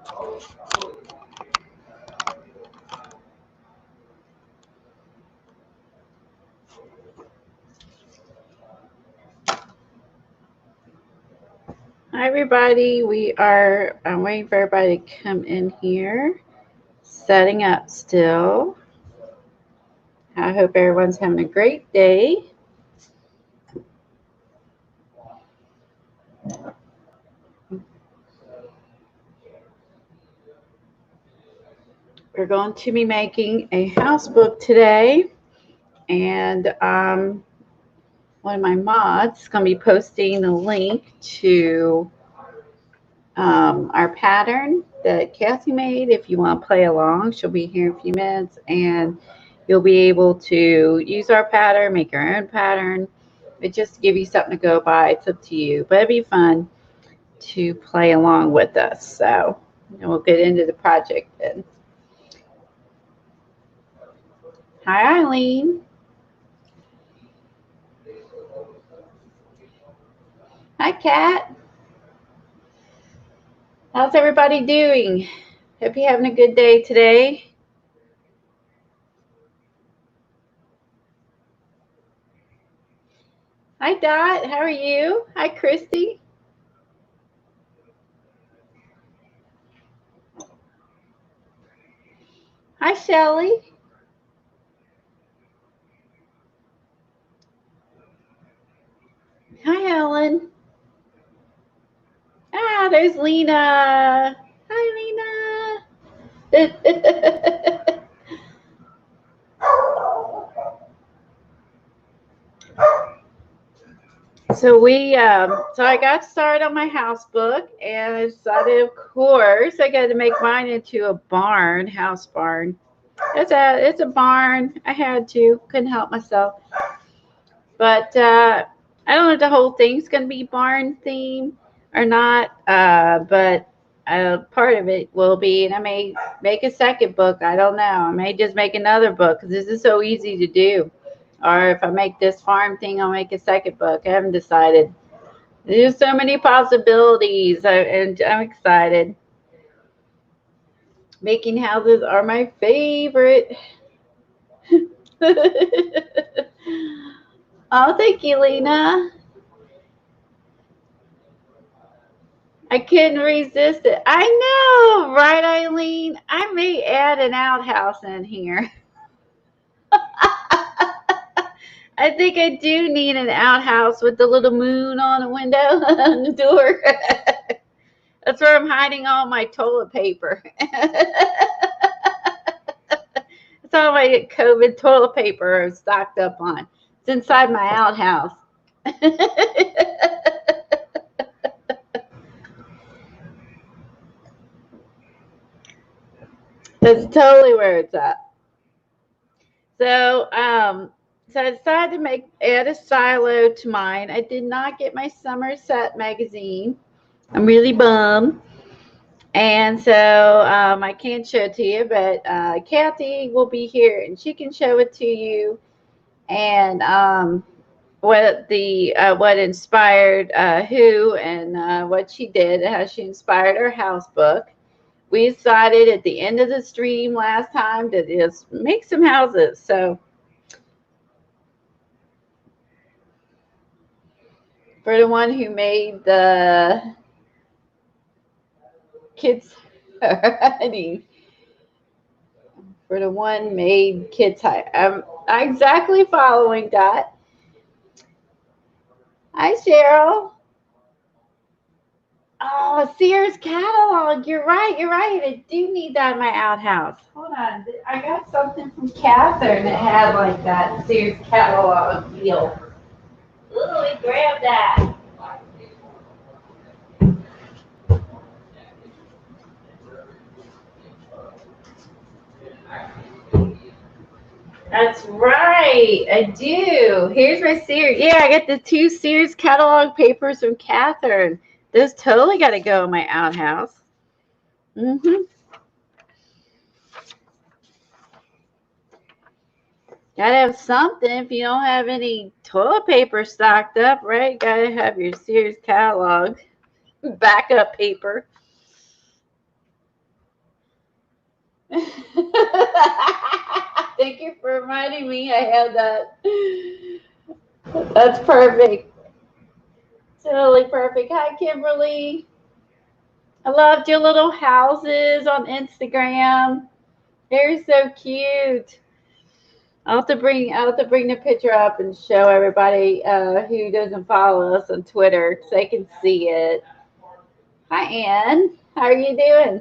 Hi, everybody. I'm waiting for everybody to come in here. Setting up still. I hope everyone's having a great day. We're going to be making a house book today. And one of my mods is going to be posting the link to our pattern that Kathy made. If you want to play along, she'll be here in a few minutes, and you'll be able to use our pattern, make your own pattern. It just to give you something to go by. It's up to you, but it'd be fun to play along with us. So we'll get into the project then. Hi, Eileen. Hi, Kat. How's everybody doing? Hope you're having a good day today. Hi, Dot. How are you? Hi, Christy. Hi, Shelly. Hi, Ellen. Ah, there's Lena. Hi, Lena. So I got started on my house book, and I decided, of course, I got to make mine into a barn, house barn. It's a barn. I had to, couldn't help myself. But I don't know if the whole thing's going to be barn theme or not. But part of it will be, and I may make a second book. I don't know. I may just make another book because this is so easy to do. Or if I make this farm thing, I'll make a second book. I haven't decided. There's so many possibilities, and I'm excited. Making houses are my favorite. Oh, thank you, Lena. I couldn't resist it. I know, right, Eileen? I may add an outhouse in here. I think I do need an outhouse with the little moon on the window on the door. That's where I'm hiding all my toilet paper. That's all my COVID toilet paper is stocked up on. It's inside my outhouse. That's totally where it's at. So I decided to add a silo to mine. I did not get my Somerset Magazine. I'm really bummed. And so I can't show it to you, but Kathy will be here and she can show it to you. And what inspired who and what she did, how she inspired her house book. We decided at the end of the stream last time to just make some houses. So for the one who made the kids hiding, for the one made kids hide, I'm exactly following Dot. Hi, Cheryl. Oh, Sears catalog. You're right. I do need that in my outhouse. Hold on. I got something from Catherine that had like that Sears catalog deal. Ooh, we grabbed that. That's right. I do. Here's my Sears. Yeah, I got the 2 Sears catalog papers from Catherine. Those totally got to go in my outhouse. Mm-hmm. Gotta have something if you don't have any toilet paper stocked up, right? Gotta have your Sears catalog backup paper. Thank you for reminding me I have that. That's perfect. Totally perfect. Hi, Kimberly. I loved your little houses on Instagram. They're so cute. I'll have to bring the picture up and show everybody who doesn't follow us on Twitter so they can see it. Hi, Ann. How are you doing?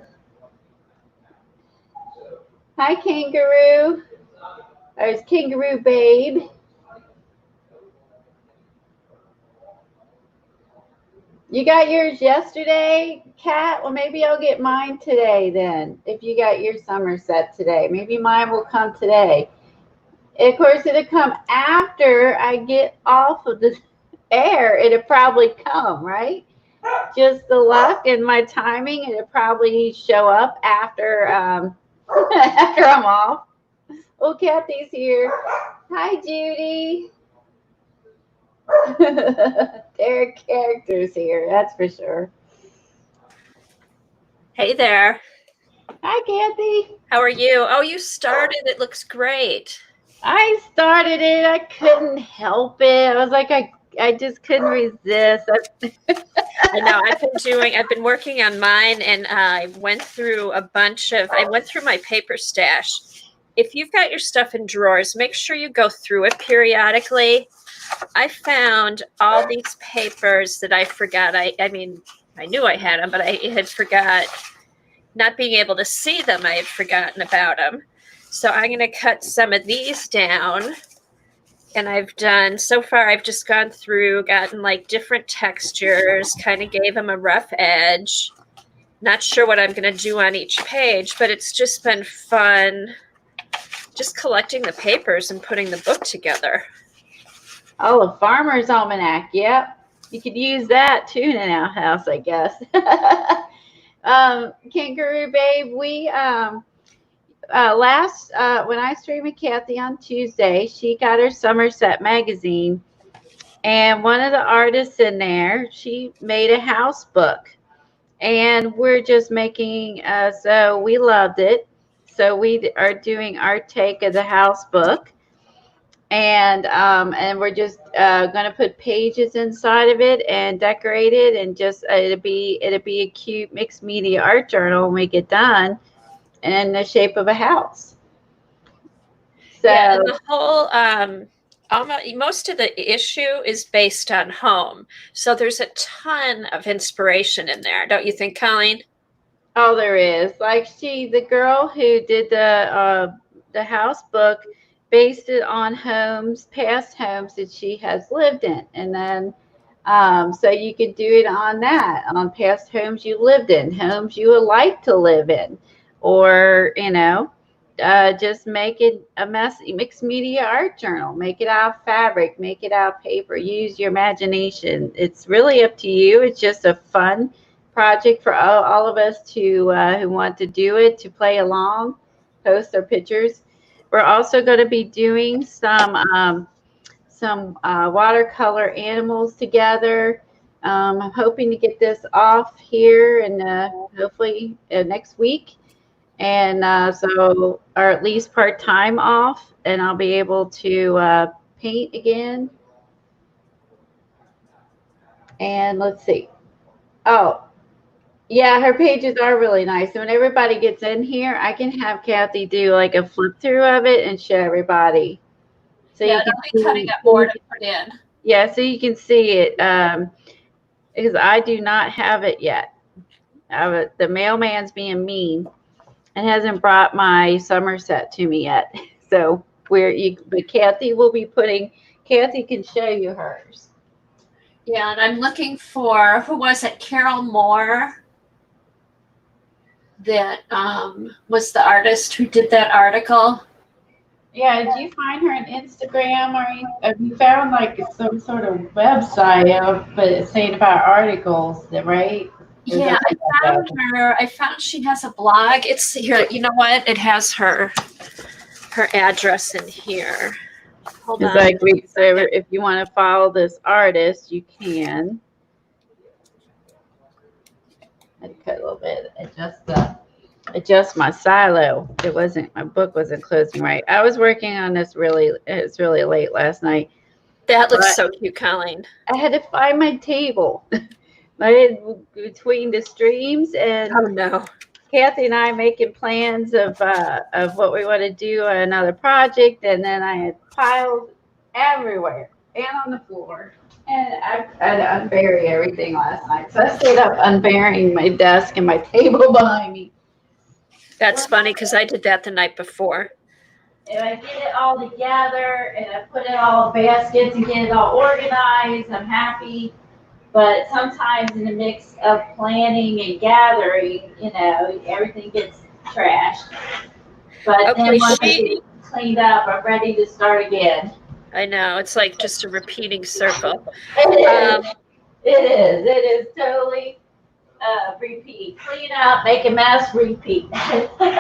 Hi, Kangaroo. There's Kangaroo Babe. You got yours yesterday, Kat? Well, maybe I'll get mine today then. If you got your Somerset today, maybe mine will come today. Of course, it'll come after I get off of the air. It'll probably come, right? Just the luck and my timing. It'll probably show up after after I'm off. Oh, Kathy's here. Hi, Judy. There are characters here, that's for sure. Hey there. Hi, Kathy. How are you? Oh, you started. It looks great. I started it. I couldn't help it. I was like, I just couldn't resist. I know. I've been working on mine, and I went through my paper stash. If you've got your stuff in drawers, make sure you go through it periodically. I found all these papers that I forgot. I mean, I knew I had them, but I had forgot. Not being able to see them, I had forgotten about them. So I'm going to cut some of these down. And I've just gone through, gotten like different textures, kind of gave them a rough edge. Not sure what I'm going to do on each page, but it's just been fun just collecting the papers and putting the book together. Oh, a farmer's almanac. Yep. You could use that too in an outhouse, I guess. Kangaroo Babe, we when I streamed with Kathy on Tuesday, she got her Somerset Magazine, and one of the artists in there, she made a house book, and we're just making so we loved it, so we are doing our take of the house book, and we're just gonna put pages inside of it and decorate it, and just it'll be a cute mixed media art journal when we get done, and in the shape of a house. So yeah, and the whole most of the issue is based on home, so there's a ton of inspiration in there, don't you think, Colleen? oh, there is, like, the girl who did the house book based it on past homes that she has lived in, and then so you could do it on past homes you lived in, homes you would like to live in, or just make it a mixed media art journal. Make it out of fabric, make it out of paper. Use your imagination. It's really up to you. It's just a fun project for all of us to who want to do it, to play along, post our pictures. We're also going to be doing some watercolor animals together. I'm hoping to get this off here and hopefully next week, and or at least part-time off, and I'll be able to paint again. And let's see. Oh, yeah, her pages are really nice. So when everybody gets in here, I can have Kathy do like a flip through of it and show everybody. So Yeah, you can I'll be cutting up more to put in. Yeah, so you can see it, because I do not have it yet. The mailman's being mean and hasn't brought my Somerset to me yet. So but Kathy will be Kathy can show you hers. Yeah, and I'm looking for, who was it, Carol Moore, that was the artist who did that article. Yeah, did you find her on Instagram, or have you found like some sort of website but it's saying about articles, right? Yeah, I found she has a blog. It's here, you know what? It has her address in here. Hold on. Like if you want to follow this artist, you can. I'd cut a little bit, adjust the adjust my silo. It wasn't, my book wasn't closing right. I was working on this it's really late last night. That looks But so cute, Colleen. I had to find my table. Between the streams, and Oh no. Kathy and I making plans of what we want to do on another project, and then I had piles everywhere and on the floor, and I had to unbury everything last night. So I stayed up unburying my desk and my table behind me. That's funny because I did that the night before. And I get it all together, and I put it all in baskets and get it all organized. I'm happy. But sometimes in the mix of planning and gathering, everything gets trashed. But then once I get it cleaned up, I'm ready to start again. I know. It's like just a repeating circle. It is totally repeat. Clean up, make a mess, repeat. But it's fun.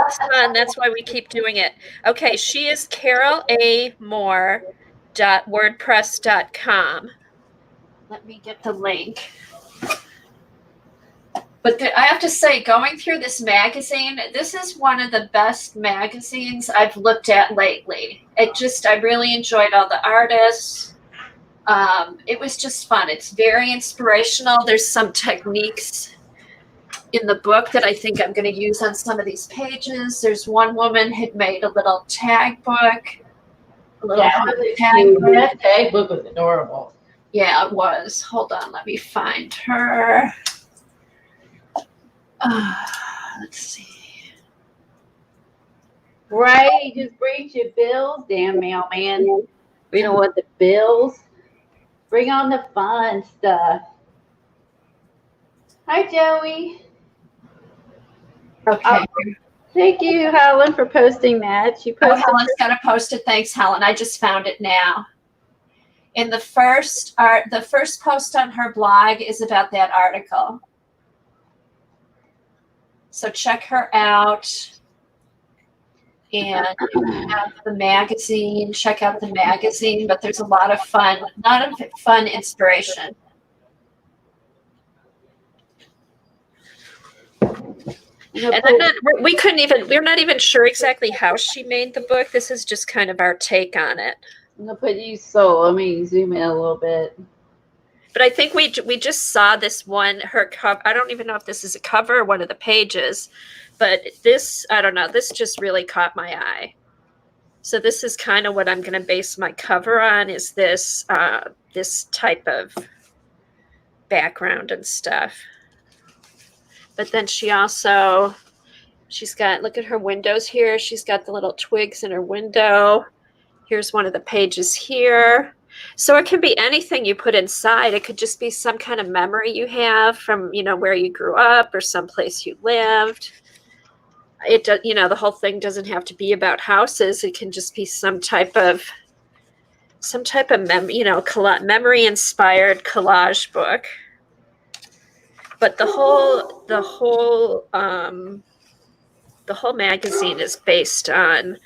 It's fun. That's why we keep doing it. Okay, she is carolamore.wordpress.com. Let me get the link. But I have to say, going through this magazine, this is one of the best magazines I've looked at lately. I really enjoyed all the artists. It was just fun. It's very inspirational. There's some techniques in the book that I think I'm going to use on some of these pages. There's one woman had made a little tag book. That tag book was adorable. Yeah, it was. Hold on, let me find her. Let's see. Right, he just brings you bills, damn mailman. We don't want the bills. Bring on the fun stuff. Hi, Joey. Okay. Thank you, Helen, for posting that. Helen's got to post it. Thanks, Helen. I just found it now. In the first post on her blog is about that article. So check her out. And have the magazine. Check out the magazine. But there's a lot of fun inspiration. And we're not even sure exactly how she made the book. This is just kind of our take on it. I'm gonna put you so. Let me zoom in a little bit. But I think we just saw this one, her cover. I don't even know if this is a cover or one of the pages, but this, I don't know, this just really caught my eye. So this is kind of what I'm going to base my cover on, is this this type of background and stuff. But then she's got, look at her windows here. She's got the little twigs in her window. Here's one of the pages here. So it can be anything you put inside. It could just be some kind of memory you have from, where you grew up or someplace you lived. The whole thing doesn't have to be about houses. It can just be some type of memory inspired collage book. But the whole magazine is based on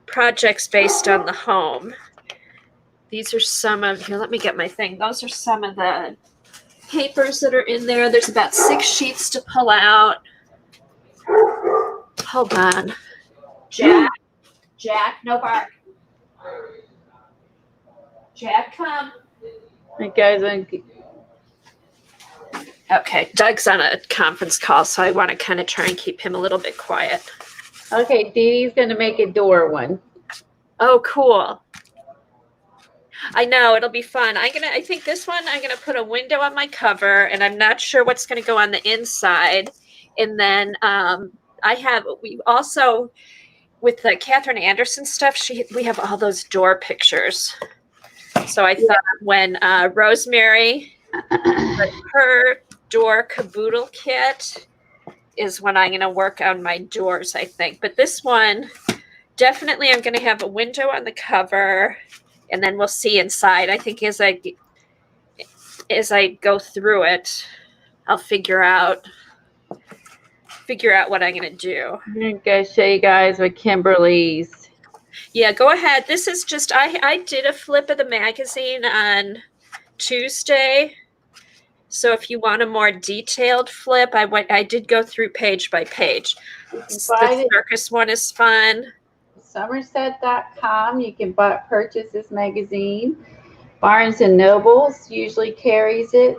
projects based on the home. These are some of, here, let me get my thing. Those are some of the papers that are in there. There's about 6 sheets to pull out. Hold on. Jack, no bark. Jack, come. Hey guys, okay, Doug's on a conference call, so I want to kind of try and keep him a little bit quiet. Okay, Dee Dee's gonna make a door one. Oh, cool. I know, it'll be fun. I think this one, I'm gonna put a window on my cover, and I'm not sure what's gonna go on the inside. And then we also, with the Catherine Anderson stuff, we have all those door pictures. So I thought when Rosemary, her door caboodle kit is when I'm gonna work on my doors, I think. But this one, definitely I'm gonna have a window on the cover. And then we'll see inside. I think as I go through it, I'll figure out what I'm going to do. I'm going to show you guys what Kimberly's. Yeah, go ahead. This is just, I did a flip of the magazine on Tuesday. So if you want a more detailed flip, I did go through page by page. The circus one is fun. Somerset.com. You can purchase this magazine. Barnes and Nobles usually carries it.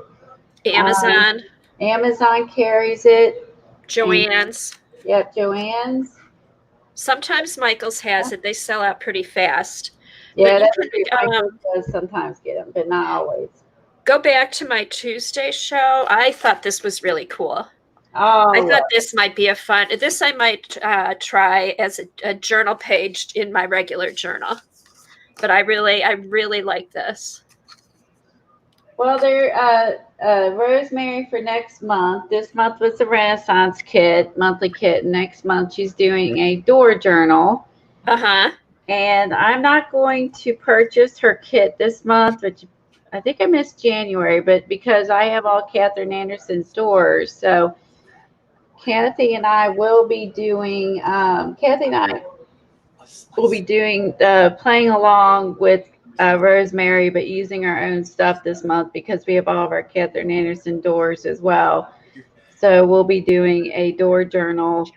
Amazon. Amazon carries it. Joann's. Yep, Joann's. Sometimes Michael's has it. They sell out pretty fast. Yeah, Michael does sometimes get them, but not always. Go back to my Tuesday show. I thought this was really cool. Oh, I thought this might be this I might try as a journal page in my regular journal. But I really like this. Well, they're Rosemary for next month. This month was the Renaissance kit, monthly kit. Next month she's doing a door journal. Uh-huh. And I'm not going to purchase her kit this month, which I think I missed January, but because I have all Catherine Anderson's doors. So Kathy and I will be doing, playing along with Rosemary, but using our own stuff this month because we have all of our Catherine Anderson doors as well. So we'll be doing a door journal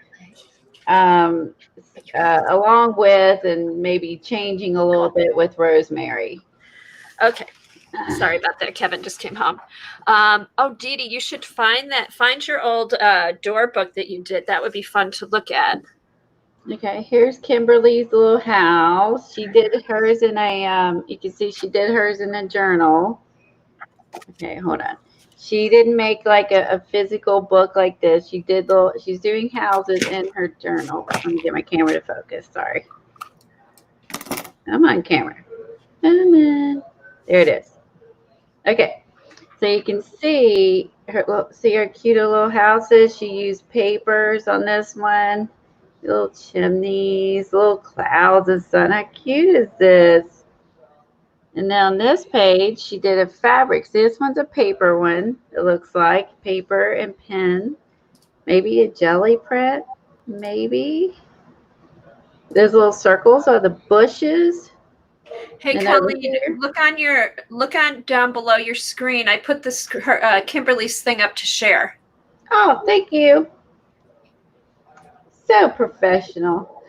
along with, and maybe changing a little bit with Rosemary. Okay. Sorry about that. Kevin just came home. Oh, Dee Dee, you should find your old door book that you did. That would be fun to look at. Okay, here's Kimberly's little house. She did hers in a, you can see she did hers in a journal. Okay, hold on. She didn't make like a physical book like this. She's doing houses in her journal. Let me get my camera to focus. Sorry. Come on, camera. Come on. There it is. Okay, so you can see her cute little houses. She used papers on this one. Little chimneys, little clouds and sun. How cute is this? And then on this page, she did a fabric. See, this one's a paper one. It looks like paper and pen. Maybe a jelly print. Maybe. Those little circles are the bushes. Hey, Colleen, look on down below your screen. I put this Kimberly's thing up to share. Oh, thank you. So professional.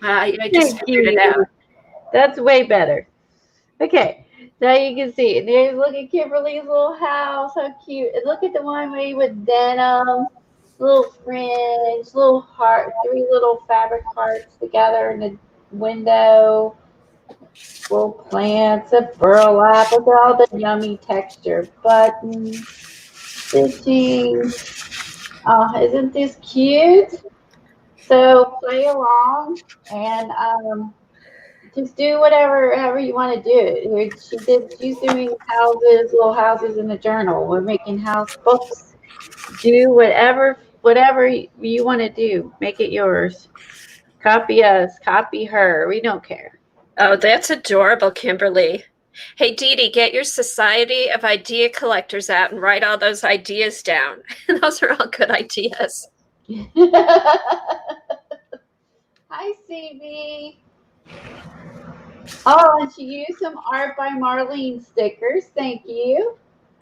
I just figured it out. That's way better. Okay, now you can see it. There's, look at Kimberly's little house. How cute. And look at the one made with denim, little fringe, little heart, 3 little fabric hearts together in the window. Little plants, a burlap. Look at all the yummy texture. Buttons, stitching. Oh, isn't this cute? So play along and just do however you want to do it. She's doing little houses in the journal. We're making house books. Do whatever you want to do. Make it yours. Copy us, copy her. We don't care. Oh, that's adorable, Kimberly. Hey, Dee Dee, get your Society of Idea Collectors out and write all those ideas down. Those are all good ideas. Hi, CB. Oh, and she used some Art by Marlene stickers. Thank you.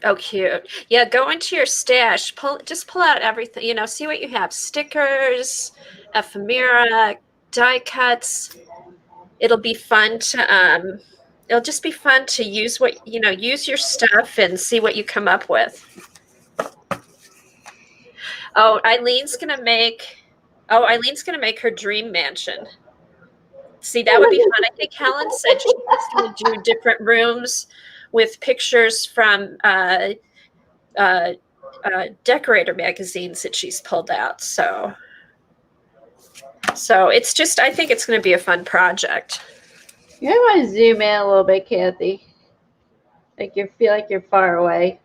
Oh, cute. Yeah, go into your stash. Just pull out everything. See what you have. Stickers, ephemera, die cuts. It'll be fun to it'll just be fun to use use your stuff and see what you come up with. Oh, Eileen's gonna make her dream mansion. See, that would be fun. I think Helen said she was going to do different rooms with pictures from decorator magazines that she's pulled out. So it's just, I think it's going to be a fun project. You might want to zoom in a little bit, Kathy. Like you feel like you're far away.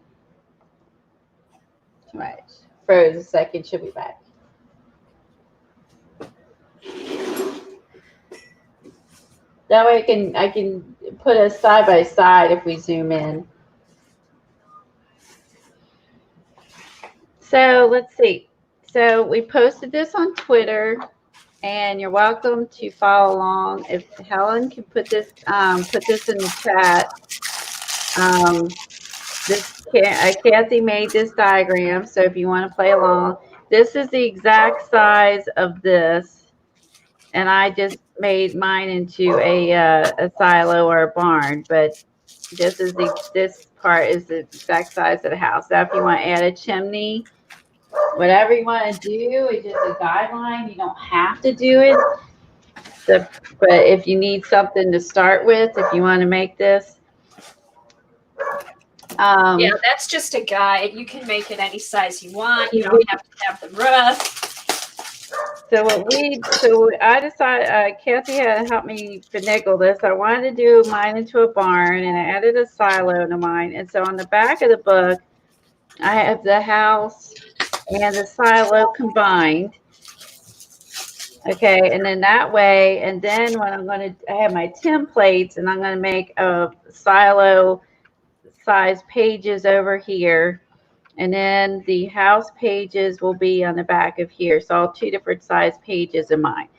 All right. Froze a second. She'll be back. That way I can put us side by side if we zoom in. So let's see. So we posted this on Twitter, and you're welcome to follow along. If Helen can put this in the chat, Kathy made this diagram, so if you want to play along, this is the exact size of this, and I just made mine into a silo or a barn. But this part is the exact size of the house. Now, if you want to add a chimney, whatever you want to do, it's just a guideline. You don't have to do it. But if you need something to start with, if you want to make this. Yeah, that's just a guide. You can make it any size you want. You don't have to have the roof. So I decided, Kathy had helped me finagle this. I wanted to do mine into a barn, and I added a silo to mine. And so on the back of the book, I have the house and the silo combined. Okay, and then that way, and then when I have my templates, and I'm going to make a silo size pages over here. And then the house pages will be on the back of here. So all 2 different size pages of mine.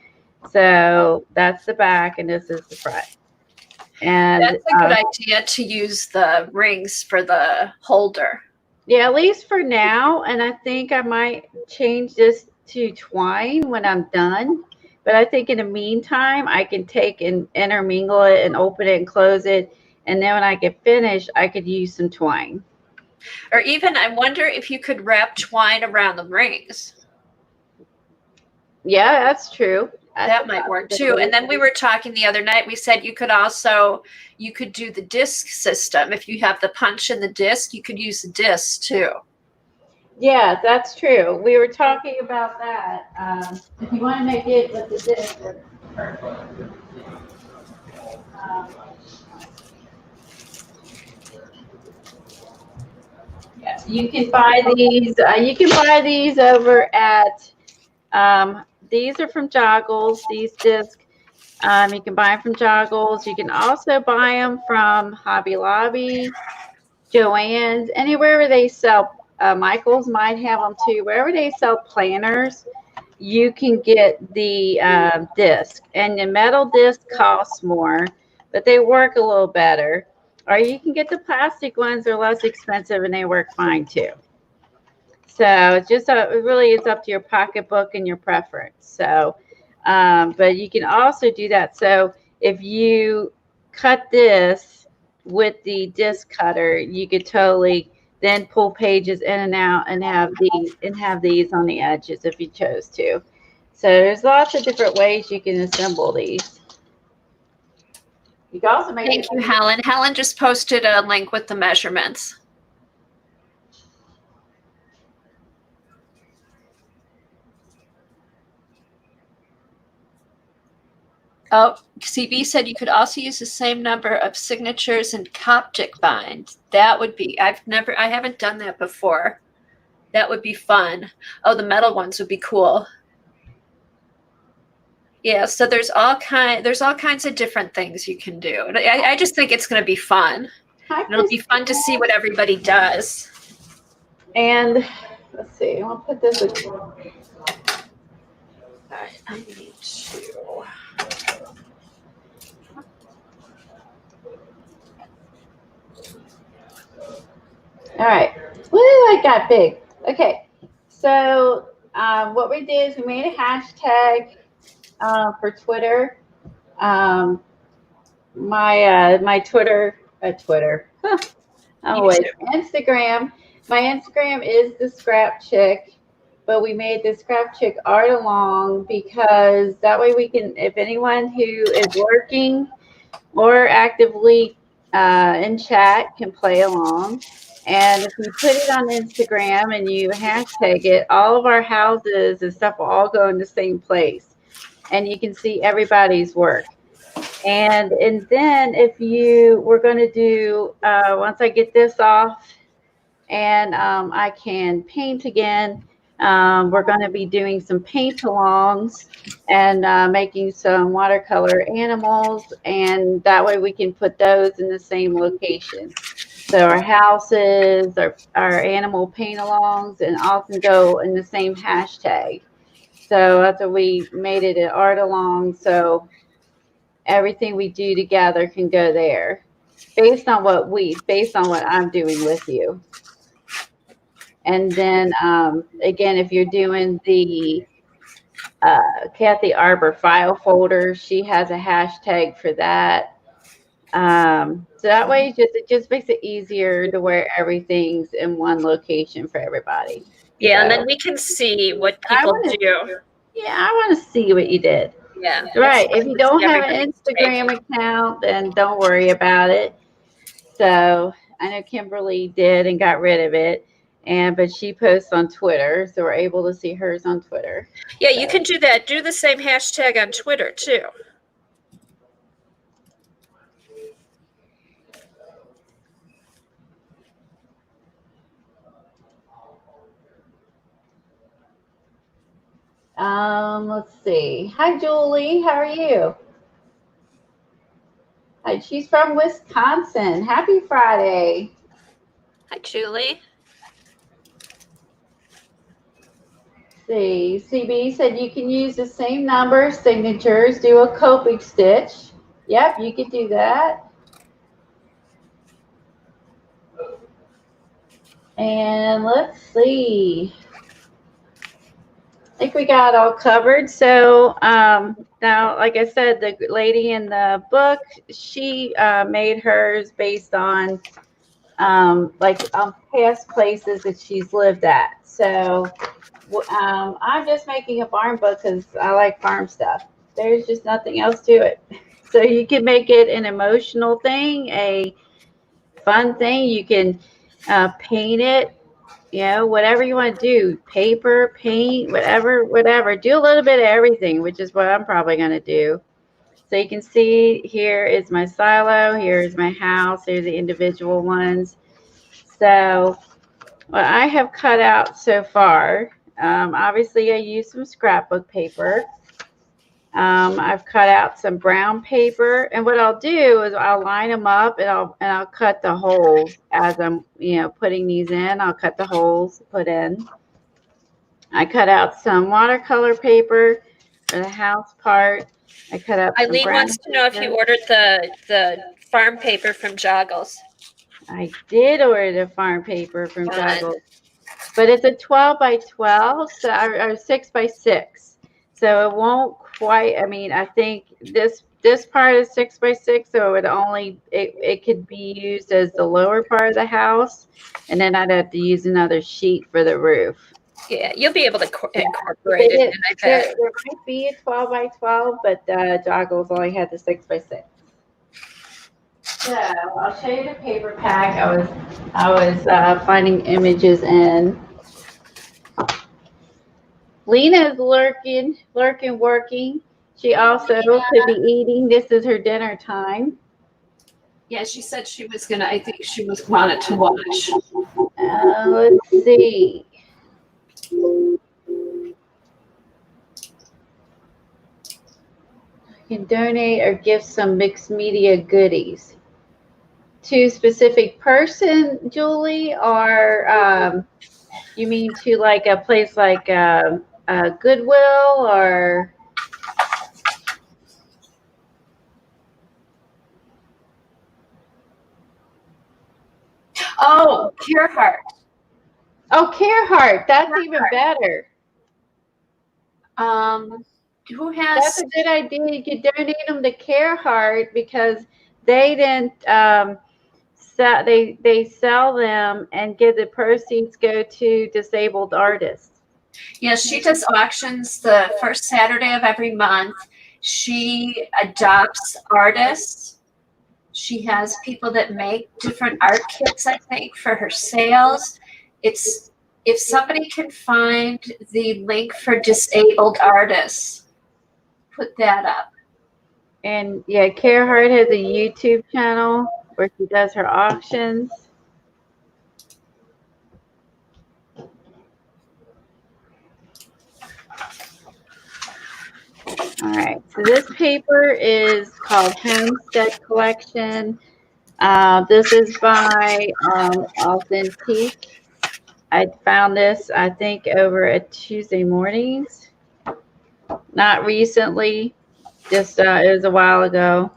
So that's the back, and this is the front. And that's a good idea to use the rings for the holder. Yeah, at least for now. And I think I might change this to twine when I'm done. But I think in the meantime, I can take and intermingle it and open it and close it. And then when I get finished, I could use some twine. Or even, I wonder if you could wrap twine around the rings. Yeah, that's true. That might work too. And then we were talking the other night, we said you could do the disc system. If you have the punch in the disc, you could use the disc too. Yeah, that's true. We were talking about that. If you want to make it with the disc, perfect. Yeah, you can buy these. You can buy these over at. These are from Joggles. These discs. You can buy them from Joggles. You can also buy them from Hobby Lobby, Joann's, anywhere where they sell. Michael's might have them too. Wherever they sell planners, you can get the disc. And the metal disc costs more, but they work a little better. Or you can get the plastic ones. They're less expensive and they work fine too. So it's just really it's up to your pocketbook and your preference. So, but you can also do that. So if you cut this with the disc cutter, you could totally then pull pages in and out and have these on the edges if you chose to. So there's lots of different ways you can assemble these. You can also make. Thank you, Helen. Helen just posted a link with the measurements. Oh, CB said you could also use the same number of signatures and Coptic bind. That would be, I haven't done that before. That would be fun. Oh, the metal ones would be cool. Yeah, so there's all kinds of different things you can do. And I just think it's going to be fun. It'll be fun to see what everybody does. And let's see, I'll put this. I need to. All right. Woo, I got big. Okay. So what we did is we made a hashtag for Twitter. My Twitter. Instagram. My Instagram is the Scrap Chick, but we made the Scrap Chick art along because that way we can, if anyone who is working or actively in chat can play along. And if you put it on Instagram and you hashtag it, all of our houses and stuff will all go in the same place. And you can see everybody's work. And then if we're going to do, once I get this off and I can paint again, we're going to be doing some paint alongs and making some watercolor animals. And that way we can put those in the same location. So our houses, our animal paint alongs, and all can go in the same hashtag. So that's what we made it an art along. So everything we do together can go there. based on what I'm doing with you. And then again, if you're doing the Kathy Arbor file folder, she has a hashtag for that. So that way it just makes it easier to where everything's in one location for everybody. Yeah, so, and then we can see what people do. Yeah, I want to see what you did. Yeah. Right. If you don't have an Instagram account, then don't worry about it. So I know Kimberly did and got rid of it. But she posts on Twitter, so we're able to see hers on Twitter. Yeah, you can do that. Do the same hashtag on Twitter too. Let's see. Hi, Julie. How are you? Hi, she's from Wisconsin. Happy Friday. Hi, Julie. See, CB said you can use the same number, signatures, do a coping stitch. Yep, you could do that. And let's see. I think we got it all covered. So now, like I said, the lady in the book, she made hers based on past places that she's lived at. So I'm just making a farm book because I like farm stuff. There's just nothing else to it. So you can make it an emotional thing, a fun thing. You can paint it. Whatever you want to do, paper, paint, whatever, do a little bit of everything, which is what I'm probably going to do. So you can see here is my silo, here is my house, here's the individual ones. So what I have cut out so far, obviously I used some scrapbook paper. I've cut out some brown paper, and what I'll do is I'll line them up and I'll cut the holes as I'm putting these in. I'll cut the holes to put in. I cut out some watercolor paper for the house part. I cut out some Eileen brown wants to know if you ordered the farm paper from Joggles. I did order the farm paper from Joggles, but it's a 12 by 12, or 6 by 6. So it won't quite, I think this part is 6 by 6, so it could be used as the lower part of the house, and then I'd have to use another sheet for the roof. Yeah, you'll be able to incorporate it. There might be a 12 by 12, but Joggles only had the 6 by 6. So I'll show you the paper pack I was finding images in. Lena's lurking, working. She also could be eating. This is her dinner time. Yeah, she said she was gonna. I think she wanted to watch. Let's see. You can donate or give some mixed media goodies to a specific person, Julie, or you mean to like a place like Goodwill or? Oh, Carhartt. Oh, Carhartt. That's even better. Who has? That's a good idea. You could donate them to Carhartt because they didn't. They sell them and give the proceeds go to disabled artists. Yes, she does auctions the first Saturday of every month. She adopts artists. She has people that make different art kits, I think, for her sales. It's if somebody can find the link for disabled artists, put that up. And yeah, Carhartt has a YouTube channel where she does her auctions. All right, so this paper is called Homestead Collection. This is by Authentique. I found this, I think, over at Tuesday Mornings. Not recently, just it was a while ago.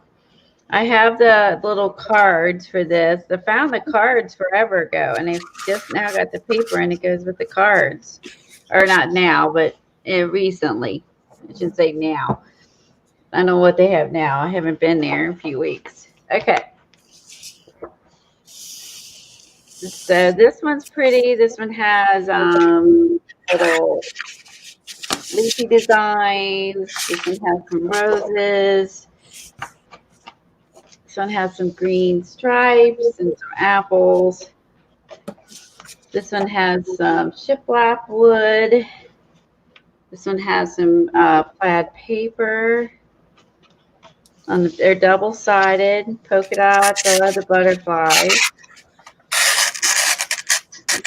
I have the little cards for this. I found the cards forever ago, and I just now got the paper, and it goes with the cards. Or not now, but recently. I should say now. I don't know what they have now. I haven't been there in a few weeks. Okay. So this one's pretty. This one has little leafy designs. This one has some roses. This one has some green stripes and some apples. This one has some shiplap wood. This one has some plaid paper. They're double-sided polka dots. I love the butterflies.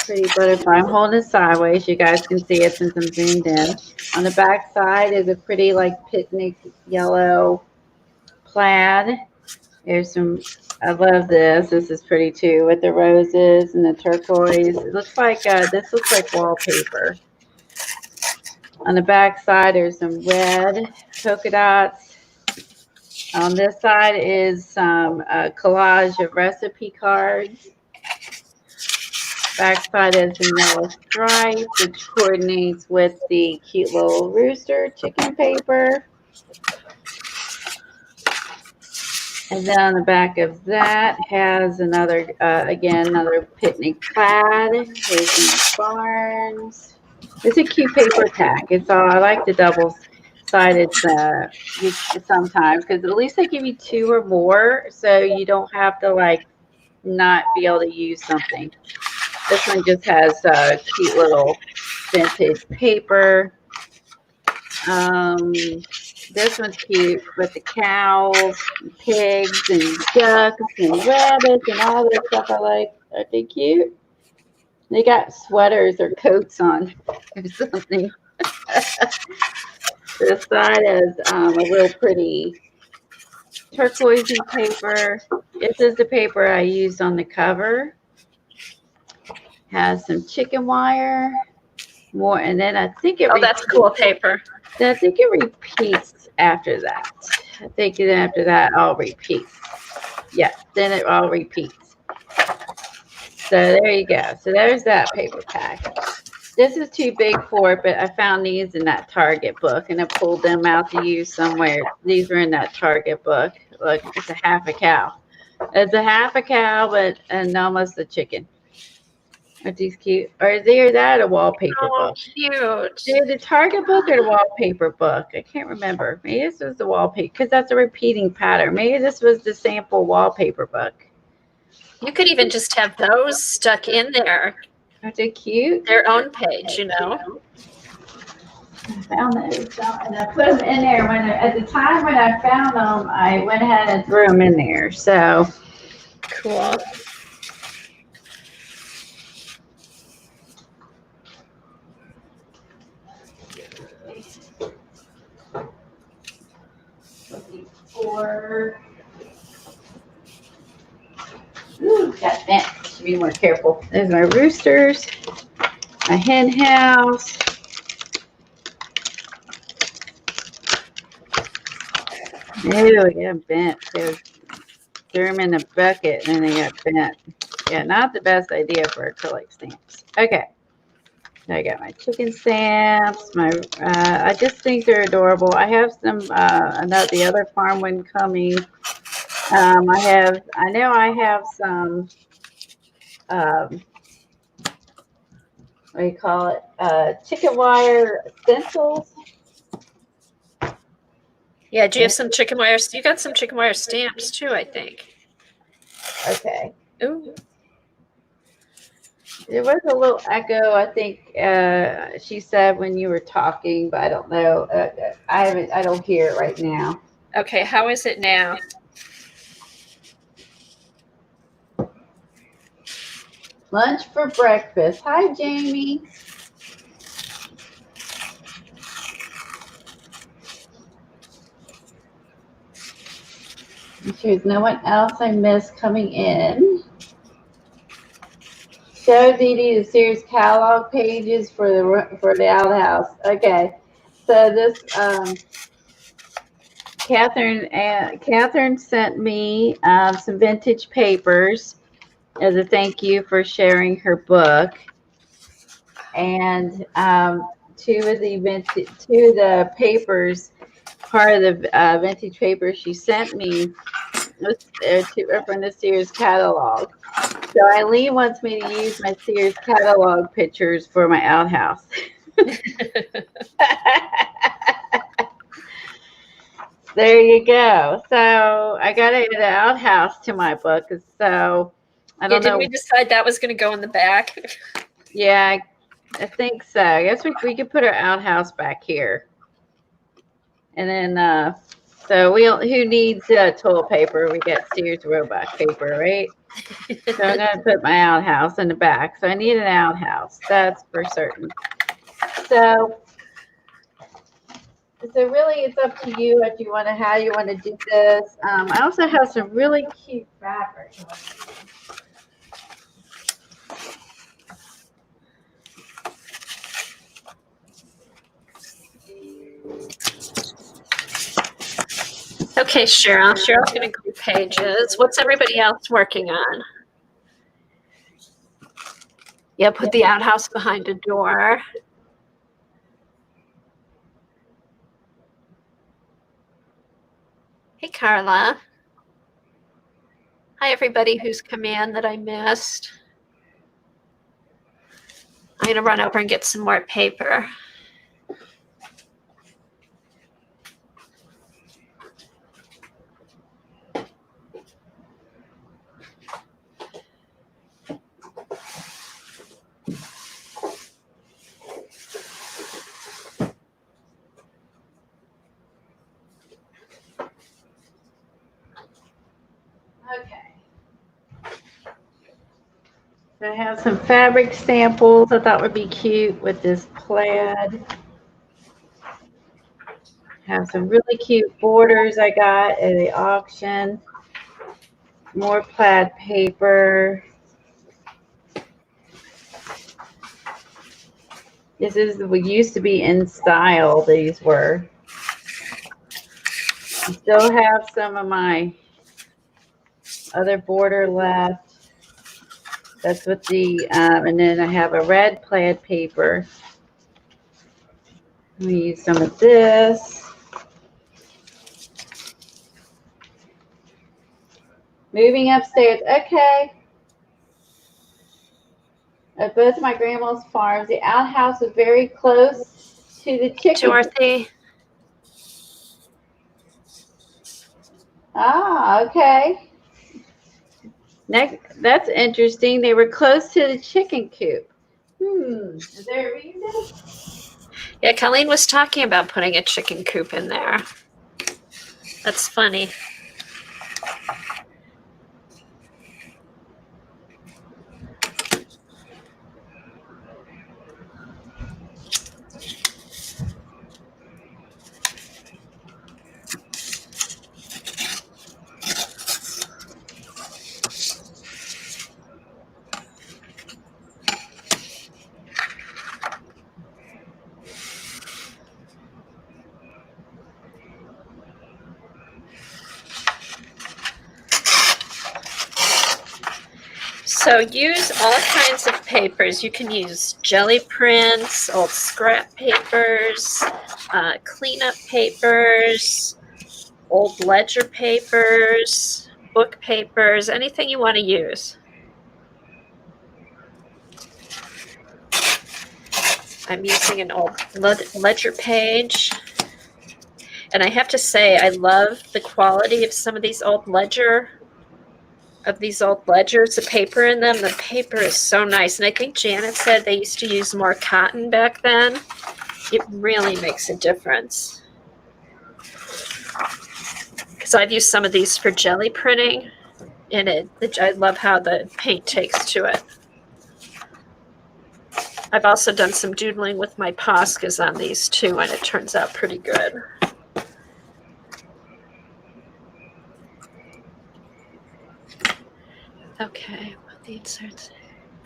Pretty butterfly. I'm holding it sideways. You guys can see it since I'm zoomed in. On the back side is a pretty like picnic yellow plaid. There's some, I love this. This is pretty too with the roses and the turquoise. It looks like, this looks like wallpaper. On the back side, there's some red polka dots. On this side is some collage of recipe cards. Back side is some yellow stripes, which coordinates with the cute little rooster chicken paper. And then on the back of that has another, again, another picnic plaid. Here's some barns. It's a cute paper pack. It's all, I like the double-sided sometimes because at least they give you 2 or more, so you don't have to like not be able to use something. This one just has cute little vintage paper. This one's cute with the cows, and pigs, and ducks, and rabbits, and all that stuff I like. Are they cute? They got sweaters or coats on or something. This side is a real pretty turquoisey paper. This is the paper I used on the cover. Has some chicken wire, more, and then I think it. Oh, that's cool paper. I think it repeats after that. I think after that all repeats. Yeah, then it all repeats. So there you go. So there's that paper pack. This is too big for it, but I found these in that Target book, and I pulled them out to use somewhere. These were in that Target book. Look, it's a half a cow. It's a half a cow, and almost a chicken. Are these cute? Or is there that a wallpaper book? Cute. Dude, the Target book or the wallpaper book? I can't remember. Maybe this was the wallpaper because that's a repeating pattern. Maybe this was the sample wallpaper book. You could even just have those stuck in there. Are they cute? Their own page, you know. I found those and I put them in there at the time when I found them. I went ahead and threw them in there. So cool. Ooh, got bent. Should be more careful. There's my roosters, my hen house. Ew, I got bent. They threw them in the bucket and they got bent. Yeah, not the best idea for acrylic stamps. Okay. So I got my chicken stamps. I just think they're adorable. I have some, the other farm one coming. I know I have some, what do you call it? Chicken wire stencils. Yeah, do you have some chicken wire? You got some chicken wire stamps too, I think. Okay. Ooh. There was a little echo, I think she said when you were talking, but I don't know. I don't hear it right now. Okay, how is it now? Lunch for breakfast. Hi, Jamie. There's no one else I missed coming in. Show Dee Dee the series catalog pages for the outhouse. Okay, so this Catherine sent me some vintage papers as a thank you for sharing her book, and two of the papers, part of the vintage papers she sent me was from the Sears catalog. So Eileen wants me to use my Sears catalog pictures for my outhouse. There you go. So I got to add an outhouse to my book. So I don't know. Did we decide that was going to go in the back? Yeah, I think so. I guess we could put our outhouse back here. And then, so who needs toilet paper? We got Sears Roebuck paper, right? So I'm going to put my outhouse in the back. So I need an outhouse. That's for certain. So really, it's up to you if you want to, how you want to do this. I also have some really cute fabric. Okay, Cheryl. Cheryl's going to glue pages. What's everybody else working on? Yeah, put the outhouse behind a door. Hey, Carla. Hi, everybody who's come in that I missed. I'm going to run over and get some more paper. Okay. So I have some fabric samples I thought would be cute with this plaid. Have some really cute borders I got at the auction. More plaid paper. This is what used to be in style, these were. I still have some of my other border left. That's what the, and then I have a red plaid paper. Let me use some of this. Moving upstairs. Okay. At both of my grandma's farms, the outhouse was very close to the chicken. Dorothy. Ah, okay. Next, that's interesting. They were close to the chicken coop. Is there a reason? Yeah, Colleen was talking about putting a chicken coop in there. That's funny. So use all kinds of papers. You can use jelly prints, old scrap papers, cleanup papers, old ledger papers, book papers, anything you want to use. I'm using an old ledger page. And I have to say, I love the quality of some of these old ledgers, the paper in them. The paper is so nice. And I think Janet said they used to use more cotton back then. It really makes a difference. Because I've used some of these for jelly printing, and I love how the paint takes to it. I've also done some doodling with my Poscas on these too, and it turns out pretty good. Okay, put the inserts.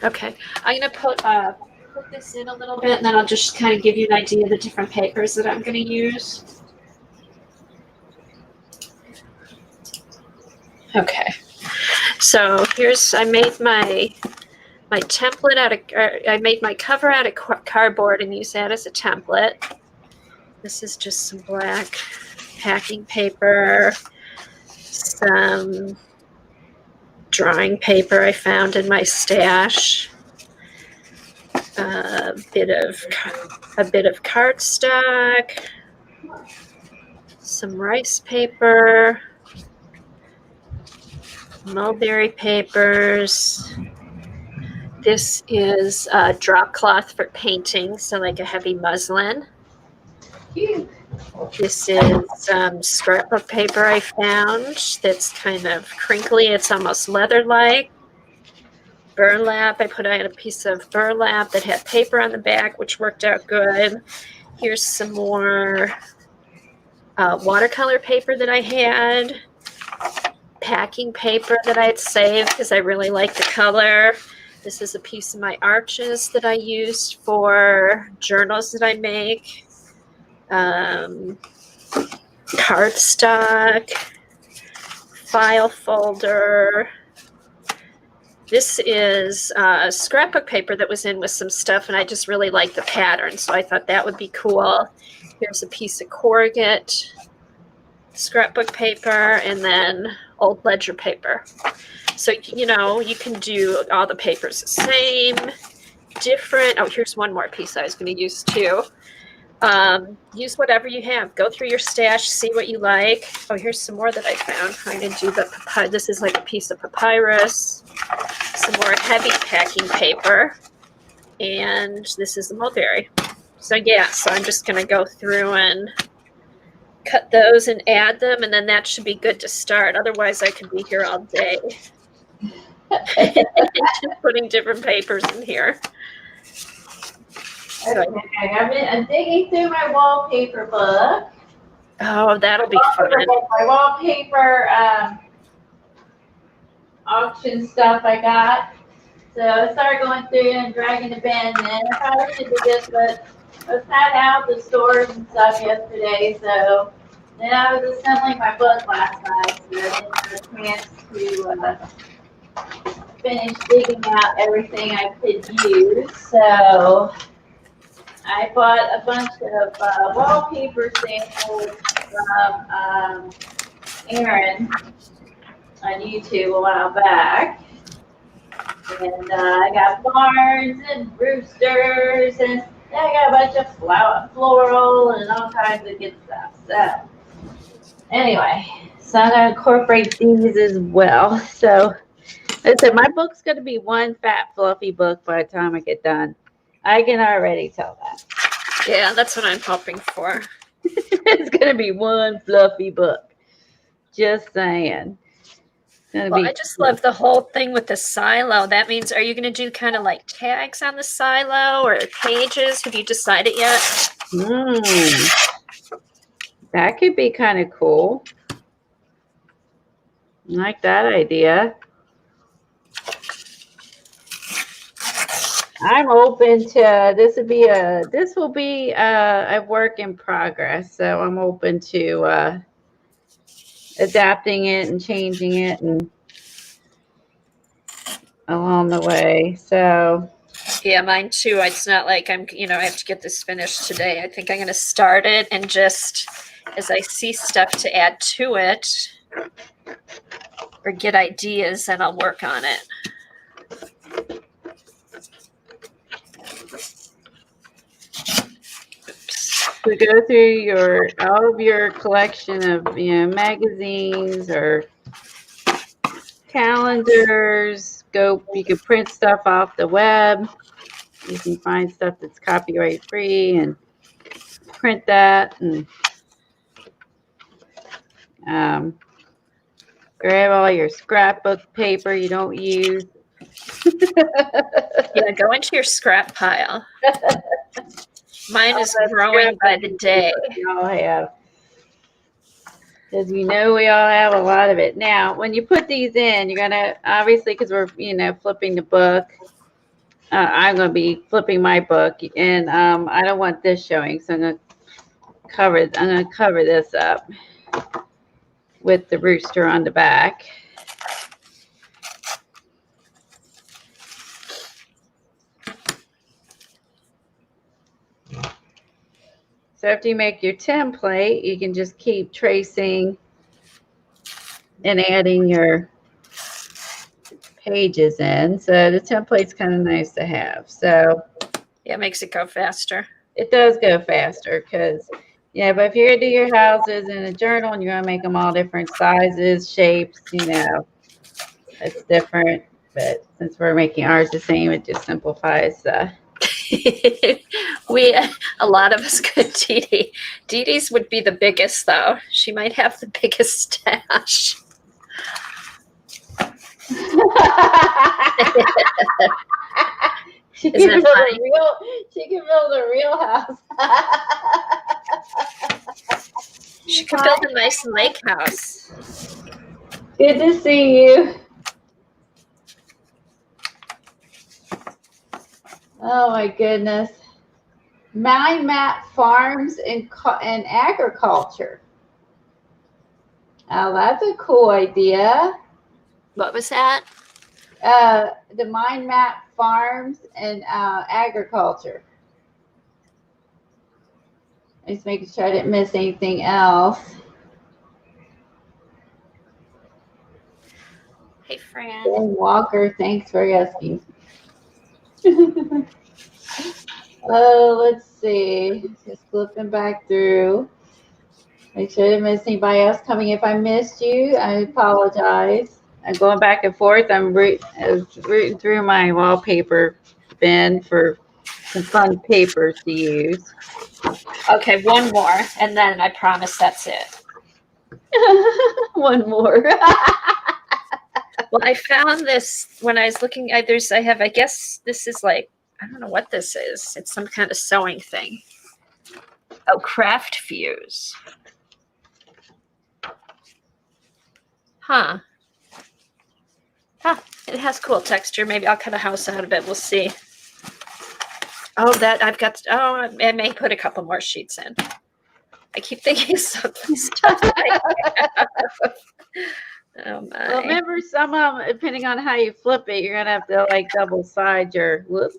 Okay, I'm gonna put this in a little bit, and then I'll just kind of give you an idea of the different papers that I'm gonna use. Okay. So I made my template I made my cover out of cardboard and used that as a template. This is just some black packing paper, some drawing paper I found in my stash, a bit of cardstock, some rice paper, mulberry papers. This is a drop cloth for painting, so like a heavy muslin. Cute. This is scrapbook paper I found that's kind of crinkly. It's almost leather-like. Burlap. I put out a piece of burlap that had paper on the back, which worked out good. Here's some more watercolor paper that I had. Packing paper that I had saved because I really like the color. This is a piece of my arches that I used for journals that I make. Cardstock, file folder. This is scrapbook paper that was in with some stuff, and I just really like the pattern, so I thought that would be cool. Here's a piece of corrugate scrapbook paper, and then old ledger paper. So, you know, you can do all the papers the same, different. Oh, here's one more piece I was going to use too. Use whatever you have. Go through your stash, see what you like. Oh, here's some more that I found. I'm going to do the papyrus. This is like a piece of papyrus. Some more heavy packing paper. And this is the mulberry. So yeah, so I'm just going to go through and cut those and add them, and then that should be good to start. Otherwise, I could be here all day. Just putting different papers in here. Okay, I'm digging through my wallpaper book. Oh, that'll be fun. My wallpaper auction stuff I got. So I started going through and dragging the bin, and I probably should do this, but I was kind of out the stores and stuff yesterday, so then I was assembling my book last night, so I didn't have a chance to finish digging out everything I could use. So I bought a bunch of wallpaper samples from Aaron on YouTube a while back. And I got barns and roosters, and I got a bunch of floral and all kinds of good stuff. So anyway, so I'm going to incorporate these as well. So listen, my book's going to be one fat, fluffy book by the time I get done. I can already tell that. Yeah, that's what I'm hoping for. It's going to be one fluffy book. Just saying. Well, I just love the whole thing with the silo. That means, are you going to do kind of like tags on the silo or pages? Have you decided yet? That could be kind of cool. I like that idea. I'm open to this will be a work in progress, so I'm open to adapting it and changing it and along the way. So yeah, mine too. It's not like I have to get this finished today. I think I'm going to start it, and just as I see stuff to add to it or get ideas, then I'll work on it. to go through all of your collection of magazines or calendars. You can print stuff off the web. You can find stuff that's copyright free and print that, and grab all your scrapbook paper you don't use. Yeah, go into your scrap pile. Mine is growing by the day. We all have. Because we all have a lot of it. Now, when you put these in, you're going to, obviously, because we're, flipping the book, I'm going to be flipping my book, and I don't want this showing, so I'm going to cover this up with the rooster on the back. So after you make your template, you can just keep tracing and adding your pages in. So the template's kind of nice to have. So yeah, it makes it go faster. it does go faster because, yeah, but if you're going to do your houses in a journal and you're going to make them all different sizes, shapes, you know, it's different. But since we're making ours the same, it just simplifies. A lot of us could Dee Dee. Dee Dee's would be the biggest though. She might have the biggest stash. She can build a real house. She could build a nice lake house. Good to see you. Oh my goodness. Mind map farms and agriculture. Oh, that's a cool idea. What was that? The mind map farms and agriculture. Just making sure I didn't miss anything else. Hey, Fran. Ben Walker, thanks for asking. Oh, let's see. Just flipping back through. Make sure I didn't miss anybody else coming. If I missed you, I apologize. I'm going back and forth. I'm rooting through my wallpaper bin for some fun papers to use. Okay, one more, and then I promise that's it. One more. Well, I found this when I was looking at I guess this is like, I don't know what this is. It's some kind of sewing thing. Oh, craft fuse. Huh. It has cool texture. Maybe I'll cut a house out of it. We'll see. Oh, I may put a couple more sheets in. I keep thinking something stuff. Oh my. Well, remember, some of them, depending on how you flip it, you're going to have to like double side your, whoops,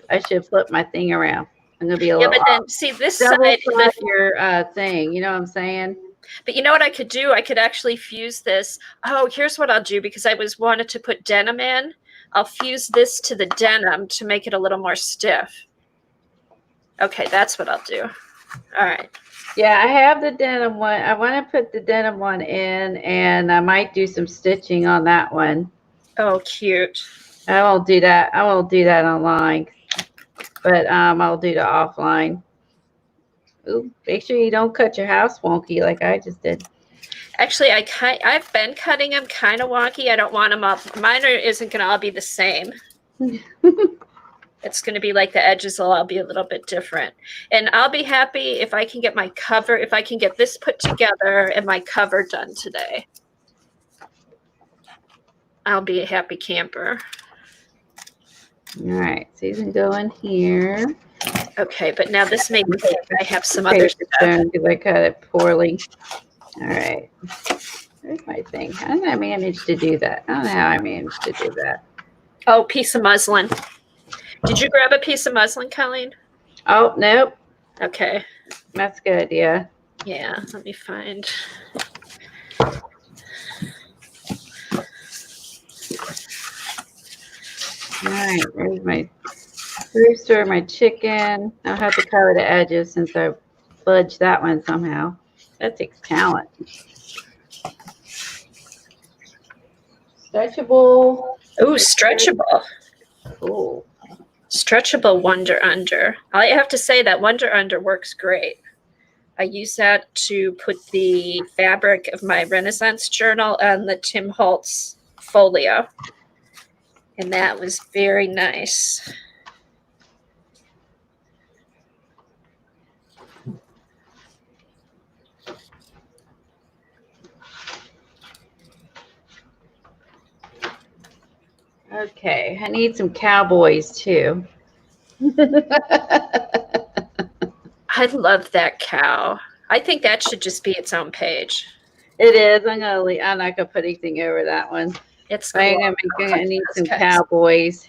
I should flip my thing around. I'm going to be a little but then see this double side, your thing, you know what I'm saying? But you know what I could do? I could actually fuse this. Oh, here's what I'll do, because I wanted to put denim in. I'll fuse this to the denim to make it a little more stiff. Okay, that's what I'll do. All right. Yeah, I have the denim one. I want to put the denim one in, and I might do some stitching on that one. Oh, cute. I won't do that. I won't do that online, but I'll do the offline. Ooh, make sure you don't cut your house wonky like I just did. Actually, I've been cutting them kind of wonky. I don't want them all. Mine isn't going to all be the same. It's going to be like the edges will all be a little bit different. And I'll be happy if I can get my cover, if I can get this put together and my cover done today. I'll be a happy camper. All right, so you can go in here. Okay, but now this made me think I have some other stuff. Because I cut it poorly. All right. There's my thing. How did I manage to do that? I don't know how I managed to do that. Oh, piece of muslin. Did you grab a piece of muslin, Colleen? Oh, nope. Okay. That's a good idea. Yeah, let me find. All right, there's my rooster, my chicken. I'll have to cover the edges since I fudged that one somehow. That takes talent. Stretchable. Oh, stretchable. Cool. Stretchable Wonder Under. I have to say that Wonder Under works great. I use that to put the fabric of my Renaissance journal on the Tim Holtz folio. And that was very nice. Okay, I need some cowboys too. I love that cow. I think that should just be its own page. It is. I'm not gonna put anything over that one. It's I need some cowboys.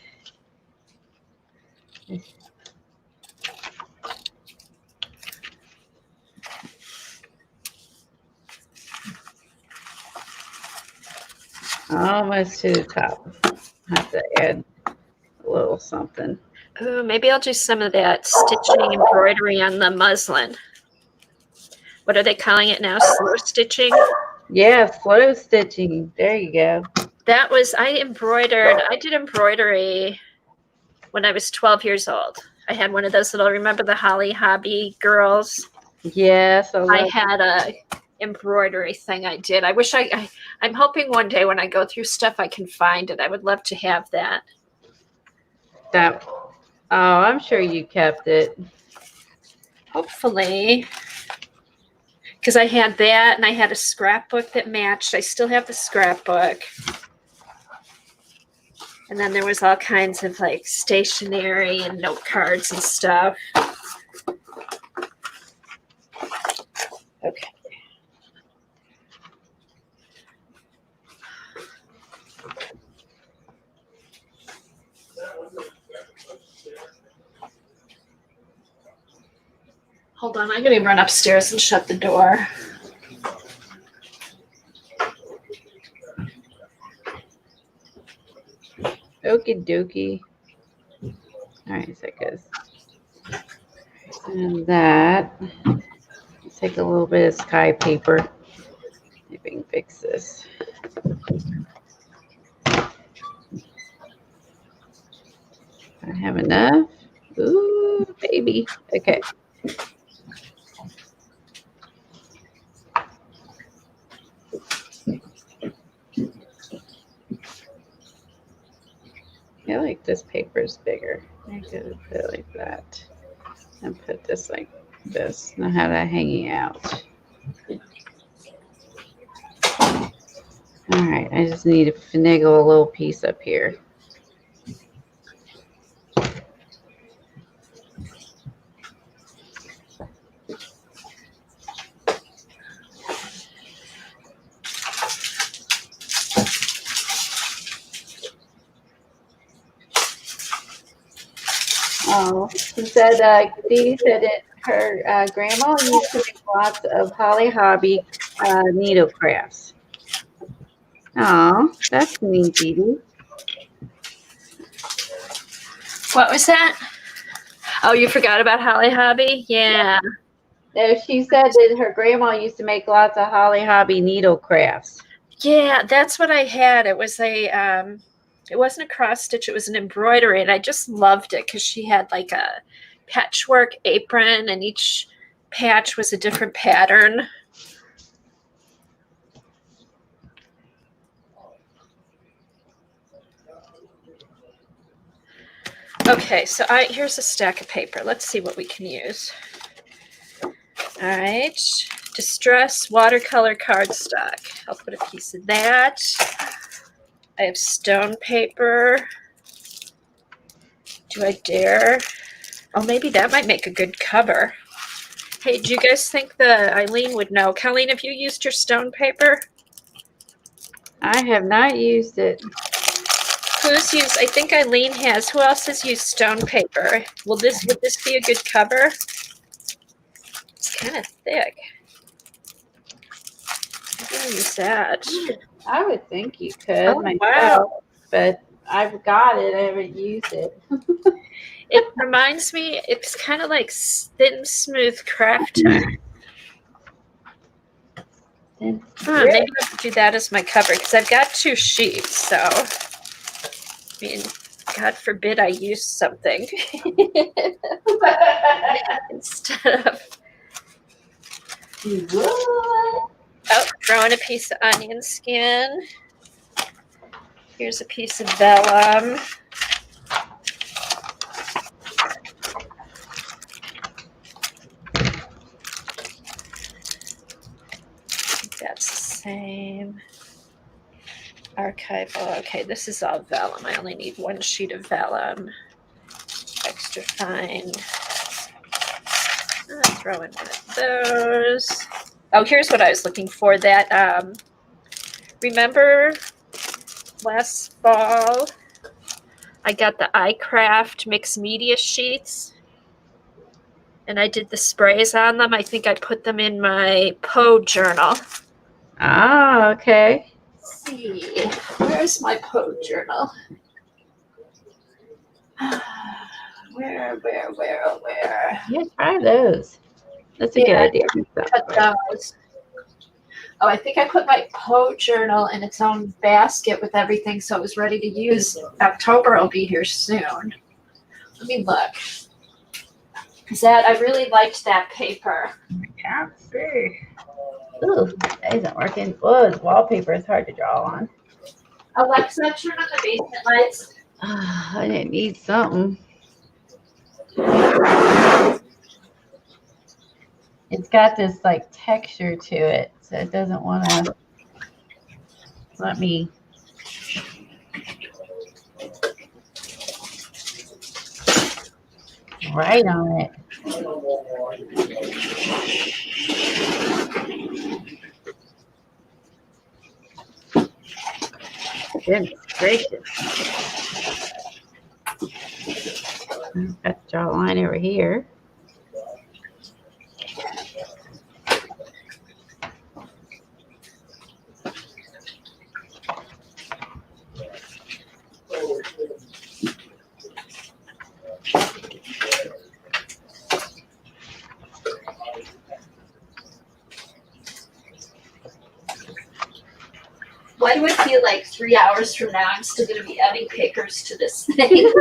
Almost to the top. I have to add a little something. Ooh, maybe I'll do some of that stitching embroidery on the muslin. What are they calling it now? Slow stitching? Yeah, slow stitching. There you go. That was, I did embroidery when I was 12 years old. I had one of those little, remember the Holly Hobby girls? Yes, I had a embroidery thing I did. I wish I'm hoping one day when I go through stuff I can find it. I would love to have that. that. Oh, I'm sure you kept it. Hopefully. Because I had that and I had a scrapbook that matched. I still have the scrapbook. And then there was all kinds of like stationery and note cards and stuff. Okay. Hold on, I'm going to run upstairs and shut the door. Okie dokie. All right, so it goes. And that. Let's take a little bit of sky paper. See if we can fix this. I have enough. Ooh, baby. Okay. I feel like this paper is bigger. I could put it like that. And put this like this. Now have that hanging out. All right, I just need to finagle a little piece up here. Oh, she said, Dee said that her grandma used to make lots of Holly Hobby needle crafts. Oh, that's neat, Dee Dee. What was that? Oh, you forgot about Holly Hobby? Yeah. No, she said that her grandma used to make lots of Holly Hobby needle crafts. Yeah, that's what I had. It was it wasn't a cross stitch, it was an embroidery, and I just loved it because she had like a patchwork apron and each patch was a different pattern. Okay, so here's a stack of paper. Let's see what we can use. All right, Distress watercolor cardstock. I'll put a piece of that. I have stone paper. Do I dare? Oh, maybe that might make a good cover. Hey, do you guys think Eileen would know? Colleen, have you used your stone paper? I have not used it. Who's used? I think Eileen has. Who else has used stone paper? Would this be a good cover? It's kind of thick. I'm gonna use that. I would think you could myself, wow. But I've got it. I haven't used it. It reminds me, it's kind of like thin, smooth craft. Maybe I'll do that as my cover because I've got 2 sheets. So, I mean, God forbid I use something instead of. Oh, throwing a piece of onion skin. Here's a piece of vellum. That's the same. Archival. Okay, this is all vellum. I only need 1 sheet of vellum. Extra fine. I'll throw in one of those. Oh, here's what I was looking for. That remember last fall I got the iCraft mixed media sheets and I did the sprays on them. I think I put them in my Poe journal. Ah, okay. see. Where's my Poe journal? Where? Yeah, try those. That's a good idea. Cut those. Oh, I think I put my Poe journal in its own basket with everything, so it was ready to use. October will be here soon. Let me look. I really liked that paper. I can't see. Ooh, that isn't working. Oh, this wallpaper is hard to draw on. Alexa, turn on the basement lights. I didn't need something. It's got this like texture to it, so it doesn't want to let me. Write on it. Goodness gracious. I've got to draw a line over here. Why do I feel like 3 hours from now I'm still going to be adding papers to this thing?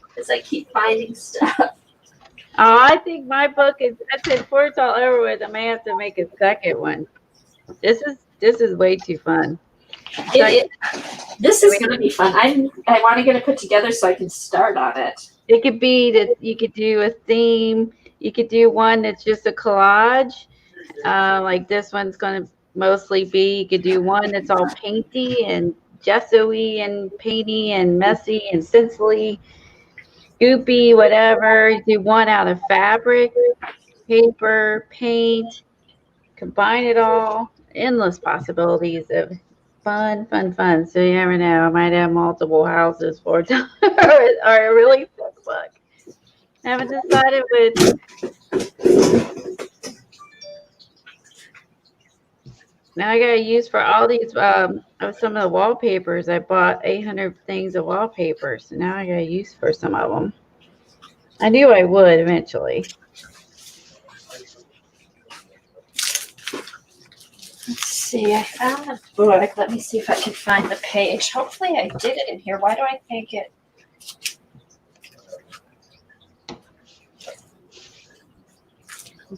Because I keep finding stuff. Oh, I think my book is. I said before it's all over with, I may have to make a second one. This is way too fun. This is going to be fun. I want to get it put together so I can start on it. It could be that you could do a theme. You could do one that's just a collage. Like this one's going to mostly be. You could do one that's all painty and gesso-y and painty and messy and stencil-y, goopy, whatever. You do one out of fabric, paper, paint. Combine it all. Endless possibilities of fun. So you never know. I might have multiple houses for it or release this book. I haven't decided Now I gotta use for all these some of the wallpapers. I bought 800 things of wallpaper, so now I gotta use for some of them. I knew I would eventually. Let's see, I found the book. Let me see if I can find the page. Hopefully I did it in here. Why do I think it?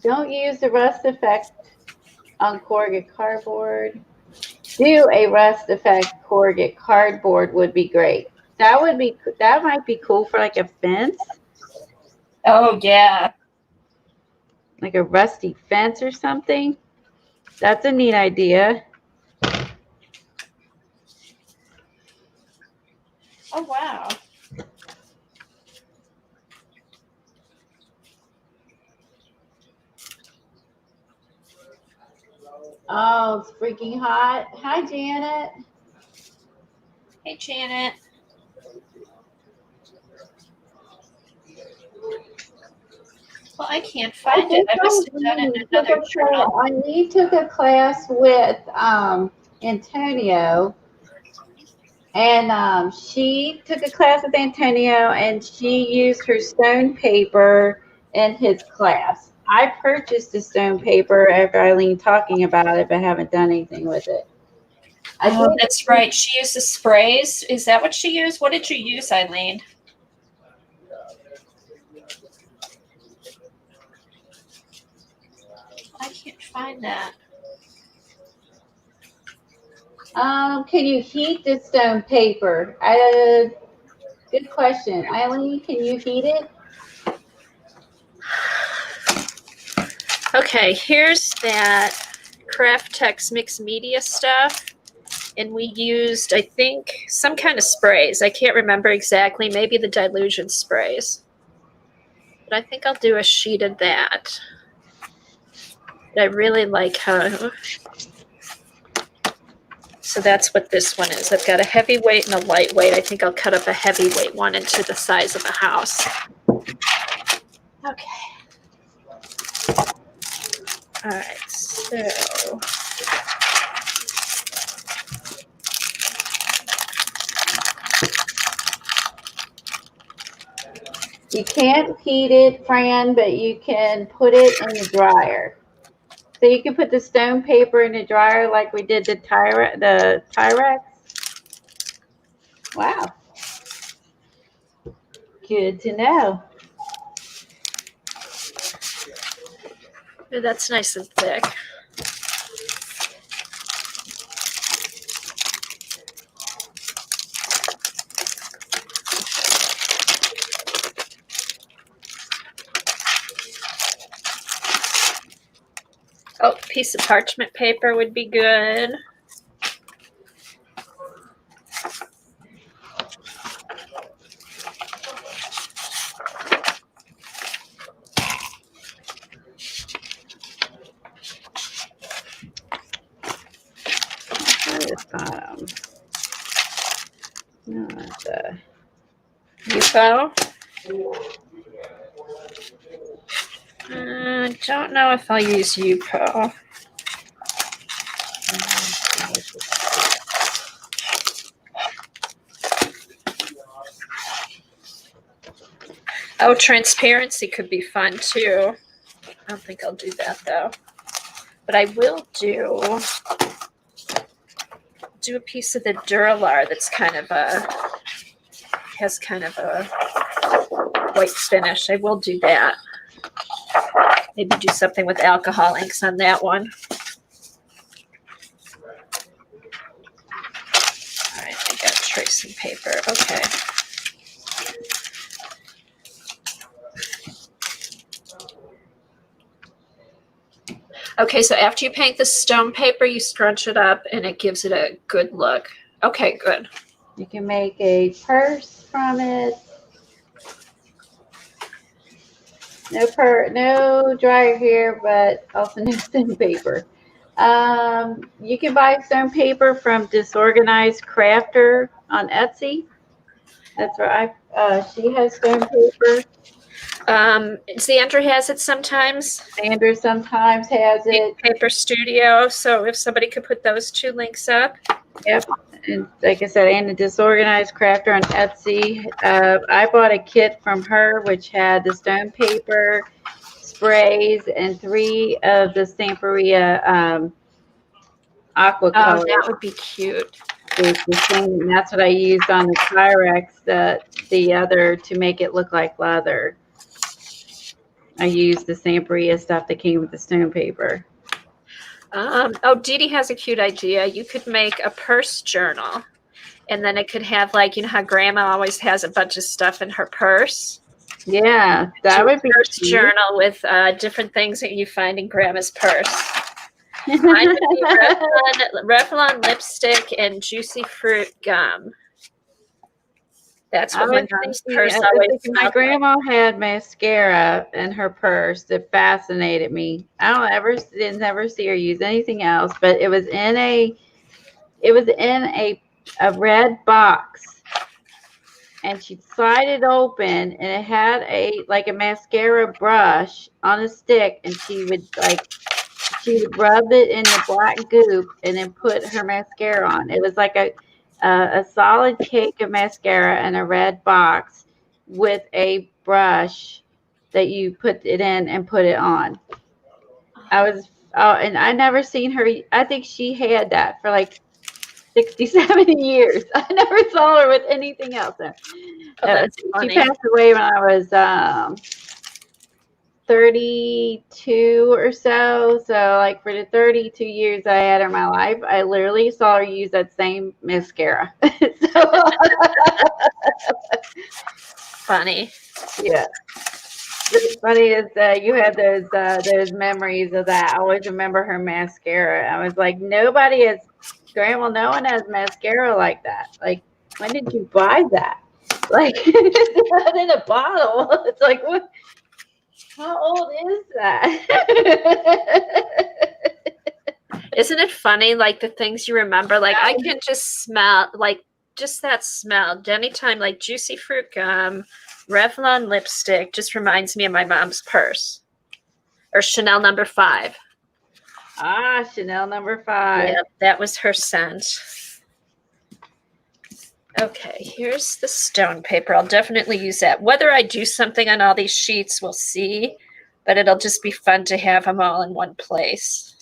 Don't use the rust effect on corrugate cardboard. Do a rust effect corrugate cardboard would be great. That might be cool for like a fence. Oh yeah. Like a rusty fence or something. That's a neat idea. Oh wow. Oh, it's freaking hot. Hi, Janet. Hey, Janet. Well, I can't find it. I must have done it in another journal. We took a class with Antonio, and she took a class with Antonio, and she used her stone paper in his class. I purchased the stone paper after Eileen talking about it, but haven't done anything with it. Oh, that's right. She used the sprays. Is that what she used? What did you use, Eileen? I can't find that. Can you heat the stone paper? Good question. Eileen, can you heat it? Okay, here's that Craft Tex Mixed Media stuff. And we used, I think, some kind of sprays. I can't remember exactly. Maybe the dilution sprays. But I think I'll do a sheet of that. But I really like how... So that's what this one is. I've got a heavyweight and a lightweight. I think I'll cut up a heavyweight one into the size of a house. Okay. All right, so You can't heat it, Fran, but you can put it in the dryer. So you can put the stone paper in the dryer like we did the Tyrex. Wow. Good to know. Ooh, that's nice and thick. Oh, a piece of parchment paper would be good. This bottom. No, that's a UFO. I don't know if I'll use UPO. Oh, transparency could be fun too. I don't think I'll do that though. But I will do a piece of the Duralar that's kind of has kind of a white finish. I will do that. Maybe do something with alcohol inks on that one. All right, I got tracing paper. Okay. Okay, so after you paint the stone paper, you scrunch it up and it gives it a good look. Okay, good. You can make a purse from it. No dryer here, but also no stone paper. You can buy stone paper from Disorganized Crafter on Etsy. That's where she has stone paper. Xandra has it sometimes. Xandra sometimes has it. Paper Studio. So if somebody could put those two links up. Yep. And like I said, and the Disorganized Crafter on Etsy. I bought a kit from her which had the stone paper, sprays, and 3 of the Stamperia aqua colors. Oh, that would be cute. It's the same, and that's what I used on the Pyrex, the other, to make it look like leather. I used the Stamperia stuff that came with the stone paper. Oh, Dee Dee has a cute idea. You could make a purse journal, and then it could have, like, you know how Grandma always has a bunch of stuff in her purse? Yeah, that would be purse cute. journal with different things that you find in Grandma's purse. Mine would be Revlon lipstick and juicy fruit gum. That's what my mom's purse always smelled My grandma had mascara in her purse that fascinated me. Didn't ever see her use anything else, but it was in a red box, and she'd slide it open, and it had a mascara brush on a stick, and she would rub it in the black goop and then put her mascara on. It was like a solid cake of mascara in a red box with a brush that you put it in and put it on. And I never seen her. I think she had that for like 60, 70 years. I never saw her with anything else. She passed away when I was 32 or so. So like for the 32 years I had in my life, I literally saw her use that same mascara. Funny. Yeah. What's funny is that you had those memories of that. I always remember her mascara. I was like, Grandma, no one has mascara like that. Like, when did you buy that? Like, not in a bottle. It's like, what? How old is that? Isn't it funny, like the things you remember? Like I can just smell, like just that smell. Anytime, like juicy fruit gum, Revlon lipstick just reminds me of my mom's purse. Or Chanel No. 5. Ah, Chanel number 5. Yeah, that was her scent. Okay, here's the stone paper. I'll definitely use that. Whether I do something on all these sheets, we'll see. But it'll just be fun to have them all in one place.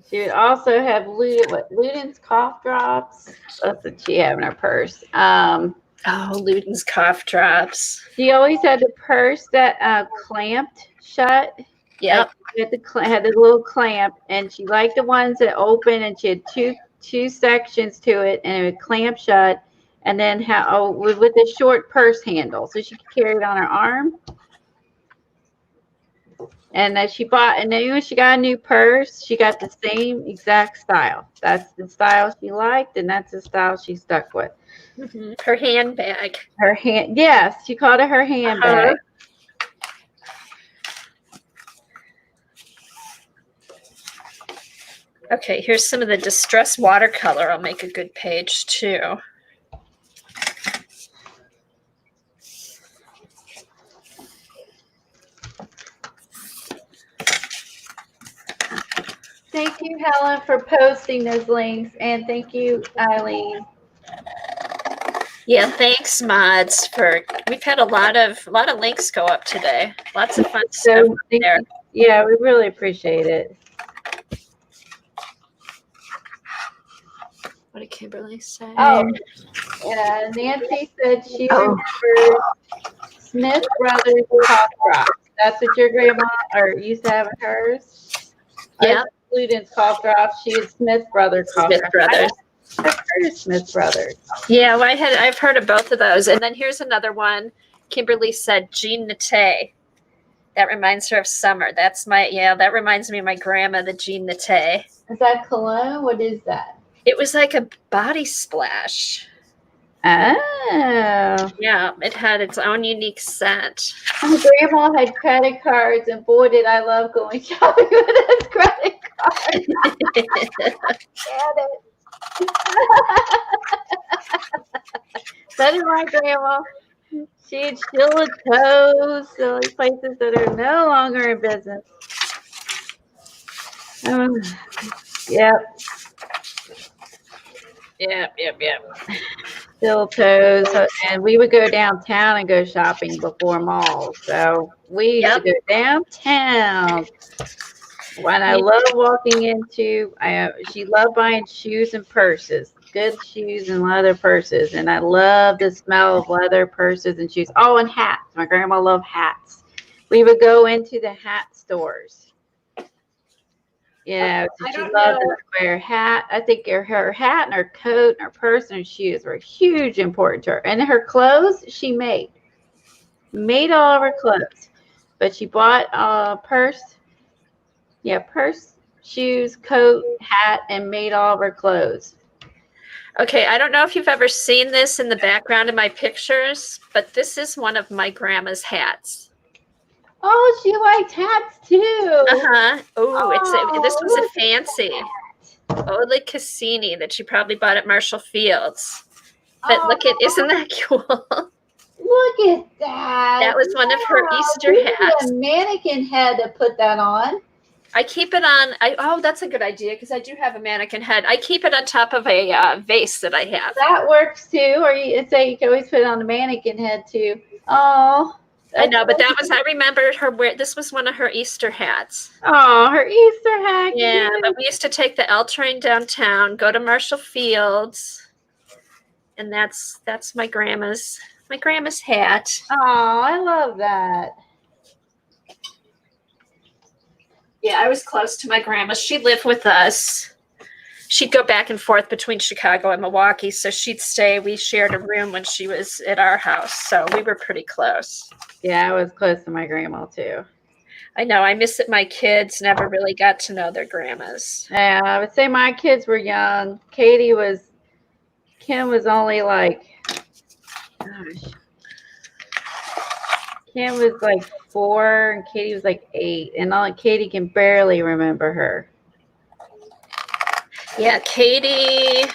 She would also have Luden's cough drops. That's what she had in her purse. Oh, Luden's cough drops. She always had the purse that clamped shut. Yep. Had the little clamp, and she liked the ones that open, and she had two sections to it, and it would clamp shut, and then with the short purse handle, so she could carry it on her arm. And then when she got a new purse, she got the same exact style. That's the style she liked, and that's the style she stuck with. Mm-hmm. Her handbag. Yes, she called it her handbag. Okay, here's some of the distress watercolor. I'll make a good page too. Thank you, Helen, for posting those links, and thank you, Eileen. Yeah, thanks, mods. We've had a lot of links go up today. Lots of fun stuff there. Yeah, we really appreciate it. What did Kimberly say? Oh, yeah, Nancy said she remembers Smith Brothers cough drops. That's what your grandma used to have in hers. Yeah. Luden's cough drops. She had Smith Brothers cough Smith drops. Brothers. I've heard of Smith Brothers. Yeah, well, I've heard of both of those. And then here's another one. Kimberly said Jean Naté. That reminds her of summer. That reminds me of my grandma, the Jean Naté. Is that cologne? What is that? It was like a body splash. Oh. Yeah, it had its own unique scent. My grandma had credit cards, and boy, did I love going shopping with those credit cards. Get it. That is my grandma. She had Sheila Toes, so places that are no longer in business. Yep. Still Toes, and we would go downtown and go shopping before malls. So we used to go downtown. When I love walking into, she loved buying shoes and purses, good shoes and leather purses, and I love the smell of leather purses and shoes. Oh, and hats. My grandma loved hats. We would go into the hat stores. Yeah, she loved to wear a hat. I think her hat and her coat and her purse and her shoes were huge important to her. And her clothes, she made all of her clothes. But she bought a purse, shoes, coat, hat, and made all of her clothes. Okay, I don't know if you've ever seen this in the background of my pictures, but this is one of my grandma's hats. Oh, she liked hats too. This was a fancy Ola Cassini that she probably bought at Marshall Fields. But isn't that cool? Look at that. That was one of her Easter hats. A mannequin head to put that on. I keep it on. That's a good idea because I do have a mannequin head. I keep it on top of a vase that I have. That works too. Or you can always put it on the mannequin head too. Oh. I know, but I remember her this was one of her Easter hats. Oh, her Easter hat. Yeah, but we used to take the L train downtown, go to Marshall Fields, and that's my grandma's hat. Oh, I love that. Yeah, I was close to my grandma. She lived with us. She'd go back and forth between Chicago and Milwaukee, so she'd stay. We shared a room when she was at our house, so we were pretty close. Yeah, I was close to my grandma too. I know. I miss it. My kids never really got to know their grandmas. Yeah, I would say my kids were young. Kim was only like, Kim was like 4 and Katie was like 8, and Katie can barely remember her. Yeah, Katie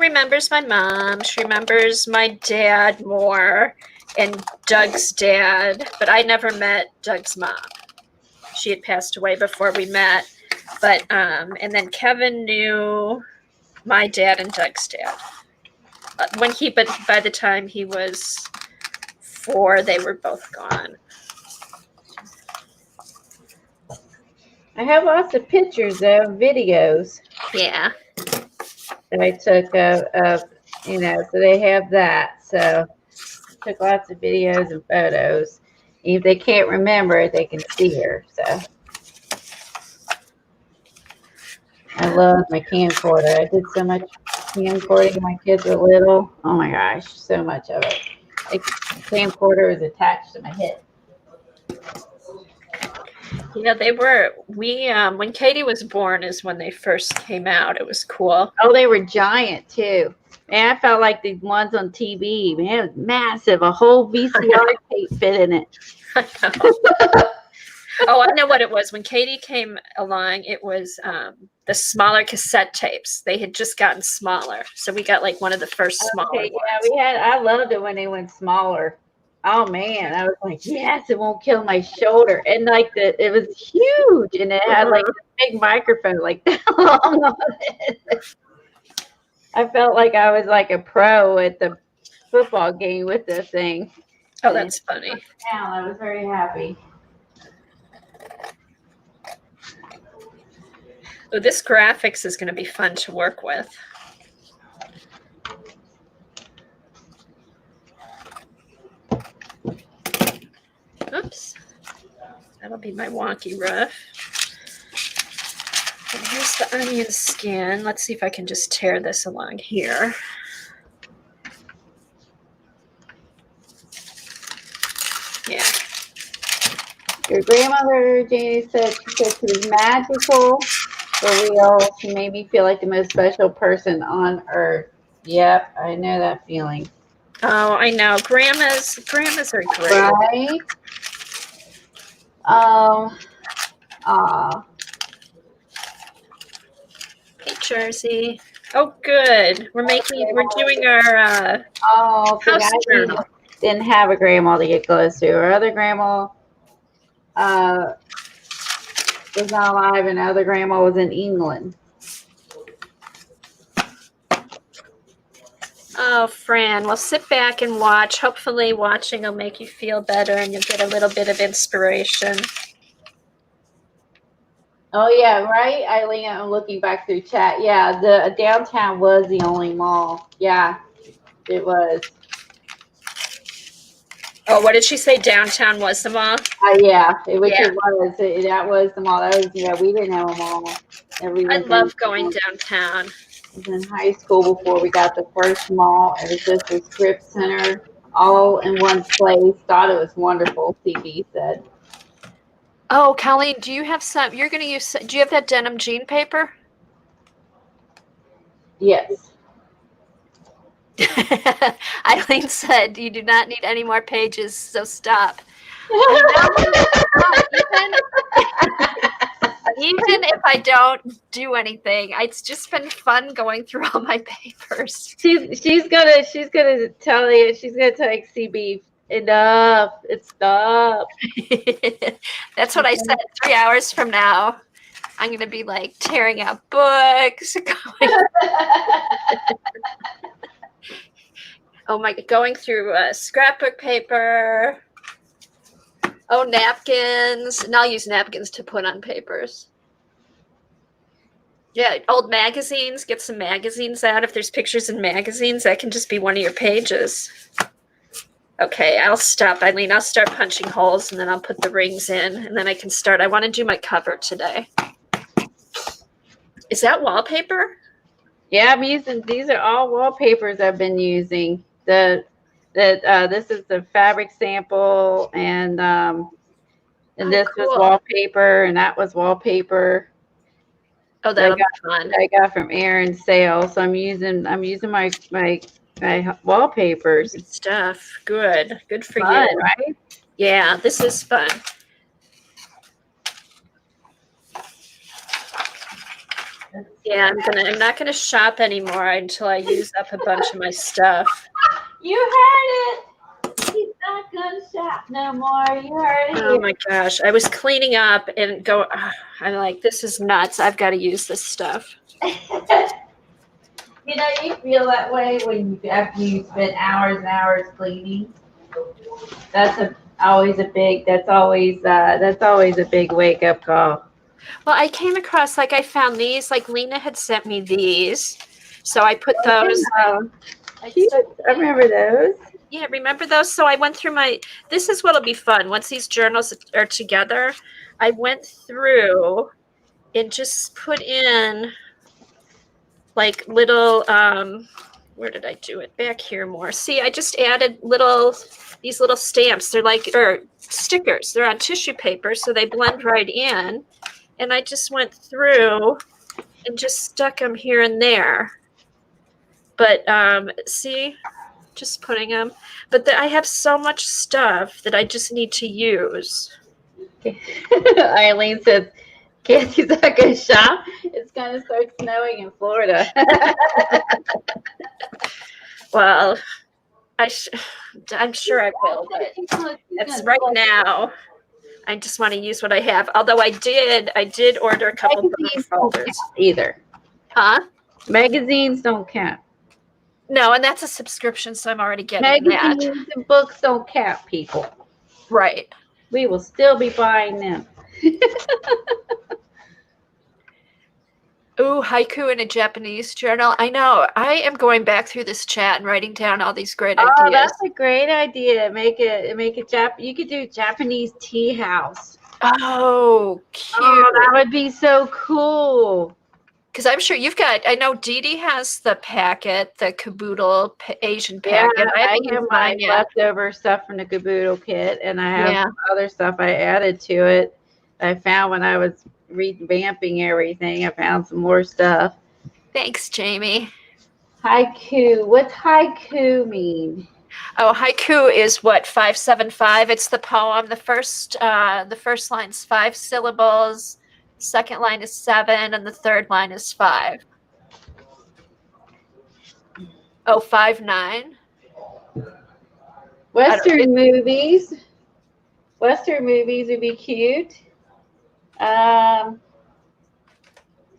remembers my mom. She remembers my dad more. and Doug's dad, but I never met Doug's mom. She had passed away before we met. But and then Kevin knew my dad and Doug's dad. But by the time he was 4, they were both gone. I have lots of pictures of videos. Yeah. That I took of so they have that. So I took lots of videos and photos. If they can't remember it, they can see her. So I love my camcorder. I did so much camcording when my kids were little. Oh my gosh, so much of it. The camcorder is attached to my hip. Yeah, they were. We when Katie was born is when they first came out. It was cool. Oh, they were giant too. Man, I felt like the ones on TV. Man, it was massive. A whole VCR tape fit in it. Oh, I know what it was. When Katie came along, it was the smaller cassette tapes. They had just gotten smaller, so we got like one of the first smaller ones. Yeah, I loved it when they went smaller. Oh man, I was like, yes, it won't kill my shoulder. And like it was huge, and it had like a big microphone like that long on it. I felt like I was like a pro at the football game with this thing. Oh, that's funny. I was very happy. Oh, this graphics is going to be fun to work with. Oops. That'll be my wonky rough. And here's the onion skin. Let's see if I can just tear this along here. Yeah. Your grandmother, Janie said she was magical, for real. She made me feel like the most special person on earth. Yep, I know that feeling. Oh, I know. Grandmas are great. Right? Hey, Jersey. Oh, good. We're doing our house journal. Didn't have a grandma to get close to. Our other grandma was not alive, and the other grandma was in England. Oh, Fran, well, sit back and watch. Hopefully watching will make you feel better and you'll get a little bit of inspiration. Oh, yeah, right, Eileen? I'm looking back through chat. Yeah, the downtown was the only mall. Yeah, it was. Oh, what did she say? Downtown was the mall? Yeah, it was. That was the mall. That was, we didn't have a mall. I love going downtown. I was in high school before we got the first mall. It was just a script center all in one place. Thought it was wonderful, TV said. Oh, Colleen, do you have do you have that denim jean paper? Yes. Eileen said, you do not need any more pages, so stop. Even if I don't do anything, it's just been fun going through all my papers. She's gonna tell you. She's gonna tell CB, enough. It's stop. That's what I said. 3 hours from now, I'm gonna be like tearing out books. Going through scrapbook paper. Oh, napkins. And I'll use napkins to put on papers. Yeah, old magazines. Get some magazines out. If there's pictures in magazines, that can just be one of your pages. Okay, I'll stop, Eileen. I'll start punching holes, and then I'll put the rings in, and then I can start. I want to do my cover today. Is that wallpaper? Yeah, I'm using. These are all wallpapers I've been using. This is the fabric sample, and this was wallpaper, and that was wallpaper. Oh, that'll be fun. I got from Aaron's sale, so I'm using my wallpapers. Good stuff. Good for fun, you. Right? Yeah, this is fun. Yeah, I'm not gonna shop anymore until I use up a bunch of my stuff. You heard it. He's not gonna shop no more. You heard it Oh here. my gosh. I was cleaning up and I'm like, this is nuts. I've got to use this stuff. You know, you feel that way when after you spend hours and hours cleaning. That's always a big wake up call. Well, I came across, like, I found these, like Lena had sent me these. So I put those. Cute. I remember those. Yeah, remember those? So I went through this is what'll be fun. Once these journals are together, I went through and just put in like little, where did I do it? Back here more. See, I just added these little stamps. They're like, or stickers. They're on tissue paper, so they blend right in. And I just went through and just stuck them here and there. But see, just putting them. But I have so much stuff that I just need to use. Eileen says, Kathy's not going to shop. It's going to start snowing in Florida. Well, I'm sure I will, but it's right now. I just want to use what I have. Although I did order a couple of folders. Either. Huh? Magazines don't count. No, and that's a subscription, so I'm already getting Magazines and books don't count, people. Right. We will still be buying them. Ooh, haiku in a Japanese journal. I know. I am going back through this chat and writing down all these great ideas. Oh, that's a great idea. You could do Japanese tea house. Oh, cute. Oh, that would be so cool. Because I'm sure I know Dee Dee has the packet, the caboodle Asian packet. Yeah, I have my leftover stuff from the caboodle kit, and I have other stuff I added to it. I found when I was revamping everything. I found some more stuff. Thanks, Jamie. Haiku. What's haiku mean? Oh, haiku is what, 575? It's the poem. The first line's 5 syllables. Second line is 7, and the third line is 5. Oh, 5-9. Western movies would be cute. So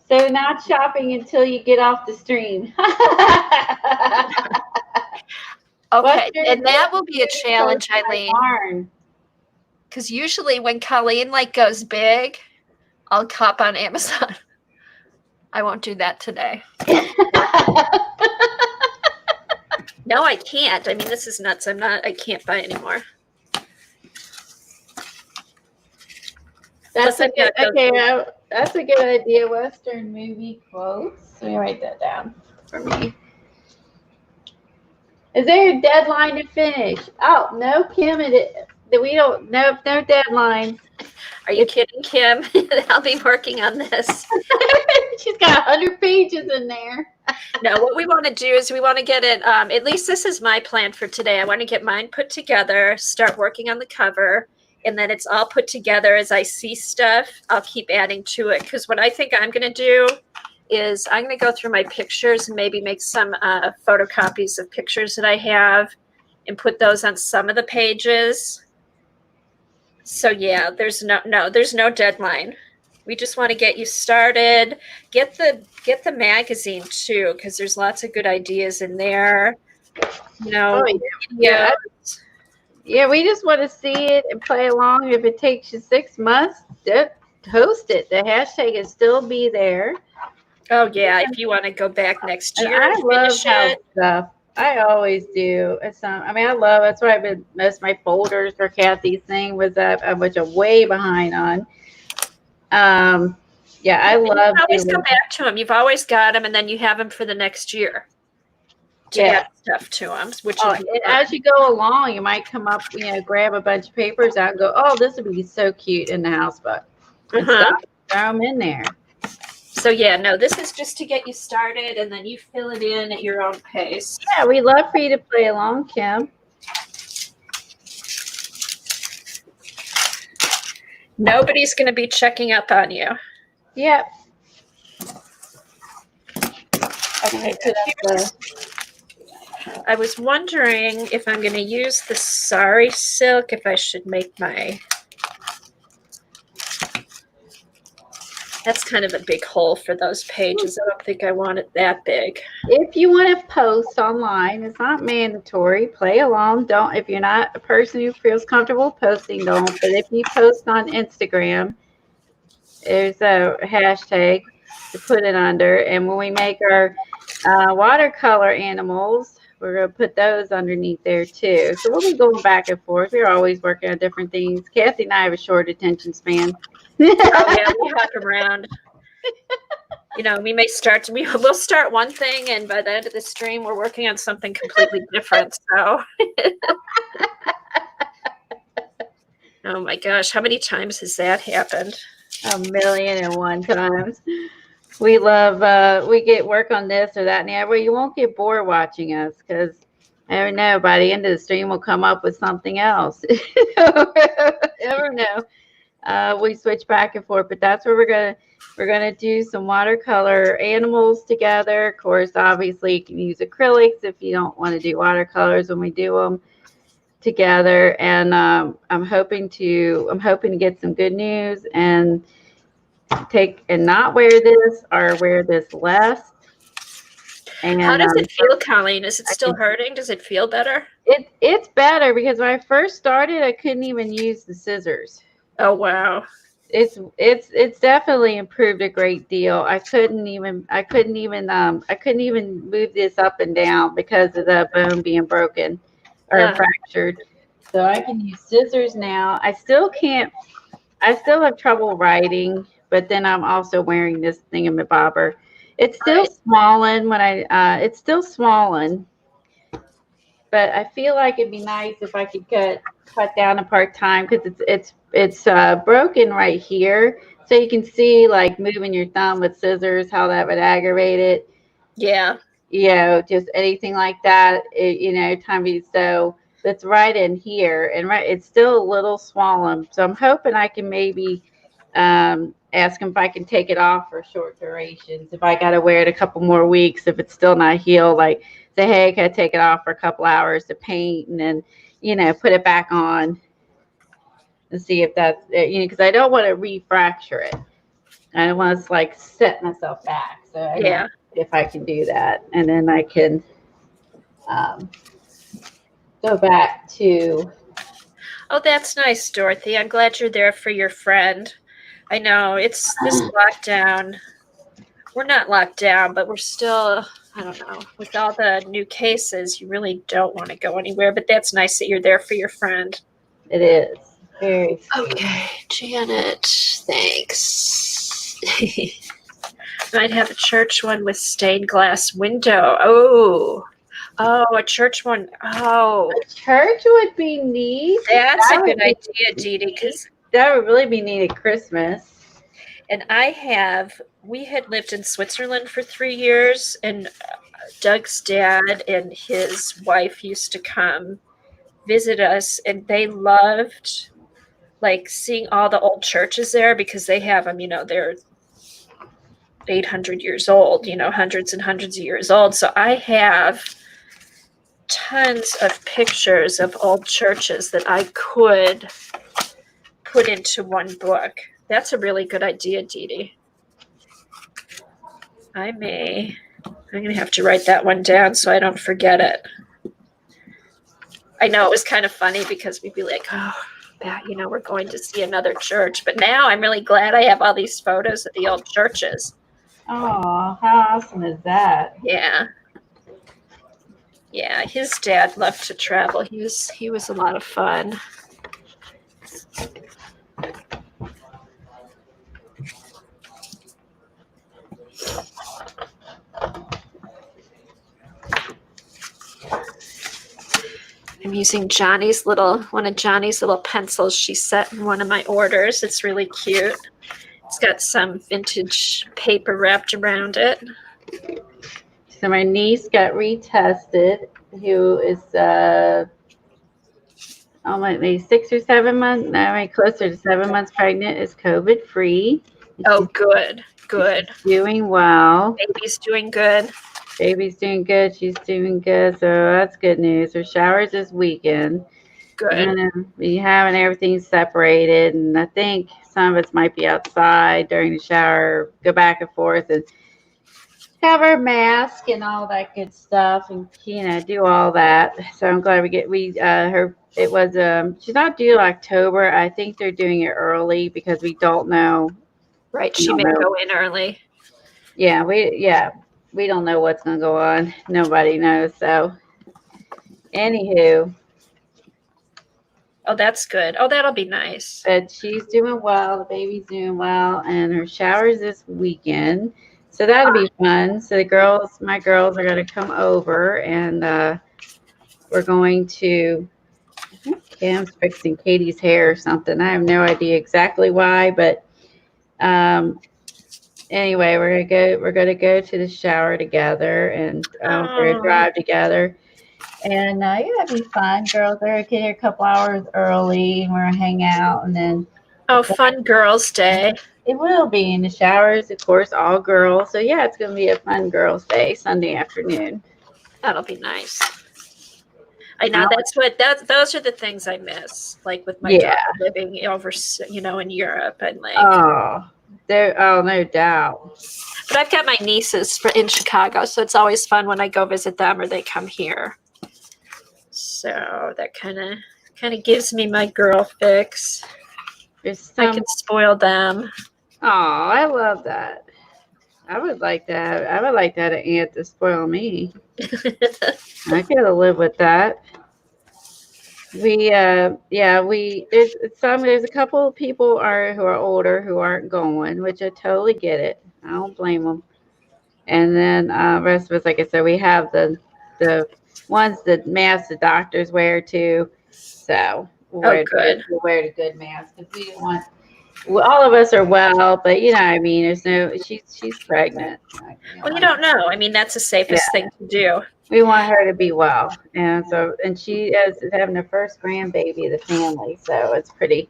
not shopping until you get off the stream. Okay, and that will be a challenge, Eileen. Because usually when Colleen goes big, I'll cop on Amazon. I won't do that today. No, I can't. I mean, this is nuts. I can't buy anymore. That's a good idea. Western movie quotes. Let me write that down for me. Is there a deadline to finish? Oh, no, Kim. We don't. No deadline. Are you kidding, Kim? I'll be working on this. She's got 100 pages in there. No, what we want to do is we want to get it, at least this is my plan for today. I want to get mine put together, start working on the cover, and then it's all put together. As I see stuff, I'll keep adding to it. Because what I think I'm going to do is I'm going to go through my pictures and maybe make some photocopies of pictures that I have and put those on some of the pages. So yeah, there's no deadline. We just want to get you started. Get the magazine too, because there's lots of good ideas in there. You know, yeah, we just want to see it and play along. If it takes you 6 months, post it. The hashtag will still be there. Oh yeah, if you want to go back next year, I love house stuff. I always do. That's why most of my folders for Kathy's thing was which I'm way behind on. Yeah, I love. You always come back to them. You've always got them, and then you have them for the next year. To add stuff to them, as you go along, you might come up, grab a bunch of papers out and go, "Oh, this would be so cute in the house book." And throw them in there. So yeah, no, this is just to get you started, and then you fill it in at your own pace. Yeah, we love for you to play along, Kim. Nobody's going to be checking up on you. Yep. Okay. I was wondering if I'm going to use the sari silk, if I should make my... That's kind of a big hole for those pages. I don't think I want it that big. If you want to post online, it's not mandatory. Play along. Don't, if you're not a person who feels comfortable posting, don't. But if you post on Instagram, there's a hashtag to put it under. And when we make our watercolor animals, we're going to put those underneath there too. So we'll be going back and forth. We're always working on different things. Kathy and I have a short attention span. Oh yeah, we hop around. You know, we'll start one thing, and by the end of the stream, we're working on something completely different. So, oh my gosh, how many times has that happened? 1,000,001 times. We love, we get work on this or that and the other. You won't get bored watching us because I never know. By the end of the stream, we'll come up with something else. Never know. We switch back and forth, but that's where we're gonna do some watercolor animals together. Of course, obviously, you can use acrylics if you don't want to do watercolors when we do them together. And I'm hoping to get some good news and not wear this or wear this less. And how does it feel, Colleen? Is it still hurting? Does it feel better? It's better because when I first started, I couldn't even use the scissors. Oh wow. It's definitely improved a great deal. I couldn't even move this up and down because of the bone being broken or fractured. So I can use scissors now. I still have trouble writing, but then I'm also wearing this thingamabobber. It's still swollen it's still swollen, but I feel like it'd be nice if I could cut down a part-time because it's broken right here, so you can see like moving your thumb with scissors how that would aggravate it. Yeah, just anything like that. So it's right in here, and it's still a little swollen. So I'm hoping I can maybe ask him if I can take it off for short durations. If I got to wear it a couple more weeks, if it's still not healed, like say, hey, can I take it off for a couple hours to paint and then put it back on and see if that's because I don't want to refracture it. I don't want to like set myself back. So I know if I can do that, and then I can go back to. Oh, that's nice, Dorothy. I'm glad you're there for your friend. I know it's this lockdown. We're not locked down, but we're still, I don't know, with all the new cases, you really don't want to go anywhere. But that's nice that you're there for your friend. It is. Very sweet. Okay, Janet, thanks. Might have a church one with stained glass window. Oh, a church one. Oh, a church would be neat. That's a good idea, Dee Dee, because that would really be neat at Christmas. And we had lived in Switzerland for 3 years, and Doug's dad and his wife used to come visit us, and they loved like seeing all the old churches there because they have them, they're 800 years old, hundreds and hundreds of years old. So I have tons of pictures of old churches that I could put into one book. That's a really good idea, Dee Dee. I'm going to have to write that one down so I don't forget it. I know it was kind of funny because we'd be like, oh, we're going to see another church. But now I'm really glad I have all these photos of the old churches. Oh, how awesome is that? Yeah. Yeah, his dad loved to travel. He was a lot of fun. I'm using one of Johnny's little pencils she set in one of my orders. It's really cute. It's got some vintage paper wrapped around it. So my niece got retested, who is maybe 6 or 7 months, closer to 7 months pregnant, is COVID free. Oh, good. She's doing well. Baby's doing good. Baby's doing good. She's doing good. So that's good news. Her shower's this weekend. Good. And we having everything separated. And I think some of us might be outside during the shower, go back and forth and have our mask and all that good stuff and do all that. So I'm glad we her it was she's not due October. I think they're doing it early because we don't know. Right. We She don't may know. go in early. We don't know what's gonna go on. Nobody knows. So anywho, Oh, that's good. Oh, that'll be nice. but she's doing well, the baby's doing well, and her shower's this weekend. So that'll be fun. So my girls are gonna come over and we're going to I think Cam's fixing Katie's hair or something. I have no idea exactly why, but um, anyway, we're gonna go to the shower together, and we're gonna Oh, drive together. And yeah, it'll be fun. Girls are gonna get here a couple hours early, and we're gonna hang out, and then oh, fun girls' day. it will be in the showers, of course, all girls. So yeah, it's gonna be a fun girls' day, Sunday afternoon. That'll be nice. I know those are the things I miss. Like with my Yeah. daughter living over, in Europe, and like. Oh, no doubt. But I've got my nieces in Chicago, so it's always fun when I go visit them or they come here. So that kind of gives me my girl fix. I can spoil them. Oh, I love that. I would like that. I would like that an aunt to spoil me. I gotta live with that. There's a couple of people who are older who aren't going, which I totally get it. I don't blame them. And then the rest of us, like I said, we have the ones that masks the doctors wear too. So Good. we'll wear the good mask because we don't want. Well, all of us are well, but you know, what I mean, she's pregnant. Well, you don't know. I mean, that's the safest thing to do. We want her to be well, and she is having the first grandbaby of the family, so it's pretty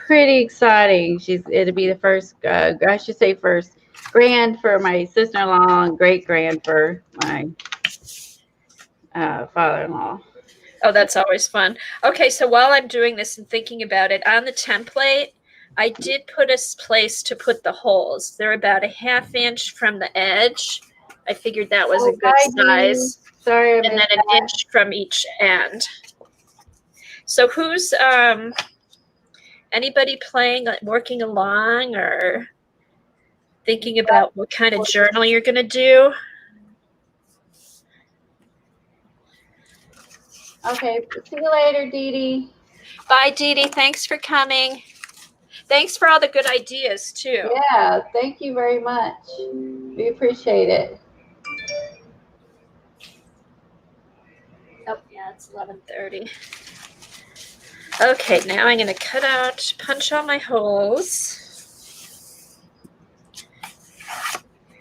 exciting. It'll be the first, I should say, first grand for my sister-in-law and great grand for my father-in-law. Oh, that's always fun. Okay, so while I'm doing this and thinking about it, on the template, I did put a place to put the holes. They're about a ½ inch from the edge. I figured that was a good size. Sorry, and then an inch from each end. So who's anybody working along or thinking about what kind of journal you're going to do? Okay, see you later, Dee Dee. Bye, Dee Dee. Thanks for coming. Thanks for all the good ideas, too. Yeah, thank you very much. We appreciate it. Oh, yeah, it's 11:30. Okay, now I'm going to punch all my holes.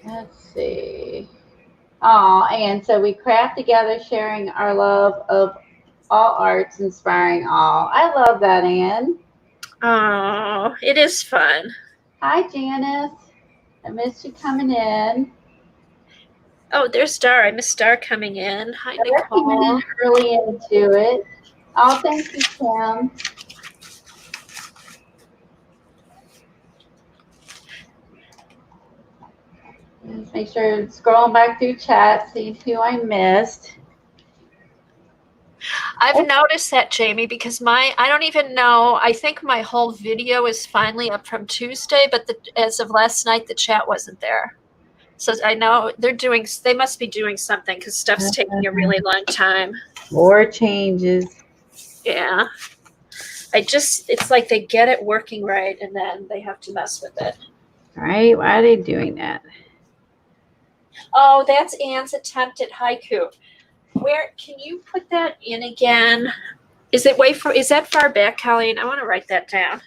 Let's see. Oh, and so we craft together, sharing our love of all arts, inspiring all. I love that, Anne. Oh, it is fun. Hi, Janice. I missed you coming in. Oh, there's Star. I missed Star coming in. Hi, Nicole. Early into it. Oh, thank you, Kim. Just make sure scrolling back through chat, see who I missed. I've noticed that, Jamie, because I don't even know. I think my whole video is finally up from Tuesday, but as of last night, the chat wasn't there. So I know they must be doing something because stuff's taking a really long time. More changes. Yeah. It's like they get it working right and then they have to mess with it. All right. Why are they doing that? Oh, that's Anne's attempt at haiku. Where can you put that in again? Is that far back, Colleen? I want to write that down.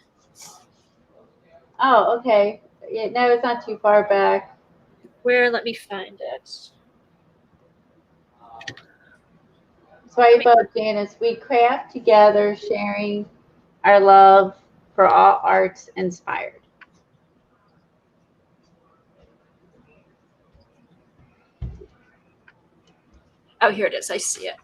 Oh, okay. Yeah, no, it's not too far back. Where? Let me find it. Swipe up, Janice. We craft together, sharing our love for all arts inspired. Oh, here it is. I see it.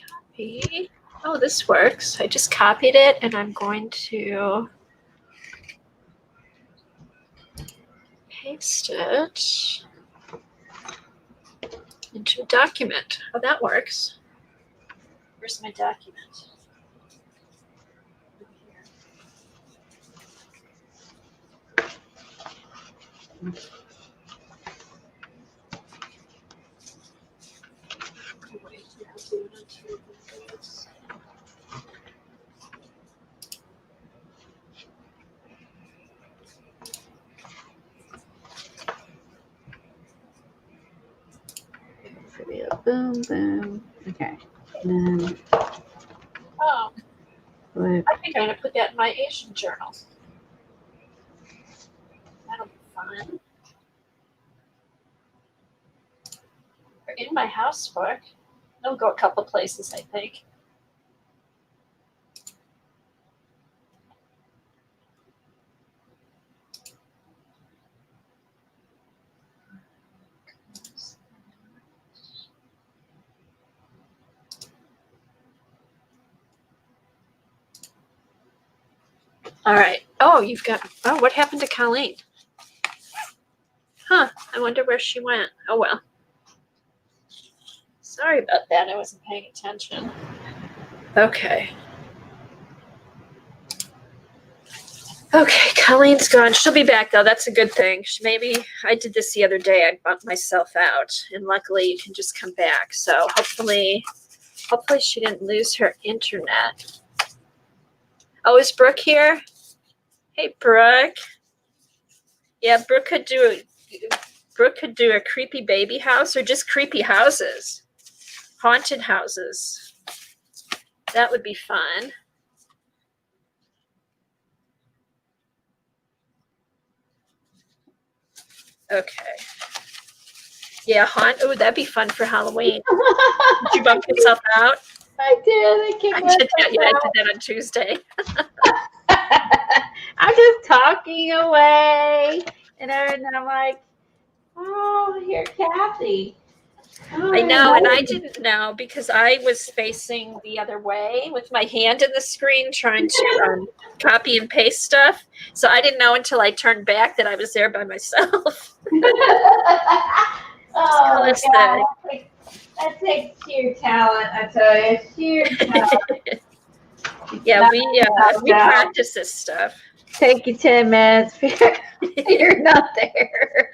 Copy. Oh, this works. I just copied it, and I'm going to paste it into a document. Oh, that works. Where's my document? Boom, boom. Okay. And then Oh, flip. I think I'm going to put that in my Asian journal. That'll be fun. Or in my house book. It'll go a couple places, I think. All right. Oh, you've got. Oh, what happened to Colleen? Huh. I wonder where she went. Oh, well. Sorry about that. I wasn't paying attention. Okay. Okay, Colleen's gone. She'll be back, though. That's a good thing. Maybe I did this the other day. I bumped myself out, and luckily you can just come back. So hopefully she didn't lose her internet. Oh, is Brooke here? Hey, Brooke. Yeah, Brooke could do a creepy baby house or just creepy houses, haunted houses. That would be fun. Okay. Yeah, oh, that'd be fun for Halloween. Did you bump yourself out? I did. I did that on Tuesday. I'm just talking away, and I'm like, oh, here's Kathy. Oh, I know, and I didn't know because I was facing the other way with my hand in the screen trying to copy and paste stuff. So I didn't know until I turned back that I was there by myself. Oh, God. That takes sheer talent, I tell you. Sheer talent. Yeah, we practice this stuff. Take you 10 minutes. You're not there.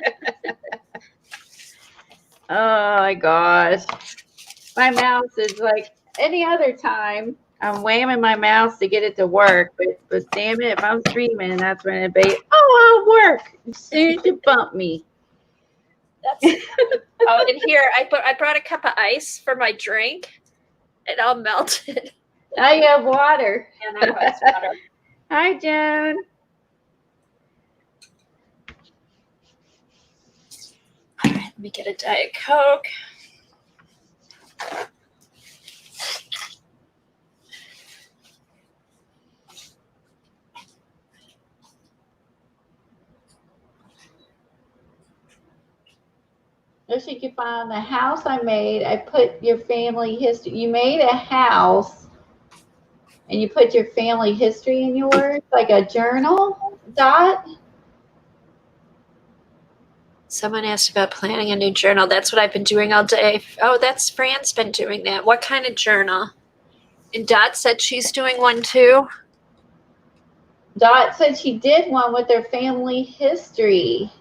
Oh my gosh. My mouse is like any other time. I'm whamming my mouse to get it to work, but damn it, if I'm streaming, that's when it'd be, oh, I'll work as soon as you bump me. Oh, and here I brought a cup of ice for my drink. It all melted. Now you have water. And I have water. Hi, Joan. All right, let me get a Diet Coke. As you can find the house I made, I put your family history. You made a house and you put your family history in yours, like a journal, Dot. Someone asked about planning a new journal. That's what I've been doing all day. Oh, that's Fran's been doing that. What kind of journal? And Dot said she's doing one too. Dot said she did one with their family history.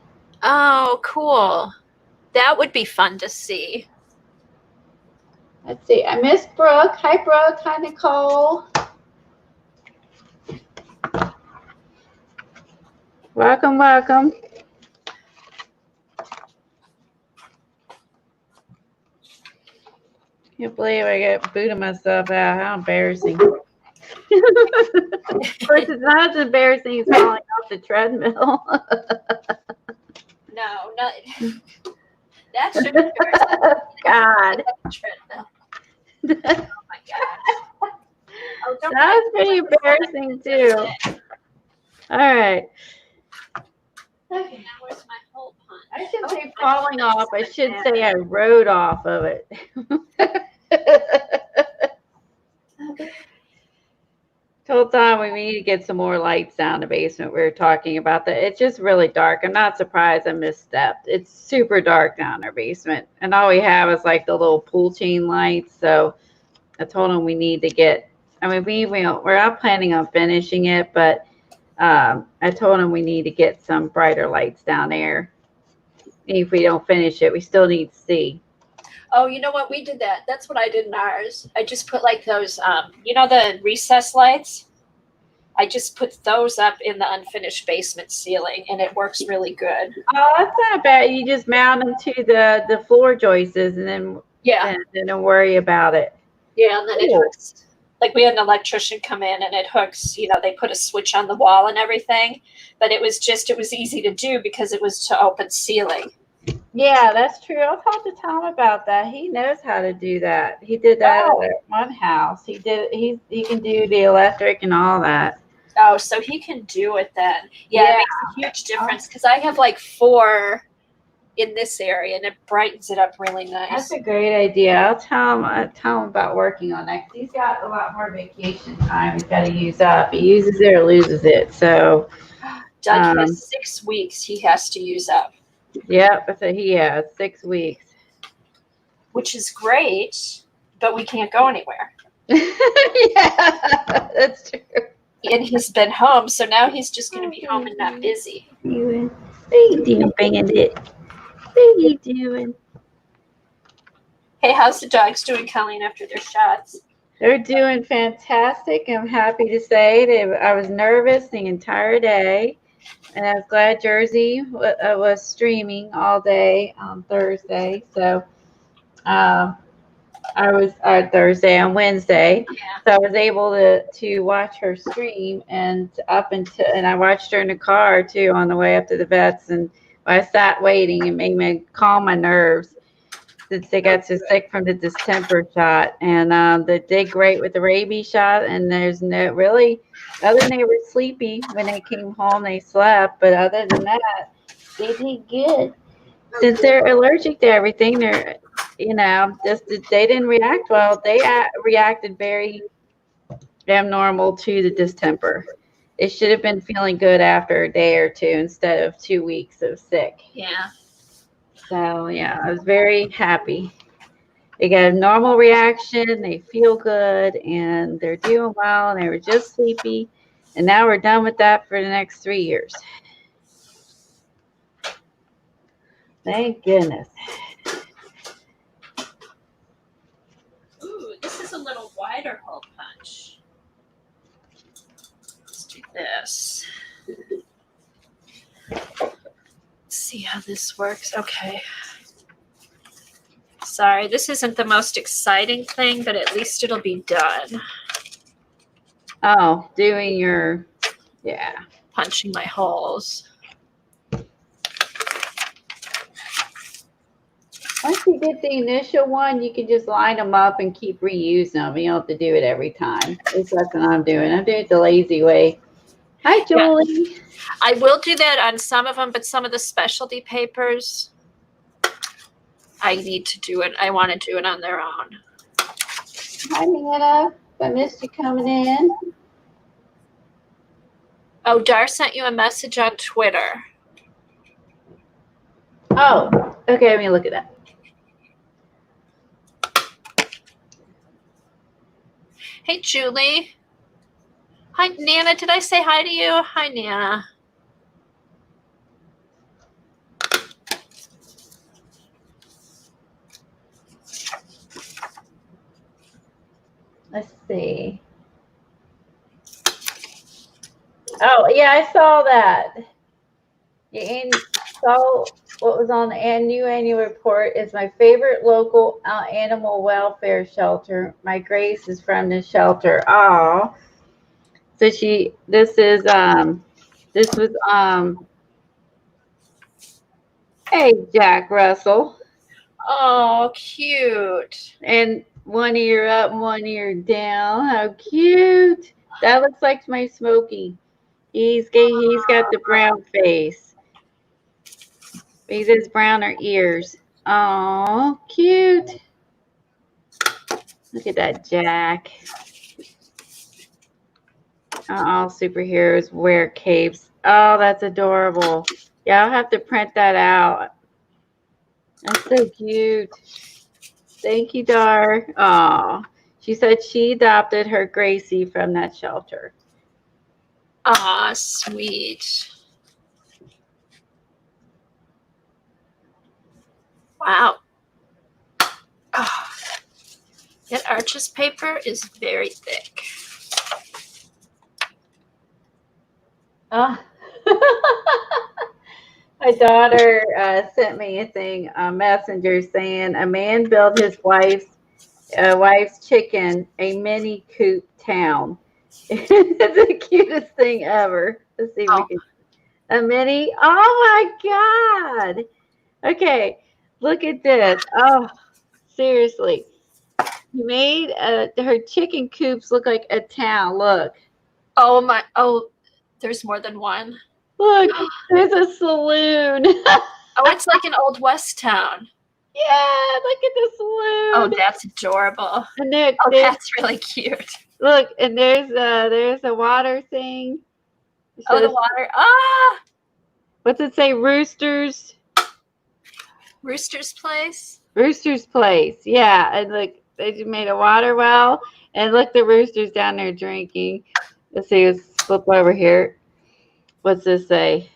Oh, cool. That would be fun to see. Let's see. I miss Brooke. Hi, Brooke. Hi, Nicole. Welcome, welcome. Can't believe I got booted myself out. How embarrassing. Of course, it's not as embarrassing as falling off the treadmill. No, not that should be embarrassing. God. Treadmill. Oh my gosh. Oh, don't That was pretty embarrassing too. All right. Okay, now where's my hole punch? I shouldn't say I falling off. I should that. say I rode off of it. Told Tom we need to get some more lights down the basement. We were talking about that. It's just really dark. I'm not surprised I misstepped. It's super dark down our basement. And all we have is like the little pool chain lights. So I told him we need to get, I mean, we're not planning on finishing it, but I told him we need to get some brighter lights down there. If we don't finish it, we still need to see. Oh, you know what? We did that. That's what I did in ours. I just put like those, you know, the recess lights. I just put those up in the unfinished basement ceiling, and it works really good. Oh, that's not bad. You just mount them to the floor joists, and then don't worry about it. Yeah, and then it hooks. Like we had an electrician come in, and it hooks. You know, they put a switch on the wall and everything, but it was easy to do because it was to open ceiling. Yeah, that's true. I'll talk to Tom about that. He knows how to do that. He did that at one house. He can do the electric and all that. Oh, so he can do it then. Yeah. It makes a huge difference because I have like 4 in this area, and it brightens it up really nice. That's a great idea. I'll tell him about working on that. 'Cause he's got a lot more vacation time he's got to use up. He uses it or loses it. So, Doug has 6 weeks he has to use up. Yep, so he has 6 weeks. Which is great, but we can't go anywhere. Yeah, that's true. And he's been home, so now he's just going to be home and not busy. What are you doing, Bandit? What are you doing? Hey, how's the dogs doing, Colleen, after their shots? They're doing fantastic. I'm happy to say I was nervous the entire day. And I was glad Jersey was streaming all day on Thursday. So I was Thursday on Wednesday. Yeah. So I was able to watch her stream and I watched her in the car too on the way up to the vets. And I sat waiting and made me calm my nerves since they got so sick from the distemper shot. And they did great with the rabies shot. And there's no really, other than they were sleepy when they came home, they slept. But other than that, they did good. Since they're allergic to everything, they're, they didn't react well. They reacted very abnormal to the distemper. They should have been feeling good after a day or two instead of 2 weeks of sick. Yeah. So, yeah, I was very happy. They got a normal reaction. They feel good, and they're doing well, and they were just sleepy. And now we're done with that for the next 3 years. Thank goodness. Ooh, this is a little wider hole punch. Let's do this. See how this works. Okay. Sorry, this isn't the most exciting thing, but at least it'll be done. Oh, doing punching my holes. Once you get the initial one, you can just line them up and keep reusing them. You don't have to do it every time. At least that's what I'm doing. I'm doing it the lazy way. Hi, Julie. Yeah. I will do that on some of them, but some of the specialty papers, I need to do it. I want to do it on their own. Hi, Nana. I missed you coming in. Oh, Dar sent you a message on Twitter. Oh, okay. Let me look at that. Hey, Julie. Hi, Nana. Did I say hi to you? Hi, Nana. Let's see. Oh, yeah, I saw that. And saw what was on the new annual report is my favorite local animal welfare shelter. My Grace is from this shelter. Oh, so this was hey, Jack Russell. Oh, cute. And one ear up, one ear down. How cute! That looks like my Smokey. He's got the brown face. He says browner ears. Oh, cute! Look at that Jack. All superheroes wear capes. Oh, that's adorable. Yeah, I'll have to print that out. That's so cute. Thank you, Dar. Oh, she said she adopted her Gracie from that shelter. Aw, sweet. Wow. Oh, that Arches paper is very thick. Oh. My daughter sent me a thing on Messenger saying a man built his wife's chicken a mini coop town. It's the cutest thing ever. Let's see if we can. A mini. Oh my God. Okay, look at this. Oh, seriously. He made her chicken coops look like a town. Look. Oh my. Oh, there's more than one. Look, there's a saloon. Oh, it's like an old West town. Yeah, look at the saloon. Oh, that's adorable. And there, oh, that's really cute. Look, and there's a water thing. Oh, the water. Ah! What's it say? Roosters? Rooster's Place? Rooster's Place. Yeah, and look, they just made a water well. And look, the roosters down there drinking. Let's see, let's flip over here. What's this say?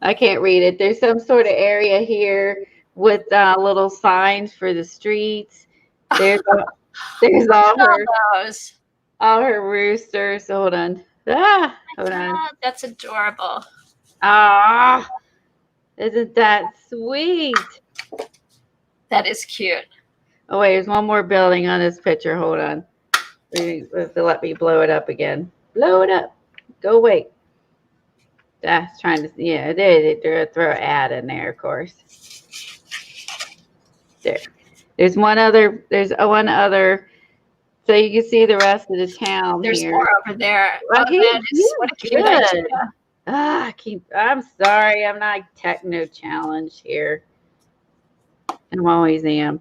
I can't read it. There's some sort of area here with little signs for the streets. There's all her roosters. Hold on. Hold on. That's adorable. Ah, isn't that sweet? That is cute. Oh wait, there's one more building on this picture. Hold on. Let me blow it up again. Blow it up. Go away. That's trying to, yeah, they throw an ad in there, of course. There's one other, so you can see the rest of the town. There's here. more over there. Well, what a cute idea. I'm sorry, I'm not techno challenged here. I'm always am.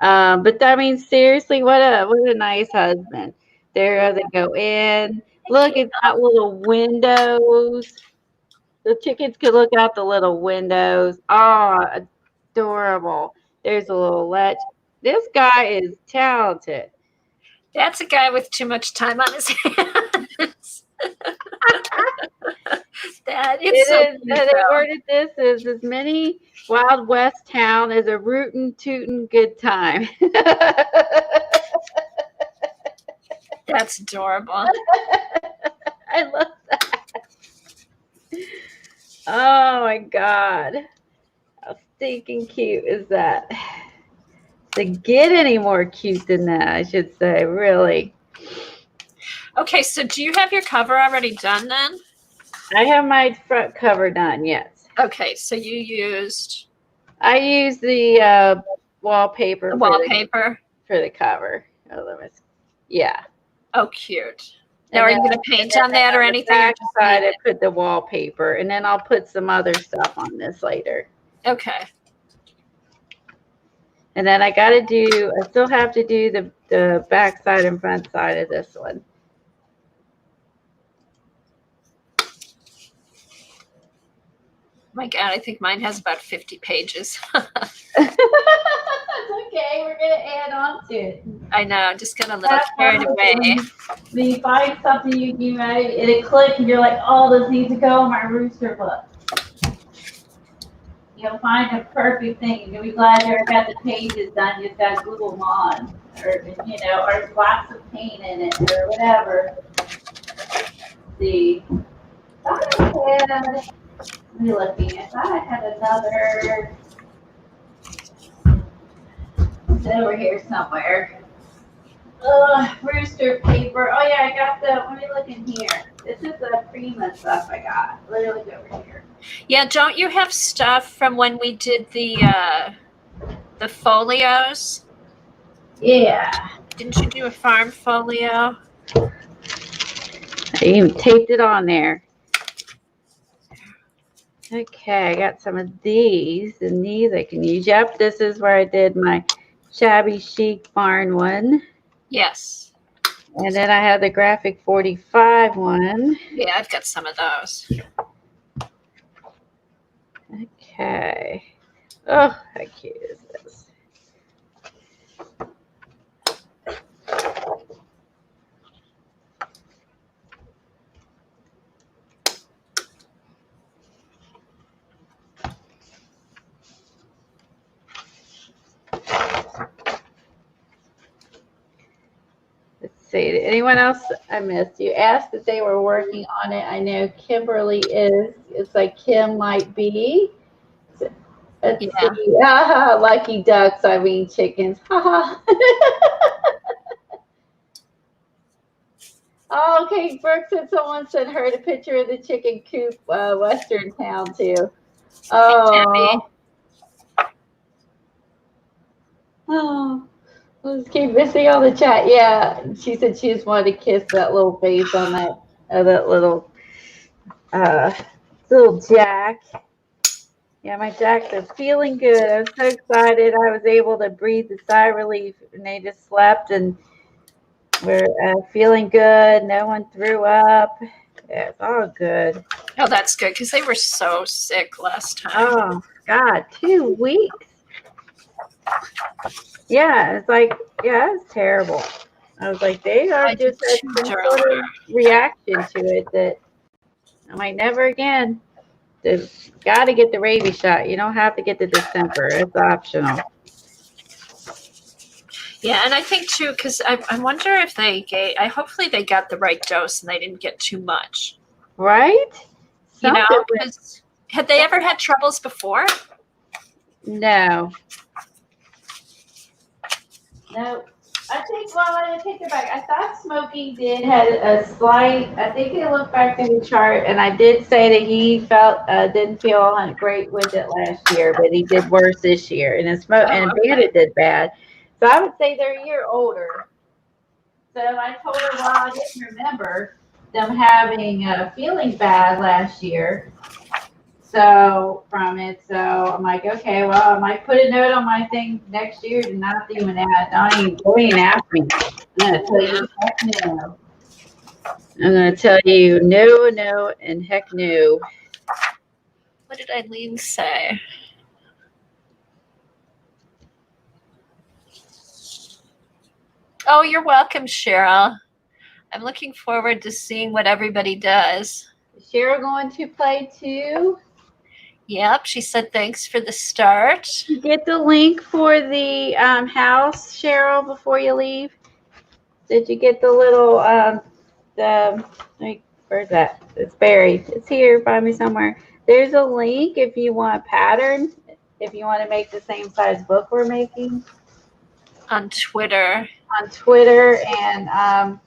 But I mean, seriously, what a nice husband. There they go in. Look, it's got little windows. The chickens could look out the little windows. Oh, adorable. There's a little ledge. This guy is talented. That's a guy with too much time on his hands. That is so cute, they worded this as as many Wild West town as a rootin' tootin' good time. That's adorable. I love that. Oh my God. How stinking cute is that? To get any more cute than that, I should say, really. Okay, so do you have your cover already done then? I have my front cover done, yes. Okay, so you used... I used the wallpaper. For the cover. Yeah. Oh, cute. Now, are you going to paint on that or anything? On the back side, I put the wallpaper, and then I'll put some other stuff on this later. Okay. And then I still have to do the back side and front side of this one. My God, I think mine has about 50 pages. Okay, we're going to add on to it. I know, I'm just going to let it carried away. When you find something it'll click and you're like, oh, this needs to go in my rooster book. You'll find a perfect thing. And you'll be glad you got the pages done. You've got glue them on, or lots of paint in it, or whatever. See, let me look again. I thought I had another. It's over here somewhere. Rooster paper. Oh yeah, I got let me look in here. This is the Prima stuff I got. Let me look over here. Yeah, don't you have stuff from when we did the folios? Yeah. Didn't you do a farm folio? I even taped it on there. Okay, I got some of these, and these I can use. Yep, this is where I did my shabby chic barn one. Yes. And then I had the graphic 45 one. Yeah, I've got some of those. Okay. Oh, how cute is this? Let's see. Did anyone else I missed? You asked if they were working on it. I know Kimberly is. It's like Kim might be. Let's see. Lucky ducks, I mean chickens. Ha Oh, okay. Brooke said someone sent her the picture of the chicken coop, Western town too. Oh. Oh. Let's keep missing all the chat. Yeah, she said she just wanted to kiss that little face on that uh little Jack. Yeah, my Jacks are feeling good. I was so excited. I was able to breathe a sigh of relief, and they just slept and we're feeling good. No one threw up. Yeah, it's all good. Oh, that's good because they were so sick last time. Oh God, 2 weeks. Yeah, it's like, yeah, it's terrible. I was like, they are just had some sort of reaction to it that I'm like, never again. Got to get the rabies shot. You don't have to get the distemper. It's optional. Yeah, and I think too, because I wonder if hopefully they got the right dose and they didn't get too much. Right? You know, because had they ever had troubles before? No. No. I think, well, I take it back. I thought Smokey had a slight, I think I looked back through the chart, and I did say that he didn't feel great with it last year, but he did worse this year. And Bandit did bad. So I would say they're a year older. So I told her, well, I didn't remember them having feeling bad last year. So from it, so I'm like, okay, well, I might put a note on my thing next year to not even don't even ask me. I'm gonna tell you heck no. I'm gonna tell you no, and heck no. What did Eileen say? Oh, you're welcome, Cheryl. I'm looking forward to seeing what everybody does. Is Cheryl going to play too? Yep, she said thanks for the start. You get the link for the house, Cheryl, before you leave? Did you get the little where's that? It's buried. It's here by me somewhere. There's a link if you want patterns, if you want to make the same size book we're making. On Twitter. On Twitter, and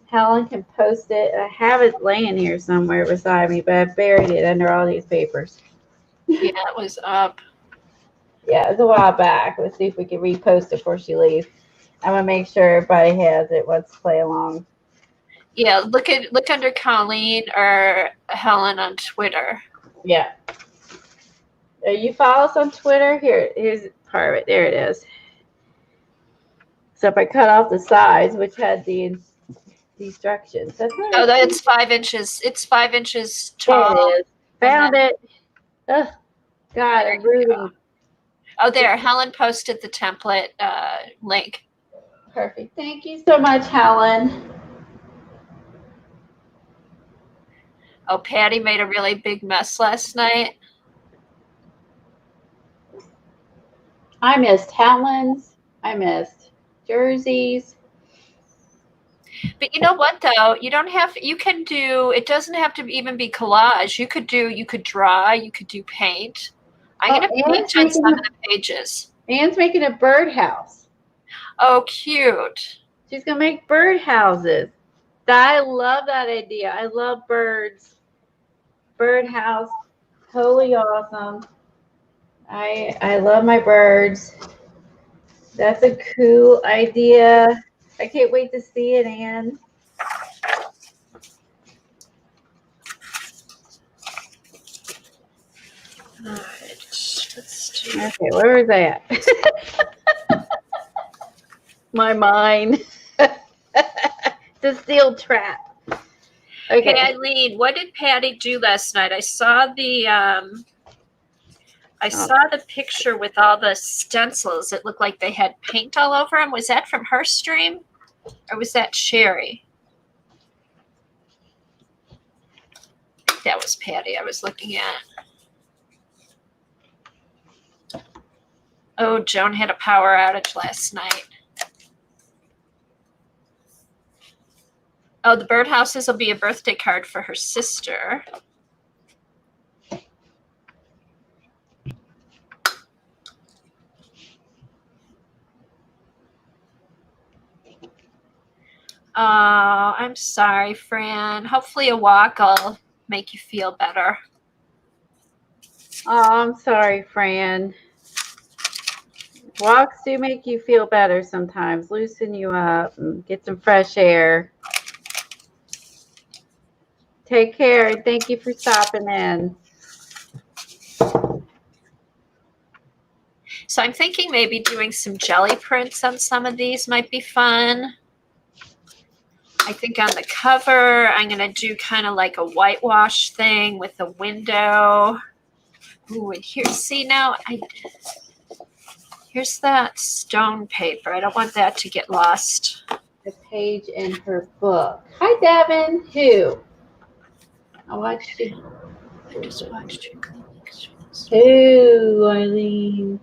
Helen can post it. I have it laying here somewhere beside me, but I buried it under all these papers. Yeah, it was up. Yeah, it was a while back. Let's see if we can repost it before she leaves. I'm gonna make sure everybody has it. Let's play along. Yeah, look under Colleen or Helen on Twitter. Yeah. You follow us on Twitter? Here's part of it. There it is. So if I cut off the sides, which had the instructions. That's 5 inches. It's 5 inches tall. There it is. Found it. Ugh. God, I'm rooting. Oh, there. Helen posted the template link. Perfect. Thank you so much, Helen. Oh, Patty made a really big mess last night. I missed Helen's. I missed Jersey's. But you know what, though? You can do, it doesn't have to even be collage. You could draw, you could do paint. I'm going to paint on some of the pages. Anne's making a birdhouse. Oh, cute. She's going to make birdhouses. I love that idea. I love birds. Birdhouse. Totally awesome. I love my birds. That's a cool idea. I can't wait to see it, Anne. All right, let's do. Okay, where was I at? My mind. It's a steel trap. Okay. Hey Eileen, what did Patty do last night? I saw the picture with all the stencils. It looked like they had paint all over them. Was that from her stream, or was that Sherry? I think that was Patty I was looking at. Oh, Joan had a power outage last night. Oh, the birdhouses will be a birthday card for her sister. Oh, I'm sorry, Fran. Hopefully a walk will make you feel better. Oh, I'm sorry, Fran. Walks do make you feel better sometimes, loosen you up, and get some fresh air. Take care, and thank you for stopping in. So I'm thinking maybe doing some jelly prints on some of these might be fun. I think on the cover, I'm going to do kind of like a whitewash thing with a window. Ooh, and here, see now, here's that stone paper. I don't want that to get lost. The page in her book. Hi, Devin. Who? I watched you. I just watched you. Who, Eileen?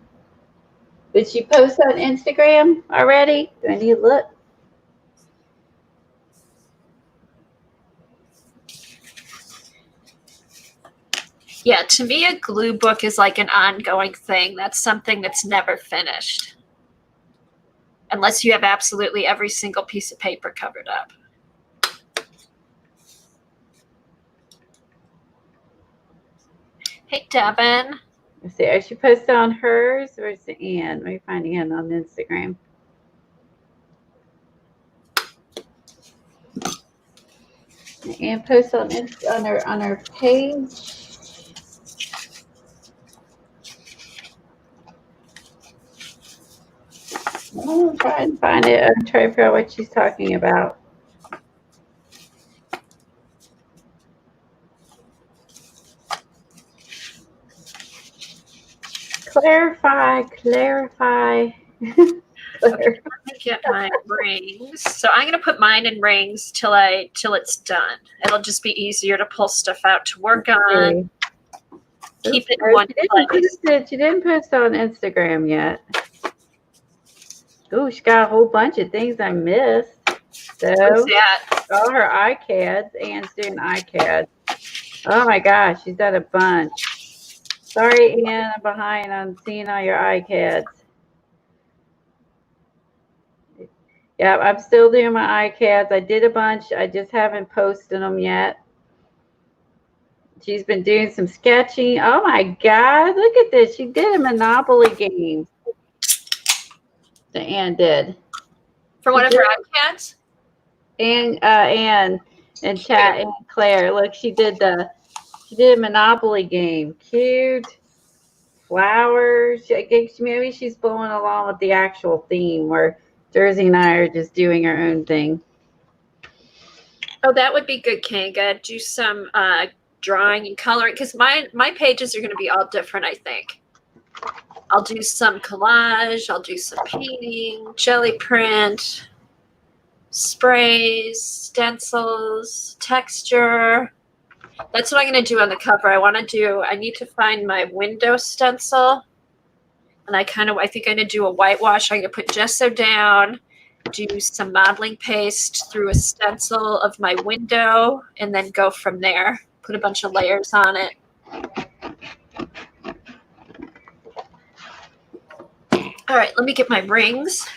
Did she post on Instagram already? Do I need to look? Yeah, to me, a glue book is like an ongoing thing. That's something that's never finished. Unless you have absolutely every single piece of paper covered up. Hey, Devin. Let's see. Is she posted on hers or is it Ann? Let me find Ann on Instagram. Ann posts on her page. I'm trying to find it. I'm trying to figure out what she's talking about. Clarify. Okay, let me get my rings. So I'm gonna put mine in rings till it's done. It'll just be easier to pull stuff out to work on. Keep it in one place. She didn't post on Instagram yet. Oh, she got a whole bunch of things I missed. So What's that? all her iCads. Anne's doing iCads. Oh my gosh, she's got a bunch. Sorry, Anne, I'm behind on seeing all your iCads. Yeah, I'm still doing my iCads. I did a bunch. I just haven't posted them yet. She's been doing some sketching. Oh my God, look at this. She did a Monopoly game. The Anne did. For one of her iPads? And Chat and Claire. Look, she did a Monopoly game. Cute. Flowers. I guess maybe she's blowing along with the actual theme where Jersey and I are just doing our own thing. Oh, that would be good, Kanga. Do some drawing and coloring because my pages are going to be all different, I think. I'll do some collage. I'll do some painting, jelly print, sprays, stencils, texture. That's what I'm going to do on the cover. I need to find my window stencil. And I think I'm going to do a whitewash. I'm going to put gesso down, do some modeling paste through a stencil of my window, and then go from there. Put a bunch of layers on it. All right, let me get my rings.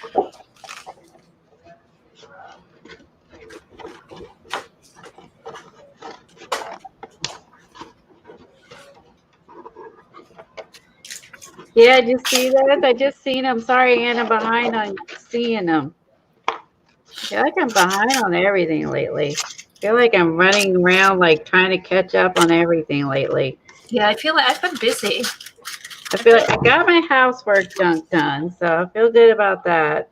Yeah, did you see that? I just seen them. Sorry, Anna, behind on seeing them. I feel like I'm behind on everything lately. I feel like I'm running around like trying to catch up on everything lately. Yeah, I feel like I've been busy. I feel like I got my housework junk done, so I feel good about that.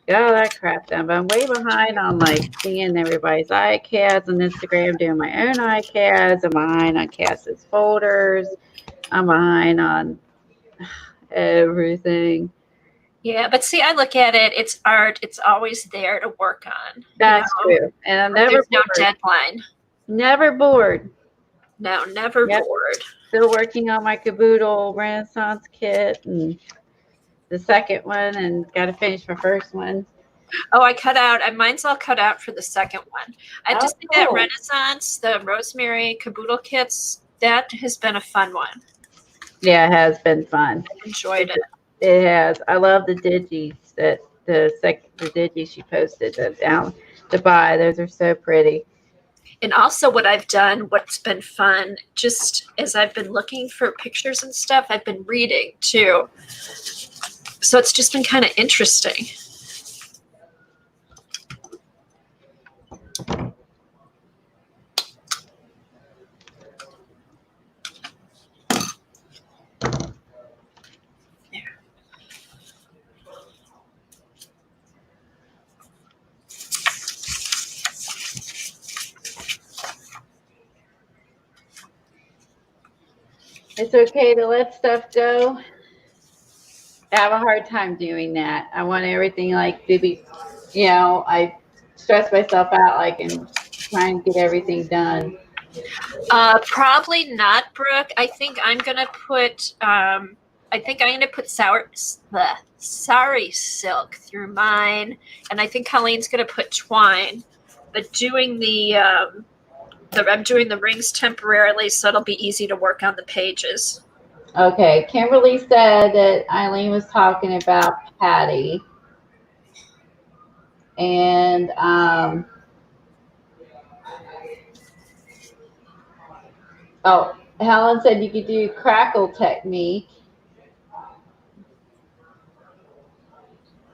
Got all that crap done, but I'm way behind on like seeing everybody's iCads on Instagram, doing my own iCads. I'm behind on Cass's folders. I'm behind on everything. Yeah, but see, I look at it, it's art. It's always there to work on. That's true. And I'm Like, never there's no bored. deadline. Never bored. No, never Yep. bored. Still working on my caboodle Renaissance kit and the second one, and got to finish my first one. Oh, I cut out. Mine's all cut out for the second one. I have to say that cool. Renaissance, the Rosemary caboodle kits, that has been a fun one. Yeah, it has been fun. I enjoyed it. It has. I love the digis that the digis she posted down to buy. Those are so pretty. And also what I've done, what's been fun, just as I've been looking for pictures and stuff, I've been reading too. So it's just been kind of interesting. It's okay to let stuff go. I have a hard time doing that. I want everything like to be, I stress myself out like and trying to get everything done. Probably not, Brooke. I think I'm gonna put sari silk through mine, and I think Colleen's gonna put twine. But doing I'm doing the rings temporarily, so it'll be easy to work on the pages. Okay, Kimberly said that Eileen was talking about Patty, and Helen said you could do crackle technique.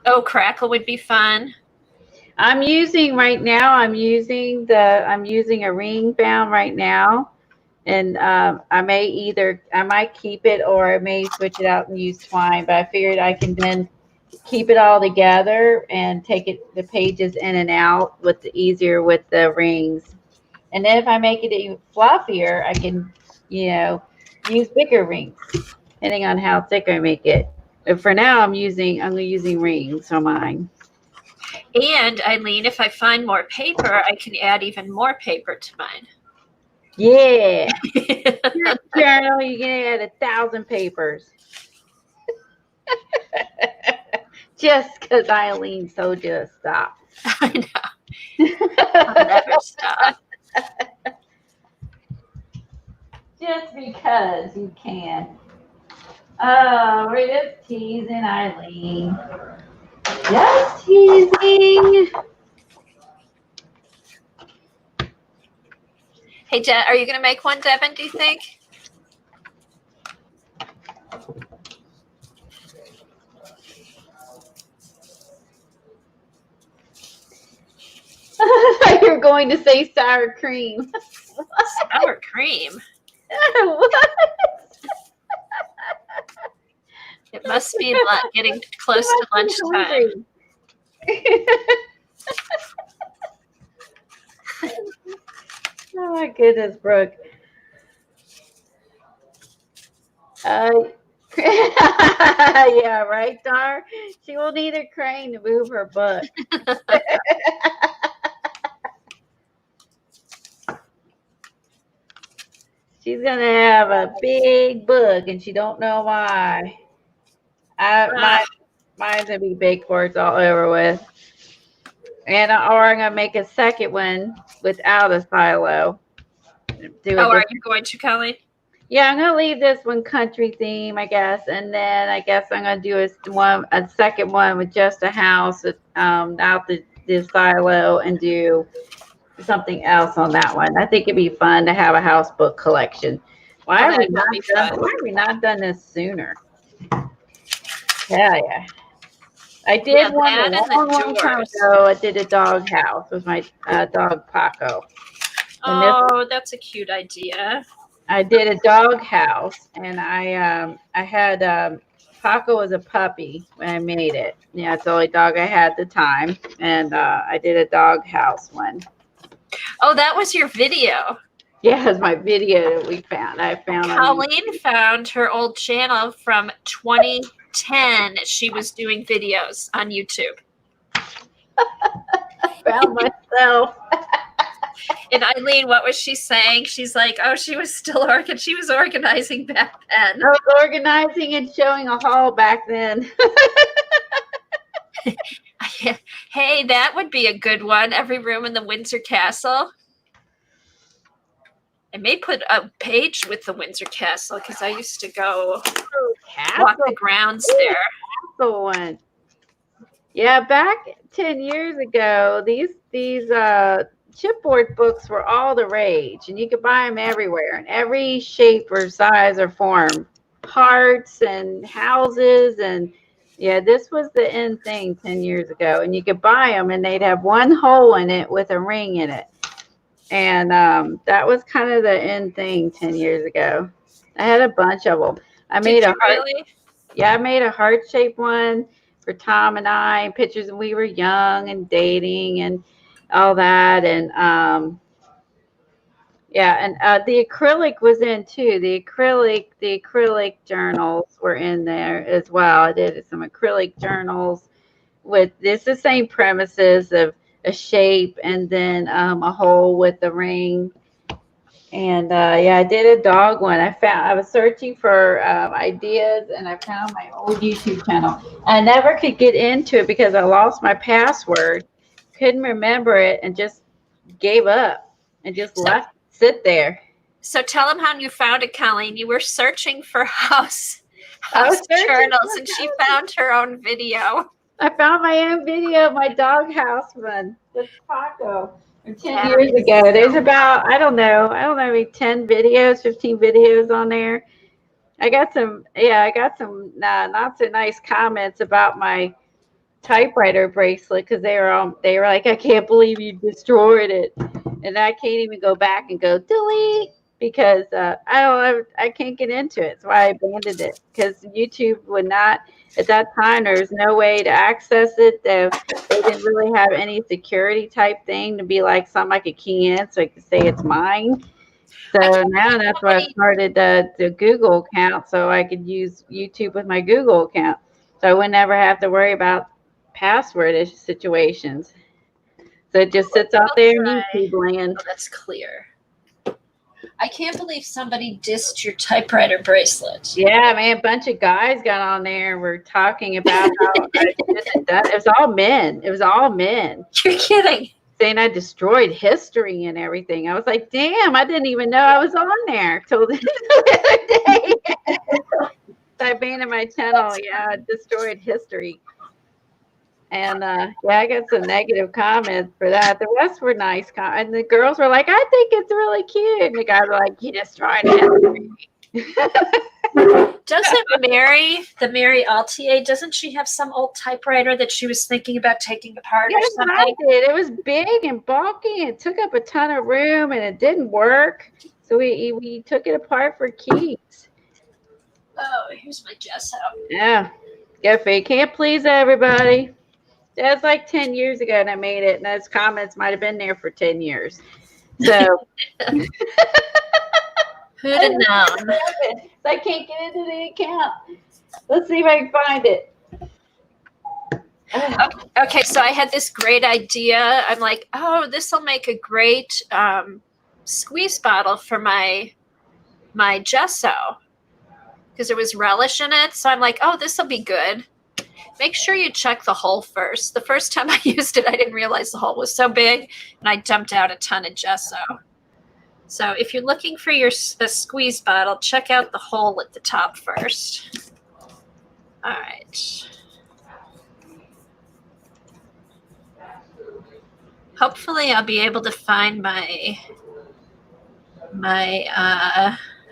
Oh, crackle would be fun. I'm using a ring bound right now, and I might keep it or I may switch it out and use twine. But I figured I can then keep it all together and take the pages in and out easier with the rings. And then if I make it even fluffier, I can use bigger rings depending on how thick I make it. But for now, I'm using rings on mine. And Eileen, if I find more paper, I can add even more paper to mine. Yeah. Your journal, you can add 1,000 papers. Just because Eileen told you to stop. I know. I'll never stop. Just because you can. Oh, we're just teasing Eileen. Just teasing. Hey, are you going to make one, Devin, do you think? You're going to say sour cream. Sour cream? What? It must be getting close to lunchtime. Oh my goodness, Brooke. Yeah, right, Dar? She will need a crane to move her book. She's going to have a big book, and she don't know why. Mine's going to be big before it's all over with. And or I'm going to make a second one without a silo. Are you going to, Colleen? Yeah, I'm going to leave this one country theme, I guess. And then I guess I'm going to do a second one with just a house without the silo and do something else on that one. I think it'd be fun to have a house book collection. Why have we not done this sooner? Yeah. I Yeah, did one that a and the long time doors. ago. I did a dog house with my dog Paco. And this, Oh, that's a cute idea. I did a dog house, and I had Paco was a puppy when I made it. Yeah, it's the only dog I had at the time, and I did a dog house one. Oh, that was your video. Yeah, it was my video that we found. I found on Colleen found her old channel from 2010. She was doing videos on YouTube. I found myself. And Eileen, what was she saying? She's like, oh, she was organizing back then. I was organizing and showing a haul back then. Hey, that would be a good one. Every room in the Windsor Castle. I may put a page with the Windsor Castle because I used to go walk the grounds there. Castle one. Yeah, back 10 years ago, these chipboard books were all the rage, and you could buy them everywhere in every shape or size or form. Hearts and houses, and yeah, this was the in thing 10 years ago, and you could buy them, and they'd have one hole in it with a ring in it. And that was kind of the in thing 10 years ago. I had a bunch of them. I made a heart. Really? Yeah, I made a heart-shaped one for Tom and I, pictures when we were young and dating and all that. And yeah, and the acrylic was in too. The acrylic journals were in there as well. I did some acrylic journals with this the same premises of a shape and then a hole with the ring. And yeah, I did a dog one. I was searching for ideas, and I found my old YouTube channel. I never could get into it because I lost my password, couldn't remember it, and just gave up and just left it sit there. So tell them how you found it, Colleen. You were searching for house journals, and she found her own video. I found my own video of my doghouse one with Paco. 10 years ago. There's about, I don't know, maybe 10 videos, 15 videos on there. I got some not so nice comments about my typewriter bracelet because they were like, I can't believe you destroyed it. And I can't even go back and go delete because I can't get into it. That's why I abandoned it, because YouTube would not, at that time, there was no way to access it. They didn't really have any security type thing to be like something I could key in so I could say it's mine. So now that's why I started the Google account, so I could use YouTube with my Google account. So I would never have to worry about password situations. So it just sits out there in YouTube land. Oh, that's clear. I can't believe somebody dissed your typewriter bracelet. Yeah, man, a bunch of guys got on there and were talking about how it was all men. It was all men. You're kidding. Saying I destroyed history and everything. I was like, damn, I didn't even know I was on there till the other day. I abandoned my channel. Yeah, I destroyed history. And yeah, I got some negative comments for that. The rest were nice. And the girls were like, I think it's really cute. And the guys were like, you destroyed history. Doesn't the Mary Altier, doesn't she have some old typewriter that she was thinking about taking apart or something? I did. It was big and bulky and it took up a ton of room and it didn't work. So we took it apart for keys. Oh, here's my gesso. Yeah. You can't please everybody. That's like 10 years ago and I made it, and those comments might have been there for 10 years. So who'd have known? I can't get into the account. Let's see if I can find it. Okay, so I had this great idea. I'm like, oh, this will make a great squeeze bottle for my gesso because there was relish in it. So I'm like, oh, this will be good. Make sure you check the hole first. The first time I used it, I didn't realize the hole was so big, and I dumped out a ton of gesso. So if you're looking for the squeeze bottle, check out the hole at the top first. All right. Hopefully I'll be able to find my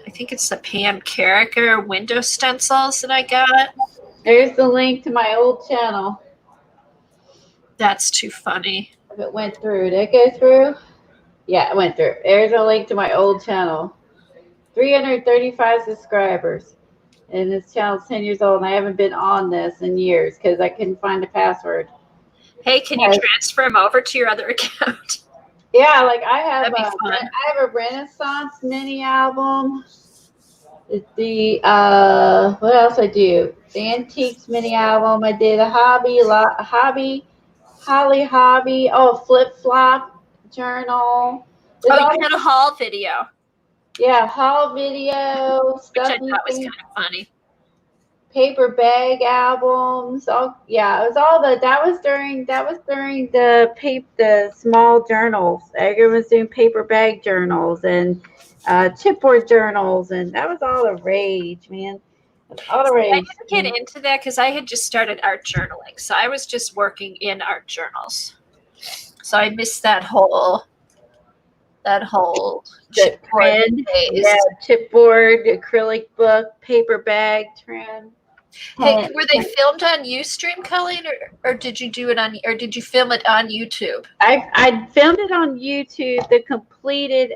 I think it's the Pam Carricker window stencils that I got. There's the link to my old channel. That's too funny. If it went through, did it go through? Yeah, it went through. There's a link to my old channel. 335 subscribers. And this channel's 10 years old, and I haven't been on this in years because I couldn't find the password. Hey, can you transfer them over to your other account? Yeah, like I have a Renaissance mini album. The what else I do? The Antiques mini album. I did a hobby, flip flop journal. You had a haul video. Yeah, haul video stuff. Which I thought was kind of funny. Paper bag albums. Oh yeah, it was all that was during the small journals. Everyone was doing paper bag journals and chipboard journals, and that was all the rage, man. All the rage. I didn't get into that because I had just started art journaling, so I was just working in art journals. So I missed that whole trend. Yeah, chipboard, acrylic book, paper bag trend. Hey, were they filmed on Ustream, Colleen, or did you do it on, or did you film it on YouTube? I filmed it on YouTube.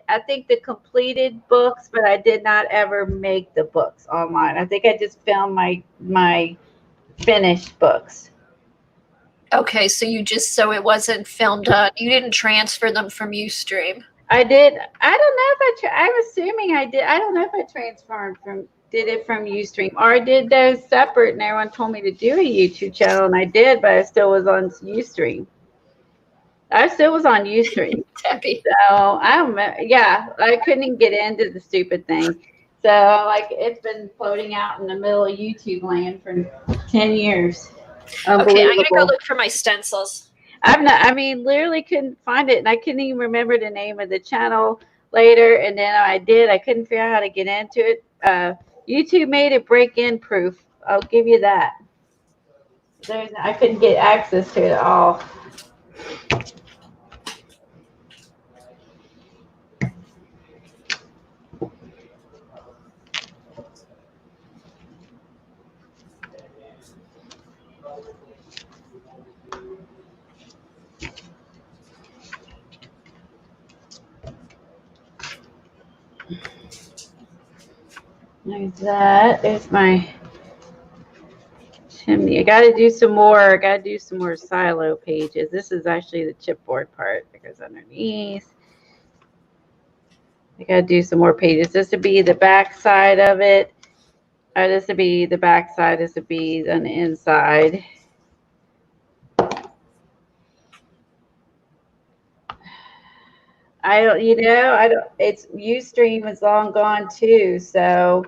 I think the completed books, but I did not ever make the books online. I think I just filmed my finished books. Okay, so it wasn't filmed on. You didn't transfer them from Ustream. I did. I don't know if I'm assuming I did. I don't know if I did it from Ustream or I did those separate and everyone told me to do a YouTube channel and I did, but I still was on Ustream. Debbie. So I don't know. Yeah, I couldn't even get into the stupid thing. So like it's been floating out in the middle of YouTube land for 10 years. Okay, I'm gonna go look for my stencils. Literally couldn't find it and I couldn't even remember the name of the channel later, and then I couldn't figure out how to get into it. YouTube made it break-in proof. I'll give you that. I couldn't get access to it at all. Like that. There's my chimney. I got to do some more silo pages. This is actually the chipboard part that goes underneath. I got to do some more pages. This would be the back side of it. This would be the back side. This would be on the inside. It's Ustream is long gone too, so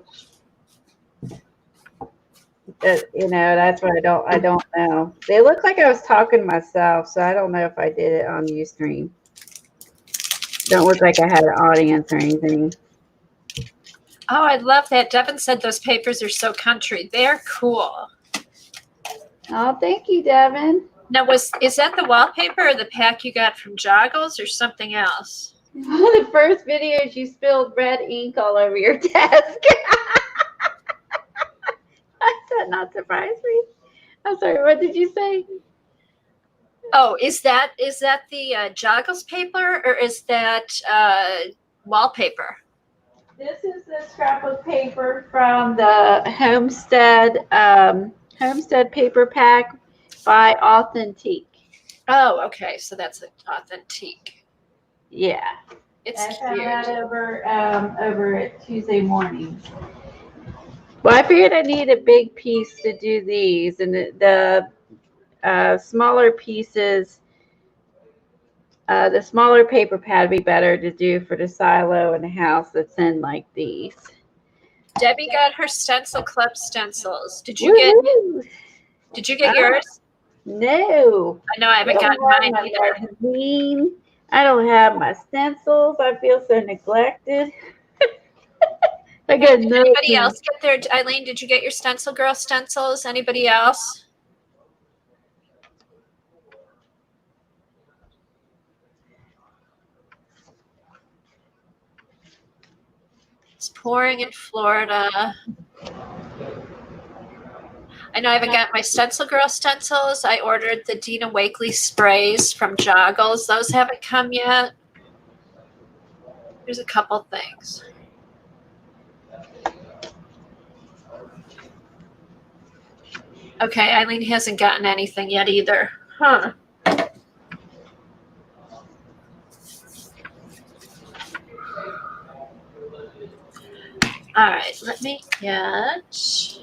that's what I don't know. They look like I was talking to myself, so I don't know if I did it on Ustream. Don't look like I had an audience or anything. Oh, I love that. Devin said those papers are so country. They're cool. Oh, thank you, Devin. Now, is that the wallpaper or the pack you got from Joggles or something else? One of the first videos you spilled red ink all over your desk. Does that not surprise me? I'm sorry, what did you say? Oh, is that the Joggles paper or is that wallpaper? This is the scrapbook paper from the Homestead paper pack by Authentique. Oh, okay. So that's Authentique. Yeah, it's cute. I found that over at Tuesday mornings. Well, I figured I need a big piece to do these, and the smaller pieces, the smaller paper pad would be better to do for the silo in the house that's in like these. Debbie got her stencil club stencils. Did you get yours? No. I know I haven't gotten mine either. I don't have my stencils. I feel so neglected. I got nothing. Anybody else get their, Eileen, did you get your Stencil Girl stencils? Anybody else? This pouring in Florida. I know I haven't got my Stencil Girl stencils. I ordered the Dina Wakley sprays from Joggles. Those haven't come yet. There's a couple things. Okay, Eileen hasn't gotten anything yet either. Huh. All right, let me get...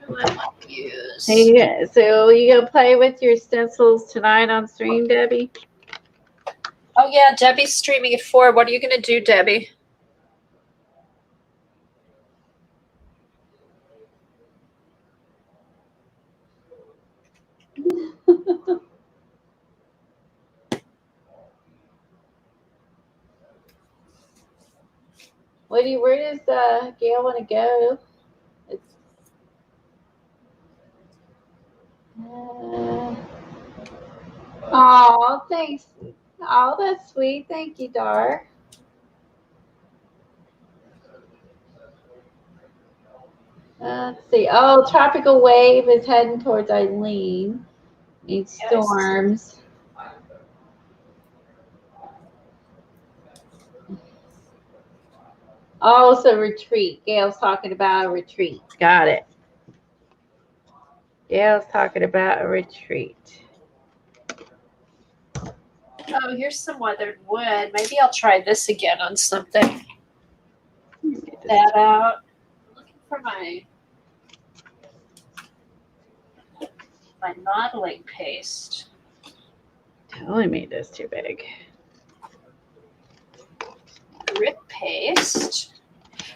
What do I want to use? Hey, so you gonna play with your stencils tonight on stream, Debbie? Oh yeah, Debbie's streaming at 4. What are you gonna do, Debbie? Where does Gail want to go? Oh, thanks. Oh, that's sweet. Thank you, Dar. Let's see. Oh, tropical wave is heading towards Eileen. Needs storms. Oh, so retreat. Gail's talking about a retreat. Got it. Gail's talking about a retreat. Oh, here's some weathered wood. Maybe I'll try this again on something. That out. I'm looking for my modeling paste. Totally made this too big. Grip paste.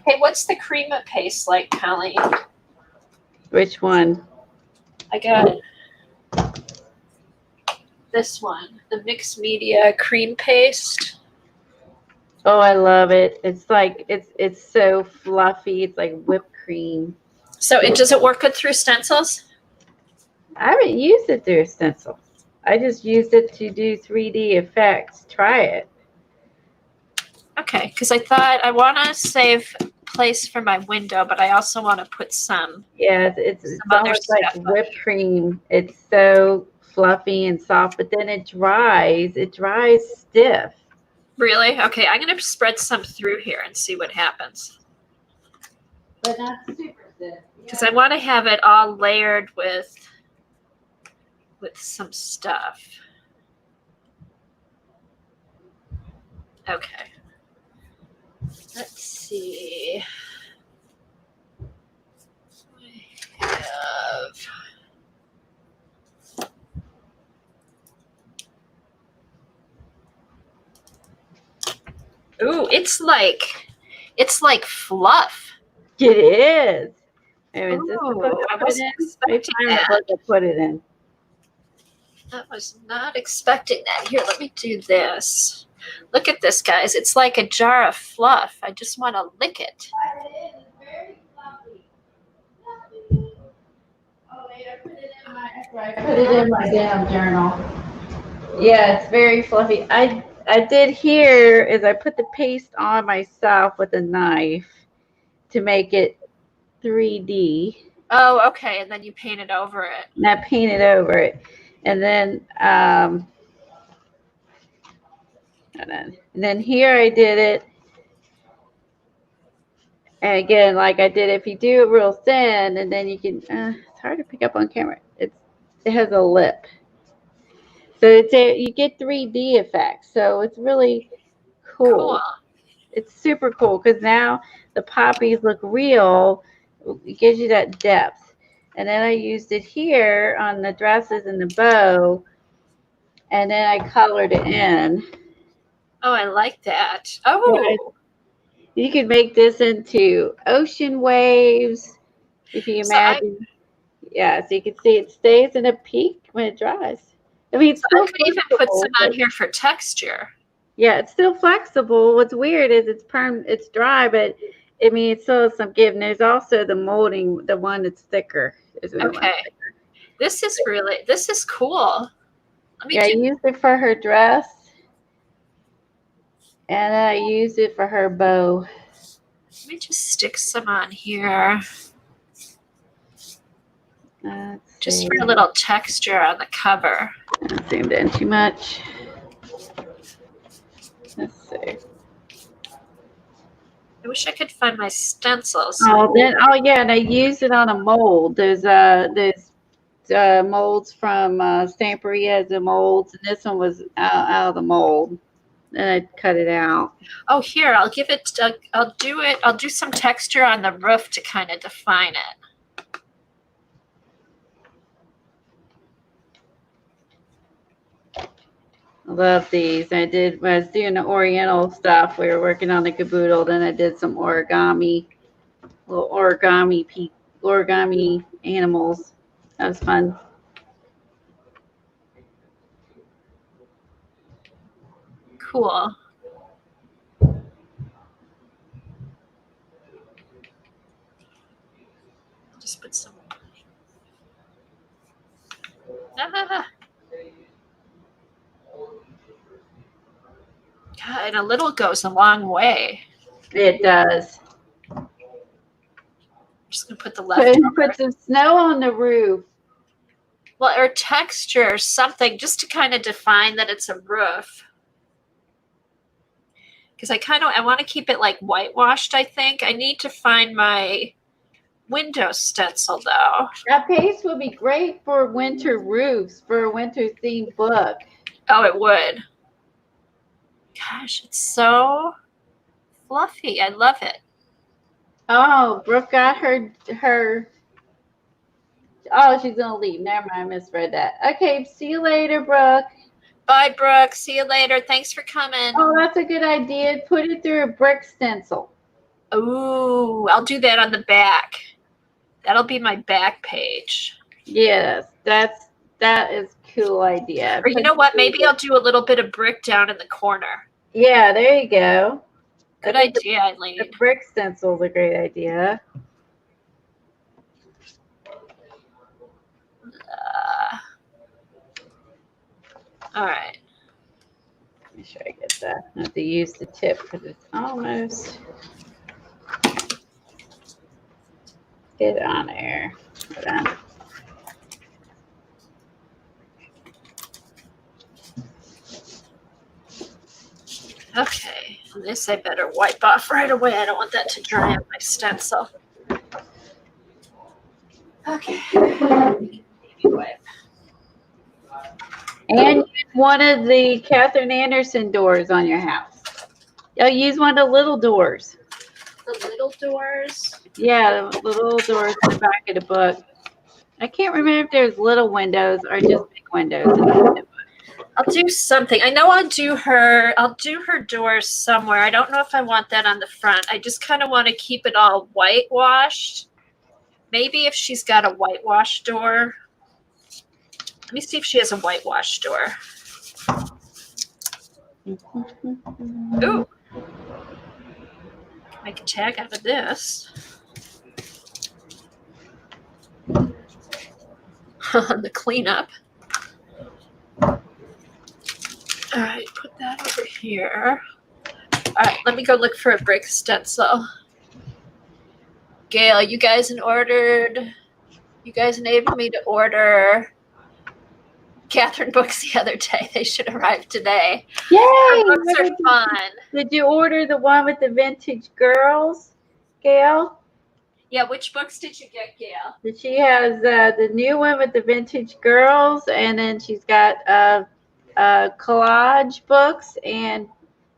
Hey, what's the Crema paste like, Colleen? Which one? I got this one, the mixed media cream paste. Oh, I love it. It's like it's so fluffy. It's like whipped cream. So does it work good through stencils? I haven't used it through a stencil. I just used it to do 3D effects. Try it. Okay, because I thought I want to save place for my window, but I also want to put some. Yeah, it's almost like whipped cream. It's so fluffy and soft, but then it dries. It dries stiff. Really? Okay, I'm going to spread some through here and see what happens. But not super stiff. Because I want to have it all layered with some stuff. Okay. Let's see. I have... Ooh, it's like fluff. It is. I wasn't expecting that. To put it in. I was not expecting that. Here, let me do this. Look at this, guys. It's like a jar of fluff. I just want to lick it. It is very fluffy. Oh wait, I put it in my damn journal. Yeah, it's very fluffy. I did here is I put the paste on myself with a knife to make it 3D. Oh, okay. And then you painted over it. And I painted over it. And then here I did it. And again, like I did, if you do it real thin, and then you can, it's hard to pick up on camera. It has a lip. So you get 3D effects. So it's really cool. It's super cool because now the poppies look real. It gives you that depth. And then I used it here on the dresses and the bow. And then I colored it in. Oh, I like that. Oh. You could make this into ocean waves, if you imagine. Yeah, so you can see it stays in a peak when it dries. I mean, so I could even put some on here for texture. Yeah, it's still flexible. What's weird is it's dry, but I mean, it still has some give. And there's also the molding, the one that's thicker. Okay. This is cool. I used it for her dress. And I used it for her bow. Let me just stick some on here. Just for a little texture on the cover. I zoomed in too much. Let's see. I wish I could find my stencils. Oh yeah, and I used it on a mold. There's molds from Stamperia, the molds, and this one was out of the mold. And I cut it out. Oh, here, I'll give it. I'll do it. I'll do some texture on the roof to kind of define it. I love these. When I was doing the Oriental stuff, we were working on the caboodle. Then I did some origami, little origami animals. That was fun. Cool. Just put some. Ah. God, and a little goes a long way. It does. I'm just gonna put the left. Put some snow on the roof. Well, or texture, something, just to kind of define that it's a roof. Because I want to keep it like whitewashed, I think. I need to find my window stencil, though. That paste would be great for winter roofs, for a winter themed book. Oh, it would. Gosh, it's so fluffy. I love it. Oh, Brooke got her. Oh, she's going to leave. Never mind. I misread that. Okay, see you later, Brooke. Bye, Brooke. See you later. Thanks for coming. Oh, that's a good idea. Put it through a brick stencil. Ooh, I'll do that on the back. That'll be my back page. Yes, that is a cool idea. Or you know what? Maybe I'll do a little bit of brick down in the corner. Yeah, there you go. Good idea, Eileen. The brick stencil is a great idea. All right. Make sure I get that. I have to use the tip because it's almost. Get on there. Hold on. Okay, and this I better wipe off right away. I don't want that to dry on my stencil. Okay. Baby wipe. And use one of the Catherine Anderson doors on your house. You'll use one of the little doors. The little doors? Yeah, the little doors in the back of the book. I can't remember if there's little windows or just big windows in the book. I'll do something. I know I'll do her doors somewhere. I don't know if I want that on the front. I just kind of want to keep it all whitewashed. Maybe if she's got a whitewashed door. Let me see if she has a whitewashed door. Ooh. Make a tag out of this. The cleanup. All right, put that over here. All right, let me go look for a brick stencil. Gail, you guys enabled me to order Catherine books the other day. They should arrive today. Yay! Her books are fun. Did you order the one with the vintage girls, Gail? Yeah, which books did you get, Gail? She has the new one with the vintage girls, and then she's got collage books and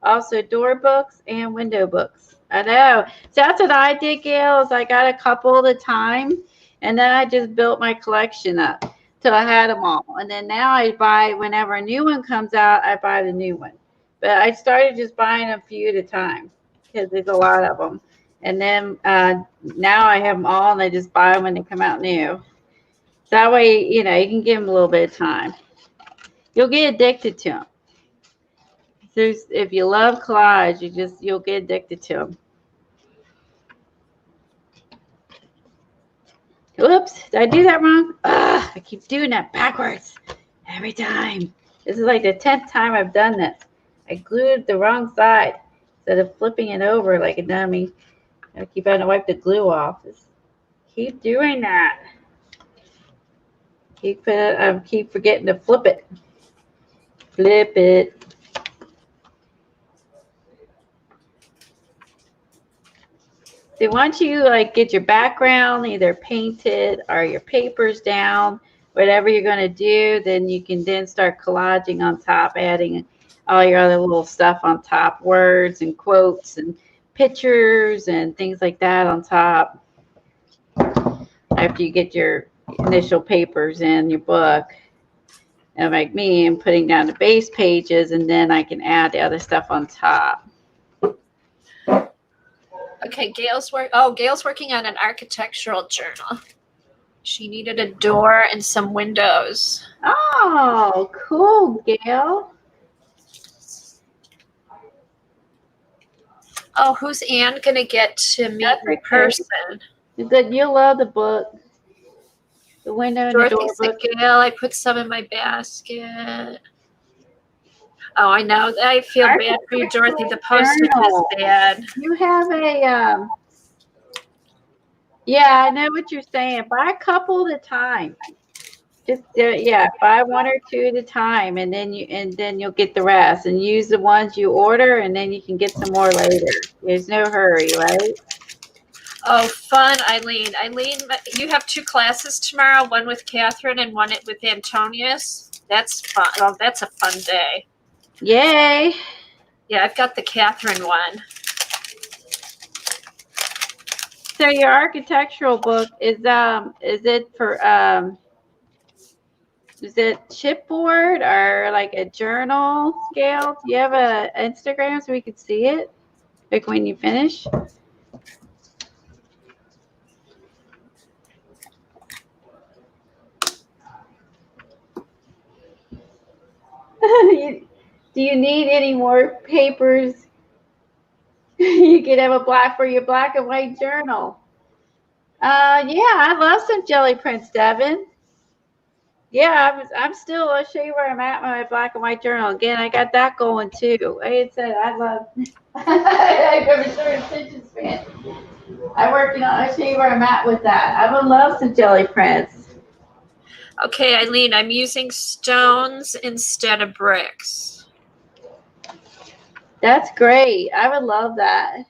also door books and window books. I know. So that's what I did, Gail, is I got a couple at a time, and then I just built my collection up till I had them all. And then now I buy, whenever a new one comes out, I buy the new one. But I started just buying a few at a time because there's a lot of them. And then now I have them all, and I just buy them when they come out new. That way, you can give them a little bit of time. You'll get addicted to them. If you love collage, you'll get addicted to them. Whoops, did I do that wrong? Ugh, I keep doing that backwards every time. This is like the 10th time I've done this. I glued the wrong side instead of flipping it over like a dummy. I keep having to wipe the glue off. Just keep doing that. Keep forgetting to flip it. Flip it. So once you like get your background either painted or your papers down, whatever you're going to do, then you can then start collaging on top, adding all your other little stuff on top, words and quotes and pictures and things like that on top after you get your initial papers in your book. And like me, I'm putting down the base pages, and then I can add the other stuff on top. Okay, Gail's working on an architectural journal. She needed a door and some windows. Oh, cool, Gail. Oh, who's Anne gonna get to meet in person? Good, you'll love the book. The window and the door book. Gail, I put some in my basket. Oh, I know. I feel bad for you, Dorothy. The postage is bad. You have a yeah, I know what you're saying. Buy a couple at a time. Just yeah, buy one or two at a time, and then you'll get the rest. And use the ones you order, and then you can get some more later. There's no hurry, right? Oh, fun, Eileen. Eileen, you have 2 classes tomorrow, one with Catherine and one with Antonius. That's fun. Oh, that's a fun day. Yay. Yeah, I've got the Catherine one. So your architectural book is it for is it chipboard or like a journal scale? Do you have a Instagram so we could see it? Like when you finish? Do you need any more papers? You could have a for your black and white journal. Yeah, I love some jelly prints, Devin. Yeah, I'm still. I'll show you where I'm at with my black and white journal. Again, I got that going too. Like I said, I love. I'm a short attention span. I'm working on. I'll show you where I'm at with that. I would love some jelly prints. Okay, Eileen, I'm using stones instead of bricks. That's great. I would love that.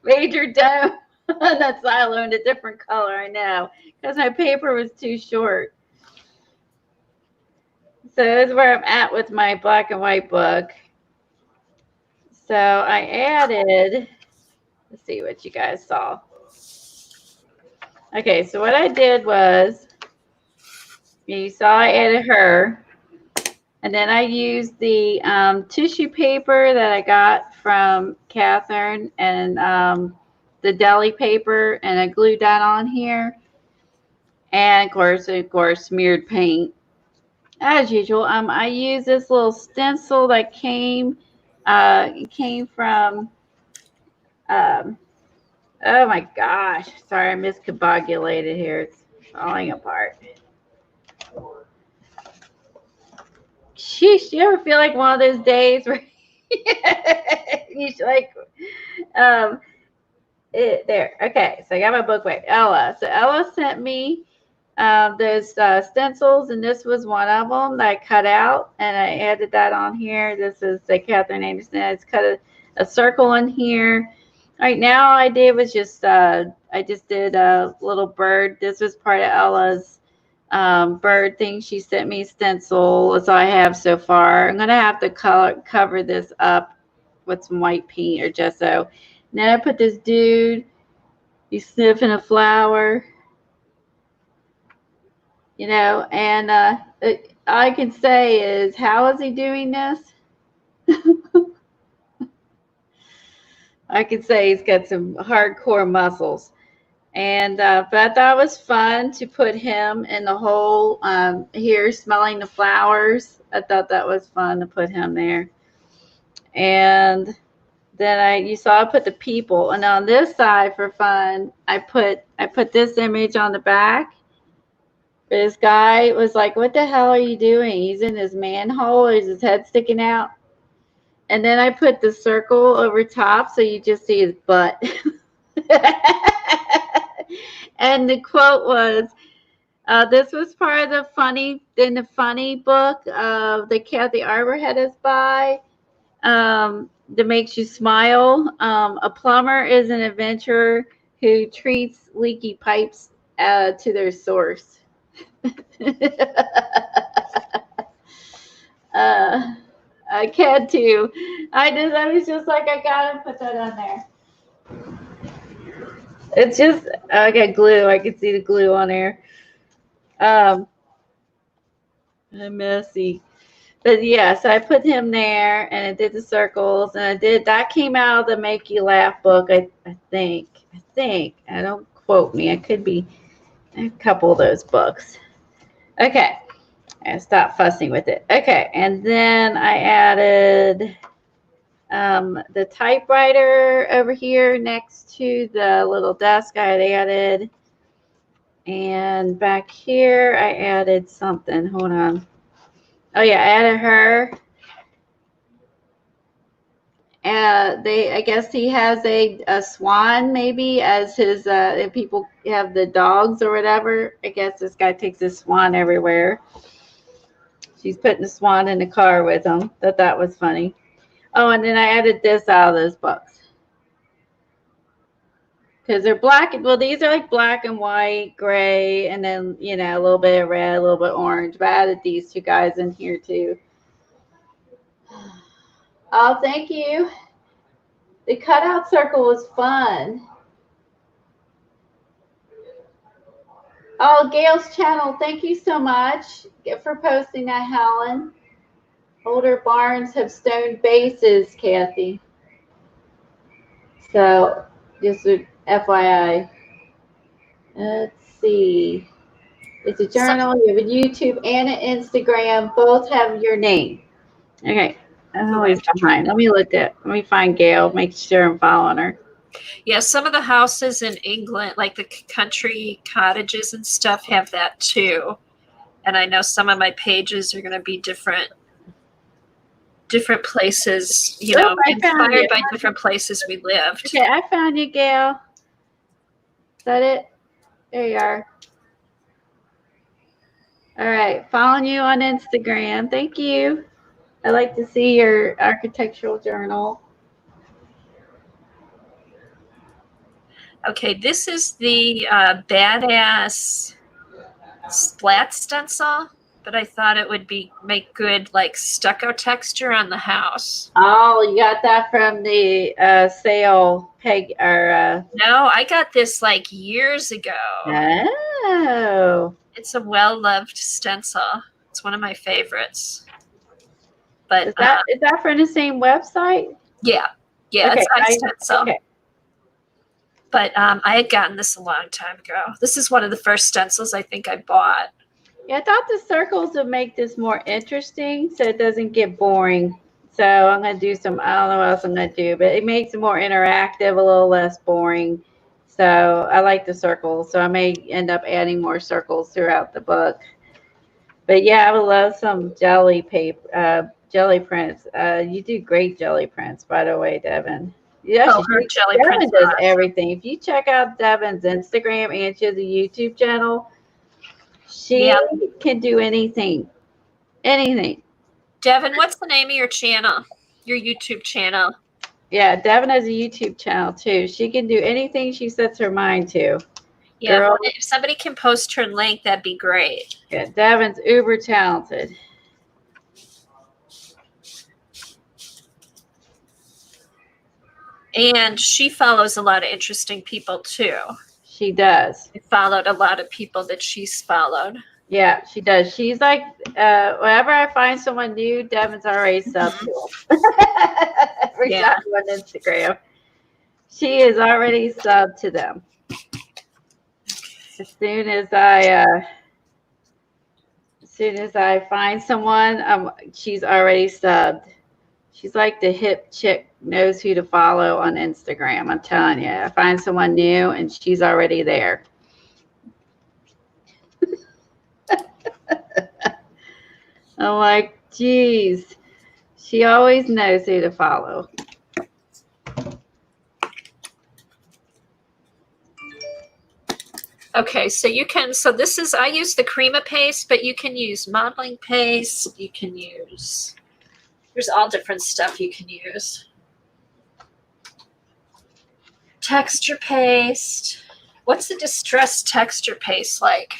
Major dome. That silo in a different color, I know, because my paper was too short. So that's where I'm at with my black and white book. So I added, let's see what you guys saw. Okay, so what I did was, you saw I added her, and then I used the tissue paper that I got from Catherine and the deli paper, and I glued that on here. And of course, smeared paint. As usual, I used this little stencil that came from, oh my gosh, sorry, I miscombobulated here. It's falling apart. Sheesh, you ever feel like one of those days where you should like, there. Okay, so I got my book with Ella. So Ella sent me those stencils, and this was one of them that I cut out, and I added that on here. This is the Catherine Anderson. I just cut a circle in here. Right now, all I did was just I just did a little bird. This was part of Ella's bird thing. She sent me stencil. That's all I have so far. I'm gonna have to cover this up with some white paint or gesso. Then I put this dude. He's sniffing a flower. You know, and all I can say is, how is he doing this? I can say he's got some hardcore muscles. And but I thought it was fun to put him in the hole here smelling the flowers. I thought that was fun to put him there. And then you saw I put the people, and on this side for fun, I put this image on the back. This guy was like, "What the hell are you doing?" He's in his manhole. Is his head sticking out? And then I put the circle over top so you just see his butt. And the quote was, this was part of the funny book that Kathy Arbor had us buy, that makes you smile. A plumber is an adventurer who treats leaky pipes to their source. I can too. I was just like, I gotta put that on there. It's just, I got glue. I can see the glue on there. I'm messy. But yeah, so I put him there and I did the circles and that came out of the Make You Laugh book, I think. I don't quote me. I could be a couple of those books. Okay. I stopped fussing with it. Okay. And then I added the typewriter over here next to the little desk I had added. And back here I added something. Hold on. Oh yeah, I added her. I guess he has a swan maybe as his, if people have the dogs or whatever, I guess this guy takes his swan everywhere. She's putting the swan in the car with him. Thought that was funny. Oh, and then I added this out of those books. Because they're black. Well, these are like black and white, gray, and then, a little bit of red, a little bit orange. But I added these two guys in here too. Oh, thank you. The cutout circle was fun. Oh, Gail's channel, thank you so much for posting that, Helen. Older barns have stone bases, Kathy. So, just a FYI. Let's see. It's a journal. You have a YouTube and an Instagram. Both have your name. Okay. I'm always behind. Let me find Gail. Make sure I'm following her. Yeah, some of the houses in England, like the country cottages and stuff, have that too. And I know some of my pages are going to be different places, inspired by different places we lived. Okay, I found you, Gail. Is that it? There you are. All right, following you on Instagram. Thank you. I like to see your architectural journal. Okay, this is the badass splat stencil, but I thought it would make good like stucco texture on the house. Oh, you got that from the sale, Peg? Or no, I got this like years ago. Oh, it's a well-loved stencil. It's one of my favorites. But is that from the same website? Yeah, okay, it's iStencil. Okay. But I had gotten this a long time ago. This is one of the first stencils I think I bought. Yeah, I thought the circles would make this more interesting so it doesn't get boring. So I'm going to do some, I don't know what else I'm going to do, but it makes it more interactive, a little less boring. So I like the circles. So I may end up adding more circles throughout the book. But yeah, I would love some jelly paper, jelly prints. You do great jelly prints, by the way, Devin. Yeah, Devin does everything. If you check out Devin's Instagram and she has a YouTube channel, she can do anything. Anything. Devin, what's the name of your channel? Your YouTube channel? Yeah, Devin has a YouTube channel too. She can do anything she sets her mind to. Yeah, well, if somebody can post her link, that'd be great. Yeah, Devin's uber talented. And she follows a lot of interesting people too. She does. I followed a lot of people that she's followed. Yeah, she does. She's like, whenever I find someone new, Devin's already subbed to them. Every time on Instagram. She is already subbed to them. As soon as I find someone, she's already subbed. She's like the hip chick, knows who to follow on Instagram. I'm telling you, I find someone new and she's already there. I'm like, geez, she always knows who to follow. Okay, so you can, so this is, I use the Crema paste, but you can use modeling paste. You can use, there's all different stuff you can use. Texture paste. What's the distressed texture paste like?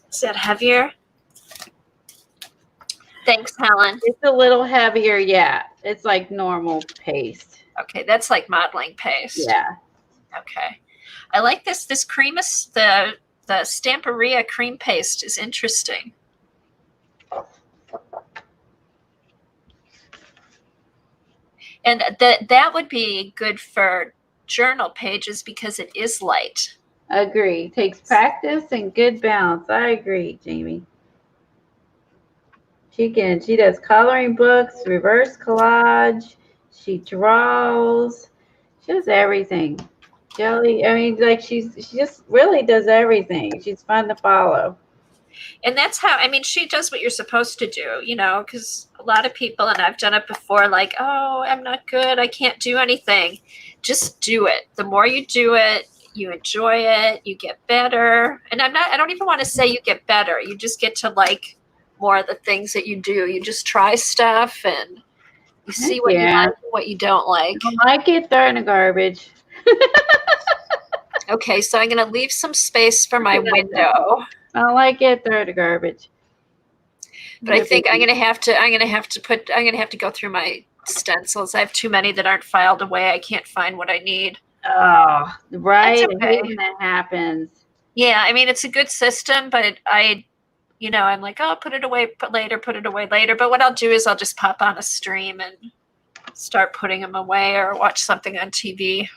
Is that heavier? Thanks, Helen. It's a little heavier, yeah. It's like normal paste. Okay, that's like modeling paste. Yeah. Okay. I like this. This cream is the Stamperia cream paste is interesting. And that would be good for journal pages because it is light. Agree. Takes practice and good balance. I agree, Jamie. She does coloring books, reverse collage. She draws. She does everything. Jelly, I mean, like she just really does everything. She's fun to follow. And that's how, I mean, she does what you're supposed to do, you know, because a lot of people, and I've done it before, like, oh, I'm not good. I can't do anything. Just do it. The more you do it, you enjoy it, you get better. And I don't even want to say you get better. You just get to like more of the things that you do. You just try stuff and you see what you like and what you don't like. I don't like it, throw in the garbage. Okay, so I'm going to leave some space for my window. I don't like it, throw in the garbage. But I think I'm going to have to go through my stencils. I have too many that aren't filed away. I can't find what I need. Oh, right. Okay. I hate when that happens. Yeah, I mean, it's a good system, but I'm like, oh, put it away later. But what I'll do is I'll just pop on a stream and start putting them away or watch something on TV.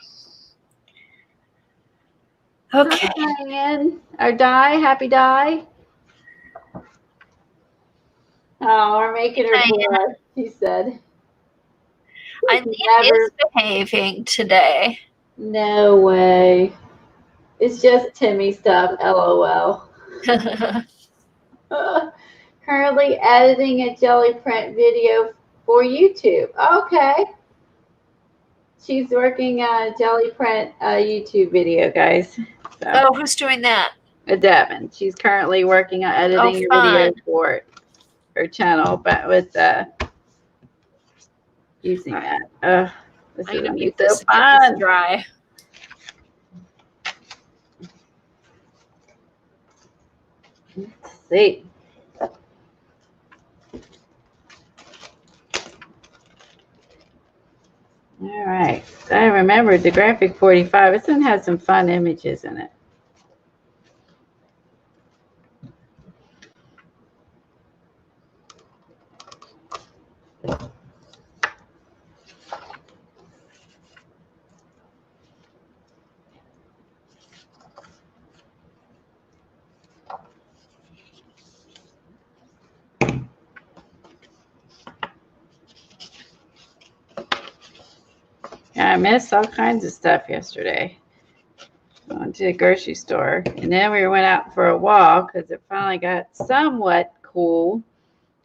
Okay. Hi, Diane. Our happy die. Oh, we're making her bored, he said. It is behaving today. No way. It's just Timmy stuff, LOL. Currently editing a jelly print video for YouTube. Okay. She's working on a jelly print YouTube video, guys. So, oh, who's doing that? Devin. She's currently working on editing a video for her channel, but with using that. This is gonna be so fun. Dry. Let's see. All right. I remembered the graphic 45. It's going to have some fun images in it. I missed all kinds of stuff yesterday. I went to the grocery store, and then we went out for a walk because it finally got somewhat cool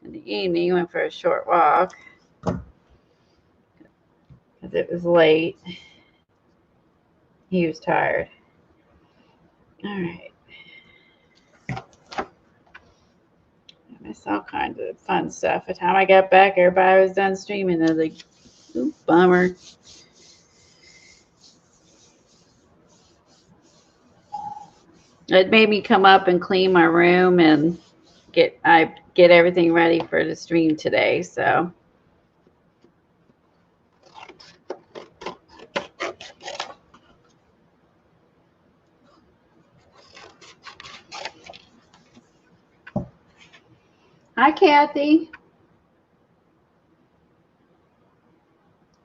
in the evening. Went for a short walk because it was late. He was tired. All right. I missed all kinds of fun stuff. By the time I got back, everybody was done streaming. I was like, ooh, bummer. It made me come up and clean my room and get everything ready for the stream today. So hi, Kathy.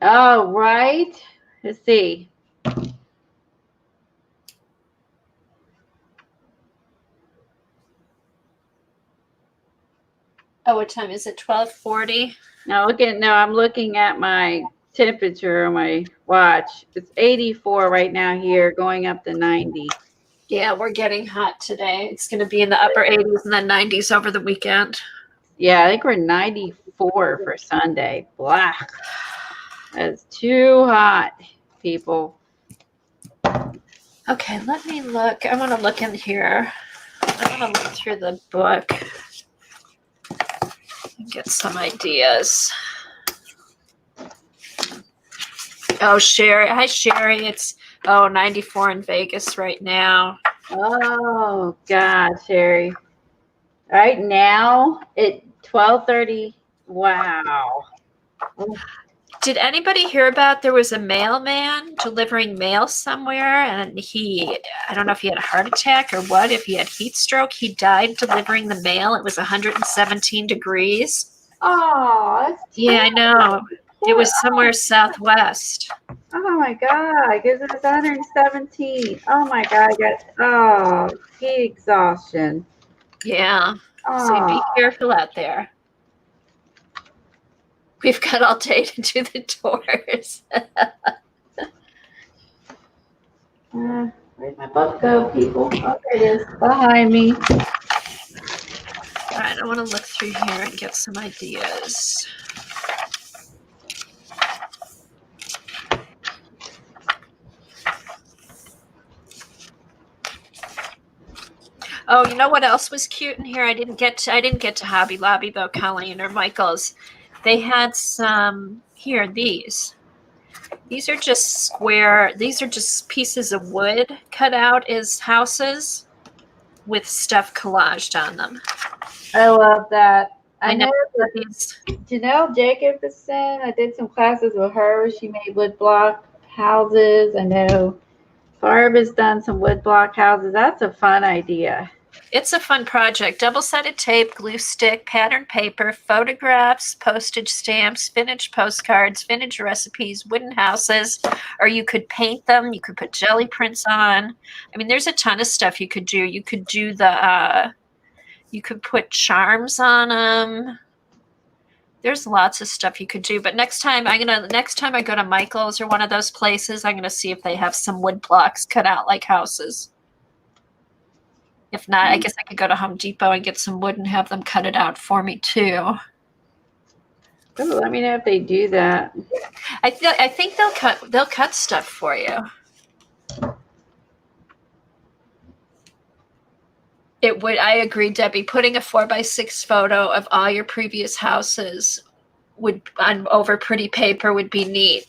Oh, right. Let's see. Oh, what time is it? 12:40. No, I'm looking at my temperature on my watch. It's 84 right now here, going up to 90. Yeah, we're getting hot today. It's going to be in the upper 80s and then 90s over the weekend. Yeah, I think we're 94 for Sunday. Blah. That's too hot, people. Okay, let me look. I want to look in here. I want to look through the book and get some ideas. Oh, Sherry. Hi, Sherry. It's 94 in Vegas right now. Oh, God, Sherry. Right now, at 12:30. Wow. Did anybody hear about there was a mailman delivering mail somewhere, and I don't know if he had a heart attack or what, if he had heat stroke. He died delivering the mail. It was 117 degrees. Oh, that's Yeah, I know. It was somewhere southwest. Oh my God, because it was 117. Oh my God, heat exhaustion. Yeah. So be Oh, careful out there. We've got all day to do the tours. where'd my book go, people? Oh, there it is, behind me. All right, I want to look through here and get some ideas. Oh, you know what else was cute in here? I didn't get to Hobby Lobby though, Colleen or Michael's. They had some here, these. These are just square, these are just pieces of wood cut out as houses with stuff collaged on them. I love that. I know these. Janelle Jacobson, I did some classes with her. She made wood block houses. I know Barb has done some wood block houses. That's a fun idea. It's a fun project. Double-sided tape, glue stick, pattern paper, photographs, postage stamps, vintage postcards, vintage recipes, wooden houses, or you could paint them. You could put jelly prints on. I mean, there's a ton of stuff you could do. You could do you could put charms on them. There's lots of stuff you could do. But next time I go to Michael's or one of those places, I'm gonna see if they have some wood blocks cut out like houses. If not, I guess I could go to Home Depot and get some wood and have them cut it out for me too. Oh, let me know if they do that. I think they'll cut stuff for you. It would. I agree, Debbie. Putting a 4x6 photo of all your previous houses over pretty paper would be neat.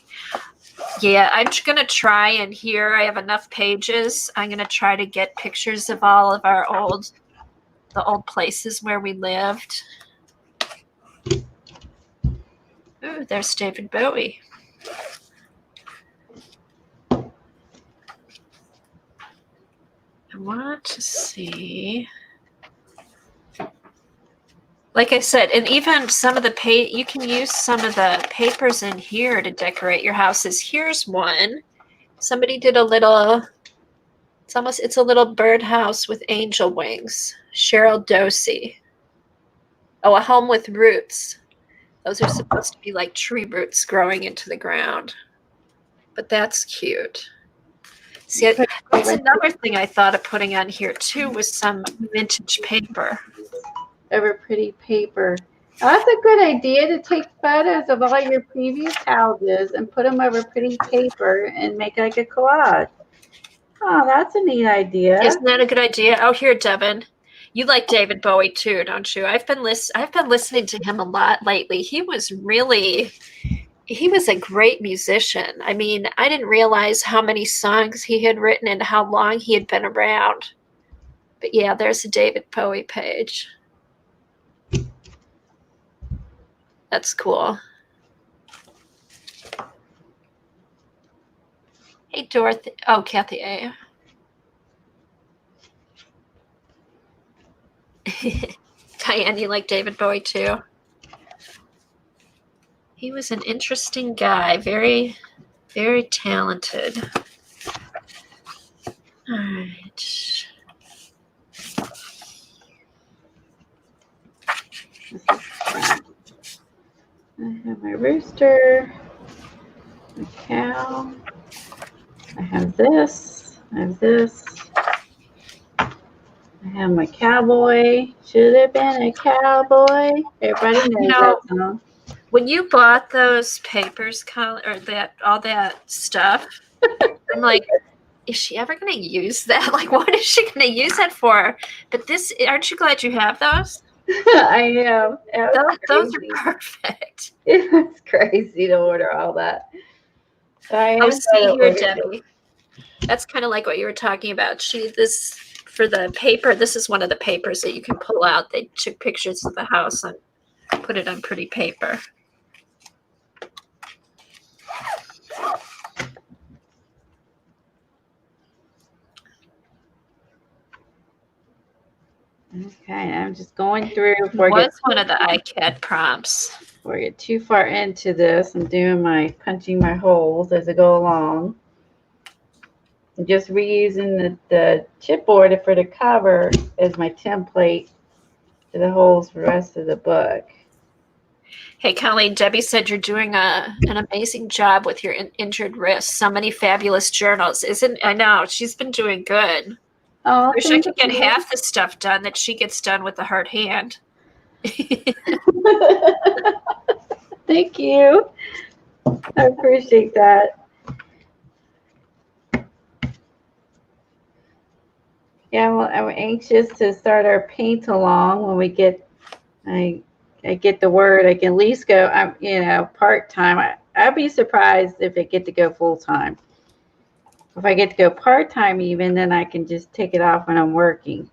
Yeah, I'm gonna try, and here I have enough pages. I'm gonna try to get pictures of all of the old places where we lived. Ooh, there's David Bowie. I want to see. Like I said, and even some of you can use some of the papers in here to decorate your houses. Here's one. Somebody did it's a little birdhouse with angel wings. Cheryl Dosey. Oh, a home with roots. Those are supposed to be like tree roots growing into the ground. But that's cute. See, that's another thing I thought of putting on here too, was some vintage paper. Over pretty paper. That's a good idea, to take photos of all your previous houses and put them over pretty paper and make like a collage. Oh, that's a neat idea. Isn't that a good idea? Oh, here, Devin. You like David Bowie too, don't you? I've been listening to him a lot lately. He was a great musician. I mean, I didn't realize how many songs he had written and how long he had been around. But yeah, there's a David Bowie page. That's cool. Hey, Dorothy. Oh, Kathy A. Diane, you like David Bowie too? He was an interesting guy. Very, very talented. All right. I have my rooster, my cow. I have this. I have this. I I have my cowboy. Should have been a cowboy. Everybody You knows know, that song. when you bought those papers, or that all that stuff, I'm like, is she ever going to use that? Like, what is she going to use that for? But this, aren't you glad you have those? I am. Those are perfect. It was crazy to order all that. Oh, see here, Debbie. That's kind of like what you were talking about. This for the paper. This is one of the papers that you can pull out. They took pictures of the house and put it on pretty paper. Okay, I'm just going through before What's one of the iCAD prompts? Before I get too far into this, I'm doing punching my holes as I go along. I'm just reusing the chipboard for the cover as my template for the holes for the rest of the book. Hey, Colleen, Debbie said you're doing an amazing job with your injured wrist. So many fabulous journals. I know, she's been doing good. Oh, I wish I could get half the stuff done that she gets done with the hurt hand. Thank you. I appreciate that. Yeah, well, I'm anxious to start our paint along when we get, I get the word. I can at least go, part-time. I'd be surprised if I get to go full-time. If I get to go part-time even, then I can just take it off when I'm working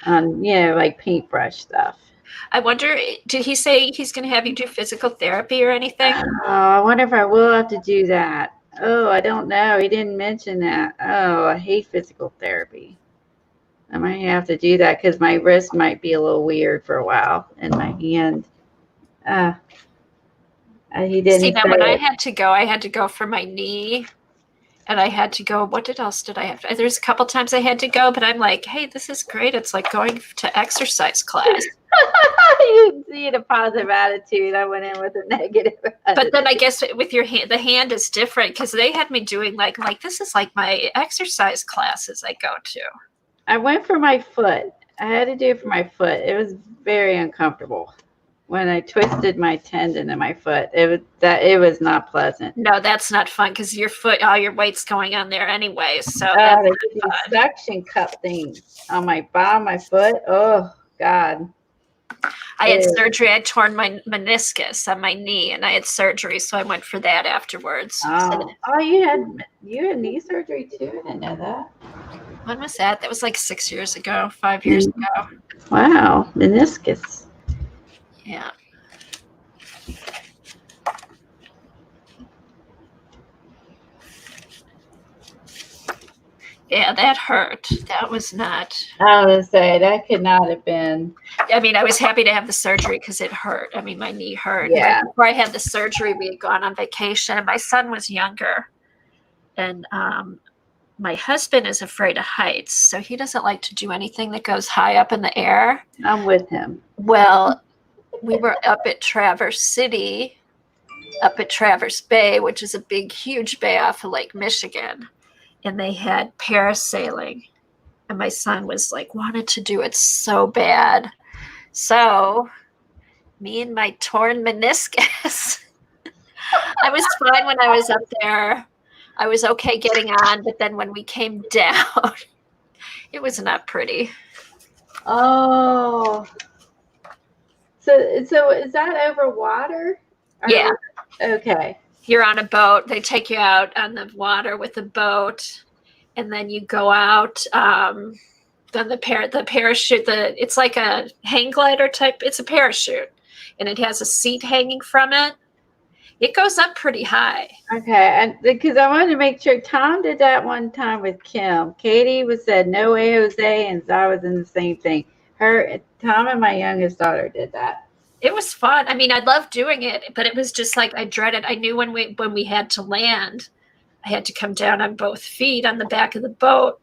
on, like paintbrush stuff. I wonder, did he say he's going to have you do physical therapy or anything? Oh, I wonder if I will have to do that. Oh, I don't know. He didn't mention that. Oh, I hate physical therapy. I might have to do that because my wrist might be a little weird for a while and my hand. He didn't see, now when I had to go for my knee. And I had to go, what else did I have to? There's a couple times I had to go, but I'm like, hey, this is great. It's like going to exercise class. You see the positive attitude. I went in with a negative attitude. But then I guess with your hand, the hand is different because they had me doing like this is like my exercise classes I go to. I went for my foot. I had to do it for my foot. It was very uncomfortable. When I twisted my tendon in my foot, it was not pleasant. No, that's not fun because your foot, all your weight's going on there anyway. So they did these suction cup things on my bottom, my foot. Oh God! I had surgery. I torn my meniscus on my knee, and I had surgery, so I went for that afterwards. Oh, you had knee surgery too? I didn't know that. When was that? That was like 6 years ago, 5 years ago. Wow, meniscus. Yeah. Yeah, that hurt. That was not. I was going to say, that could not have been. I mean, I was happy to have the surgery because it hurt. I mean, my knee hurt. Yeah. Right before I had the surgery, we had gone on vacation. My son was younger. And my husband is afraid of heights. So he doesn't like to do anything that goes high up in the air. I'm with him. Well, we were up at Traverse City, up at Traverse Bay, which is a big, huge bay off of Lake Michigan. And they had parasailing. And my son was like, wanted to do it so bad. So me and my torn meniscus, I was fine when I was up there. I was okay getting on. But then when we came down, it was not pretty. Oh. So is that over water? Yeah. Okay. You're on a boat. They take you out on the water with a boat, and then you go out. Then the parachute. It's like a hang glider type. It's a parachute, and it has a seat hanging from it. It goes up pretty high. Okay, and because I wanted to make sure Tom did that one time with Kim. Katie said no way, Jose, and I was in the same thing. Tom and my youngest daughter did that. It was fun. I mean, I loved doing it, but it was just like I dreaded. I knew when we had to land, I had to come down on both feet on the back of the boat,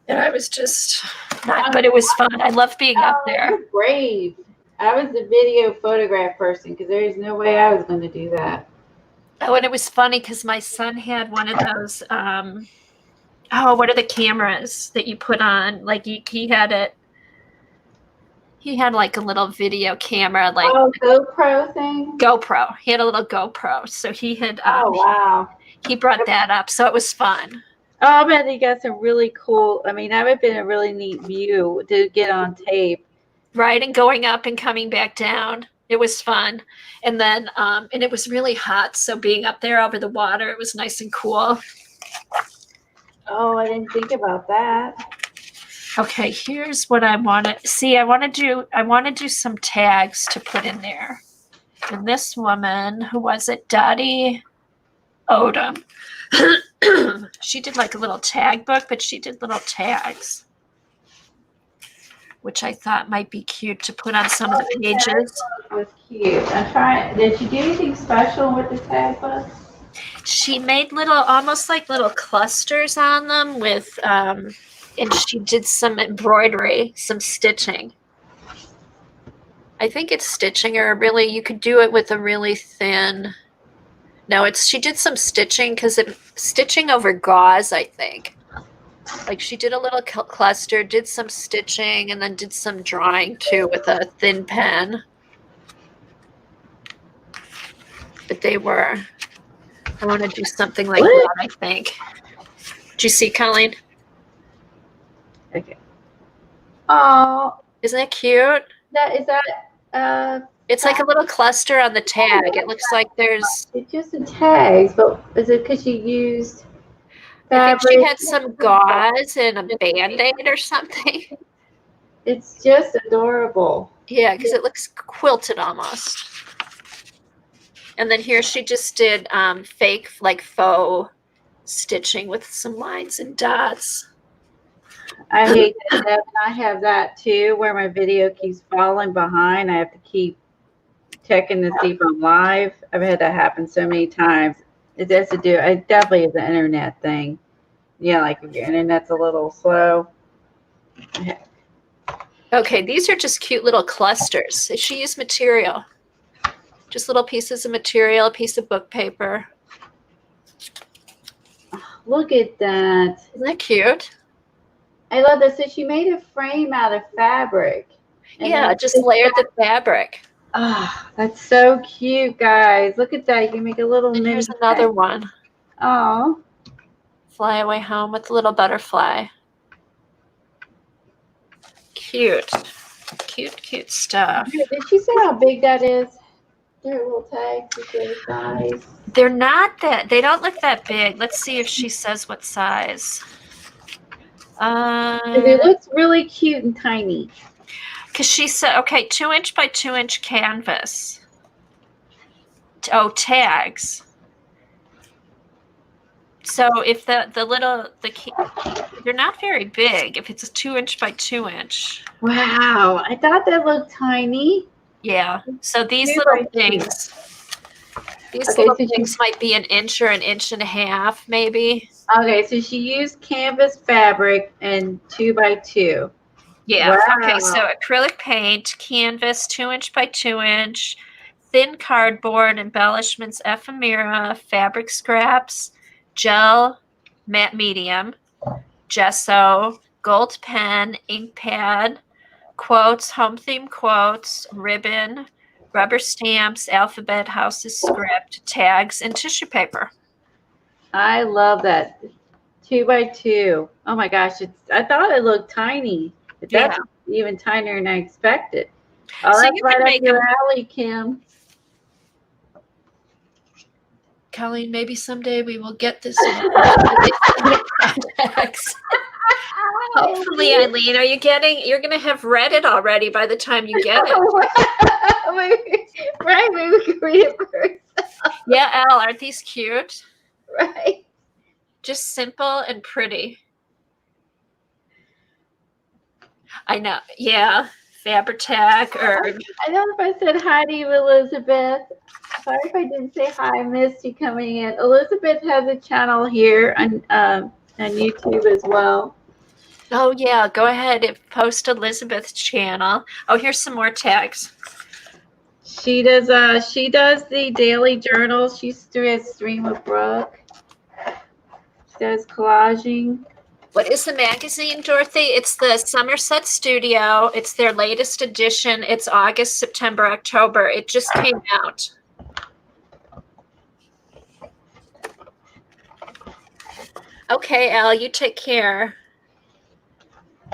and I was just not. But it was fun. I loved being up there. You're brave. I was the video photograph person because there's no way I was going to do that. Oh, and it was funny because my son had one of those Oh, what are the cameras that you put on? Like he had it. He had like a little video camera, like Oh, GoPro thing. GoPro. He had a little GoPro, so he had Oh wow. he brought that up, so it was fun. Oh, I bet you got some really cool. I mean, that would have been a really neat view to get on tape. Right, and going up and coming back down. It was fun. And then and it was really hot, so being up there over the water, it was nice and cool. Oh, I didn't think about that. Okay, here's what I want to see. I want to do some tags to put in there. And this woman, who was it? Dottie Odom. She did like a little tag book, but she did little tags, which I thought might be cute to put on some of the pages. Was cute. I'm trying. Did you do anything special with the tag book? She made little, almost like little clusters on them with, and she did some embroidery, some stitching. I think it's stitching, or really, you could do it with a really thin. No, she did some stitching because stitching over gauze, I think. Like she did a little cluster, did some stitching, and then did some drawing too with a thin pen. But they were, I want to do something like that, I think. Did you see, Colleen? Okay. Oh, isn't it cute? Is that it's like a little cluster on the tag. It looks like there's. It's just the tags, but is it because you used fabric? I think she had some gauze and a Band-Aid or something. It's just adorable. Yeah, because it looks quilted almost. And then here she just did fake, like faux stitching with some lines and dots. I hate that. I have that too, where my video keeps falling behind. I have to keep checking to see if I'm live. I've had that happen so many times. It has to do. It definitely is an internet thing. Yeah, like if your internet's a little slow. Okay, these are just cute little clusters. She used material. Just little pieces of material, a piece of book paper. Look at that. Isn't that cute? I love this. So she made a frame out of fabric. Yeah, just layered the fabric. Oh, that's so cute, guys. Look at that. You can make a little and here's another one. Oh. Fly away home with a little butterfly. Cute. Cute, cute stuff. Did she say how big that is? Their little tags, their size. They're not that, they don't look that big. Let's see if she says what size. It looks really cute and tiny. Because she said, okay, 2" by 2" canvas. Oh, tags. So if they're not very big. If it's a 2" by 2". Wow, I thought that looked tiny. Yeah. So these little things. These little things might be 1" or 1.5 inches, maybe. Okay, so she used canvas fabric and 2 by 2. Yeah. Wow. Okay, so acrylic paint, canvas, 2" by 2", thin cardboard, embellishments, ephemera, fabric scraps, gel, matte medium, gesso, gold pen, ink pad, quotes, home theme quotes, ribbon, rubber stamps, alphabet, houses, script, tags, and tissue paper. I love that. 2 by 2. Oh my gosh, I thought it looked tiny. But that's even tinier than I expected. Oh, so that's right up your alley, Kim. Colleen, maybe someday we will get this. Hopefully, Eileen, you're going to have read it already by the time you get it. Right, maybe we can read it first. Yeah, Elle, aren't these cute? Right. Just simple and pretty. I know. Yeah. Fabri-Tac or... I don't know if I said hi to you, Elizabeth. Sorry if I didn't say hi. I missed you coming in. Elizabeth has a channel here on YouTube as well. Oh, yeah. Go ahead and post Elizabeth's channel. Oh, here's some more tags. She does the daily journals. She's through a stream with Brooke. She does collaging. What is the magazine, Dorothy? It's the Somerset Studio. It's their latest edition. It's August, September, October. It just came out. Okay, Al, you take care.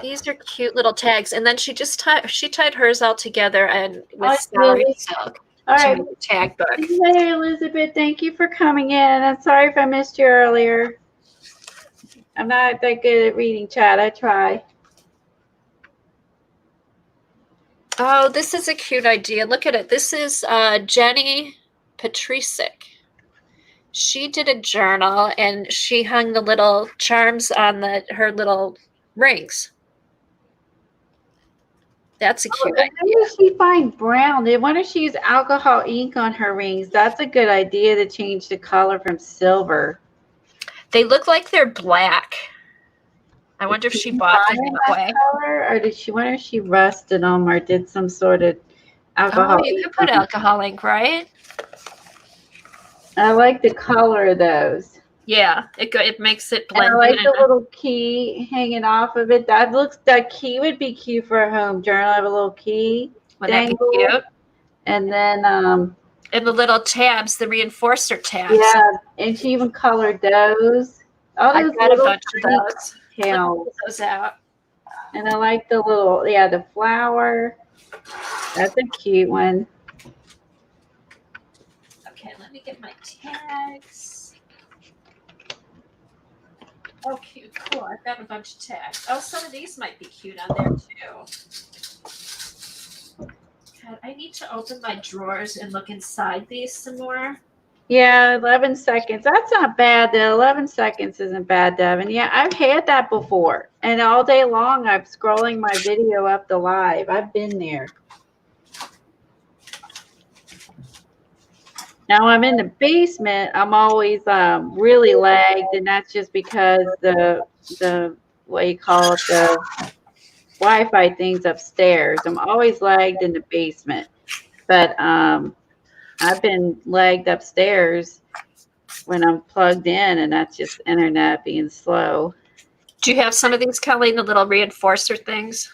These are cute little tags. And then she just tied hers all together and with celery silk. All right. To make a tag book. Hey, Elizabeth, thank you for coming in. I'm sorry if I missed you earlier. I'm not that good at reading chat. I try. Oh, this is a cute idea. Look at it. This is Jenny Patricic. She did a journal and she hung the little charms on her little rings. That's a cute idea. Where does she find brown? I wonder if she used alcohol ink on her rings. That's a good idea to change the color from silver. They look like they're black. I wonder if she bought them that way. Color, or did she wonder if she rusted them or did some sort of alcohol? Oh, you could put alcohol ink, right? I like the color of those. Yeah, it makes it blend. And I like the little key hanging off of it. That key would be cute for a home journal. I have a little key. Would that be cute? And then and the little tabs, the reinforcer tabs. Yeah, and she even colored those. I got a bunch of those. Tails. Those out. And I like the little, the flower. That's a cute one. Okay, let me get my tags. Oh, cute, cool. I've got a bunch of tags. Oh, some of these might be cute on there too. God, I need to open my drawers and look inside these some more. Yeah, 11 seconds. That's not bad, though. 11 seconds isn't bad, Devin. Yeah, I've had that before. And all day long, I'm scrolling my video up the live. I've been there. Now I'm in the basement. I'm always really lagged, and that's just because the what you call it, the Wi-Fi things upstairs. I'm always lagged in the basement, but I've been lagged upstairs when I'm plugged in, and that's just internet being slow. Do you have some of these, Colleen, the little reinforcer things?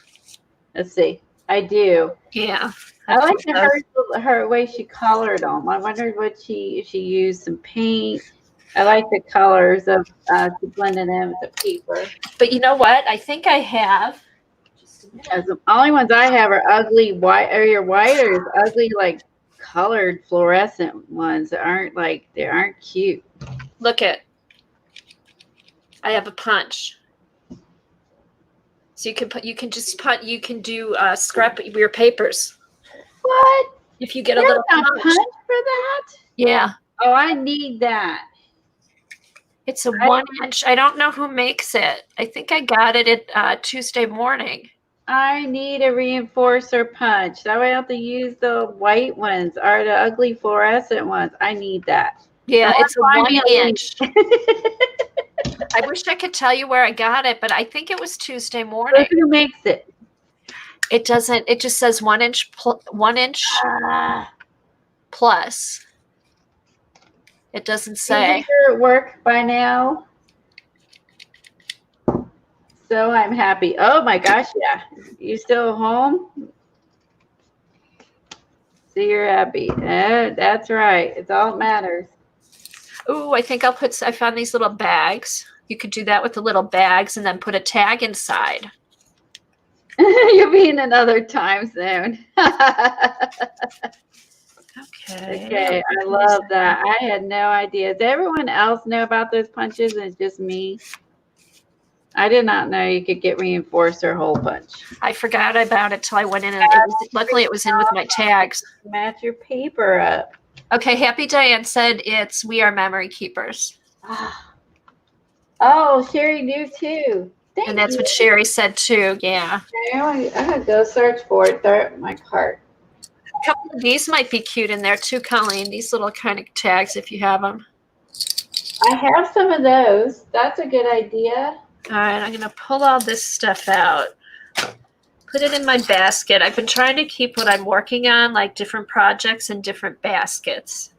Let's see. I do. Yeah. I like her way she colored them. I wondered if she used some paint. I like the colors of to blend it in with the paper. But you know what? I think I have. The only ones I have are ugly white, or your white, or ugly like colored fluorescent ones that they aren't cute. Look at. I have a punch. So you can do scrap your papers. What? If you get a little punch for that? Yeah. Oh, I need that. It's a 1 inch. I don't know who makes it. I think I got it at Tuesday morning. I need a reinforcer punch. That way I have to use the white ones or the ugly fluorescent ones. I need that. Yeah, it's a 1 inch. I wish I could tell you where I got it, but I think it was Tuesday morning. Who makes it? It doesn't. It just says 1 inch, 1 inch plus. It doesn't say. Your work by now. So I'm happy. Oh my gosh, yeah. You still home? So you're happy. That's right. It's all that matters. Oh, I think I found these little bags. You could do that with the little bags and then put a tag inside. You'll be in another time zone. Okay, I love that. I had no idea. Does everyone else know about those punches and it's just me? I did not know you could get reinforcer hole punch. I forgot about it till I went in and luckily it was in with my tags. Match your paper up. Okay, Happy Diane said we are memory keepers. Oh, Sherry knew too. And that's what Sherry said too, yeah. I'm going to go search for it. They're at my cart. A couple of these might be cute in there too, Colleen. These little kind of tags if you have them. I have some of those. That's a good idea. All right, I'm going to pull all this stuff out. Put it in my basket. I've been trying to keep what I'm working on, like different projects in different baskets.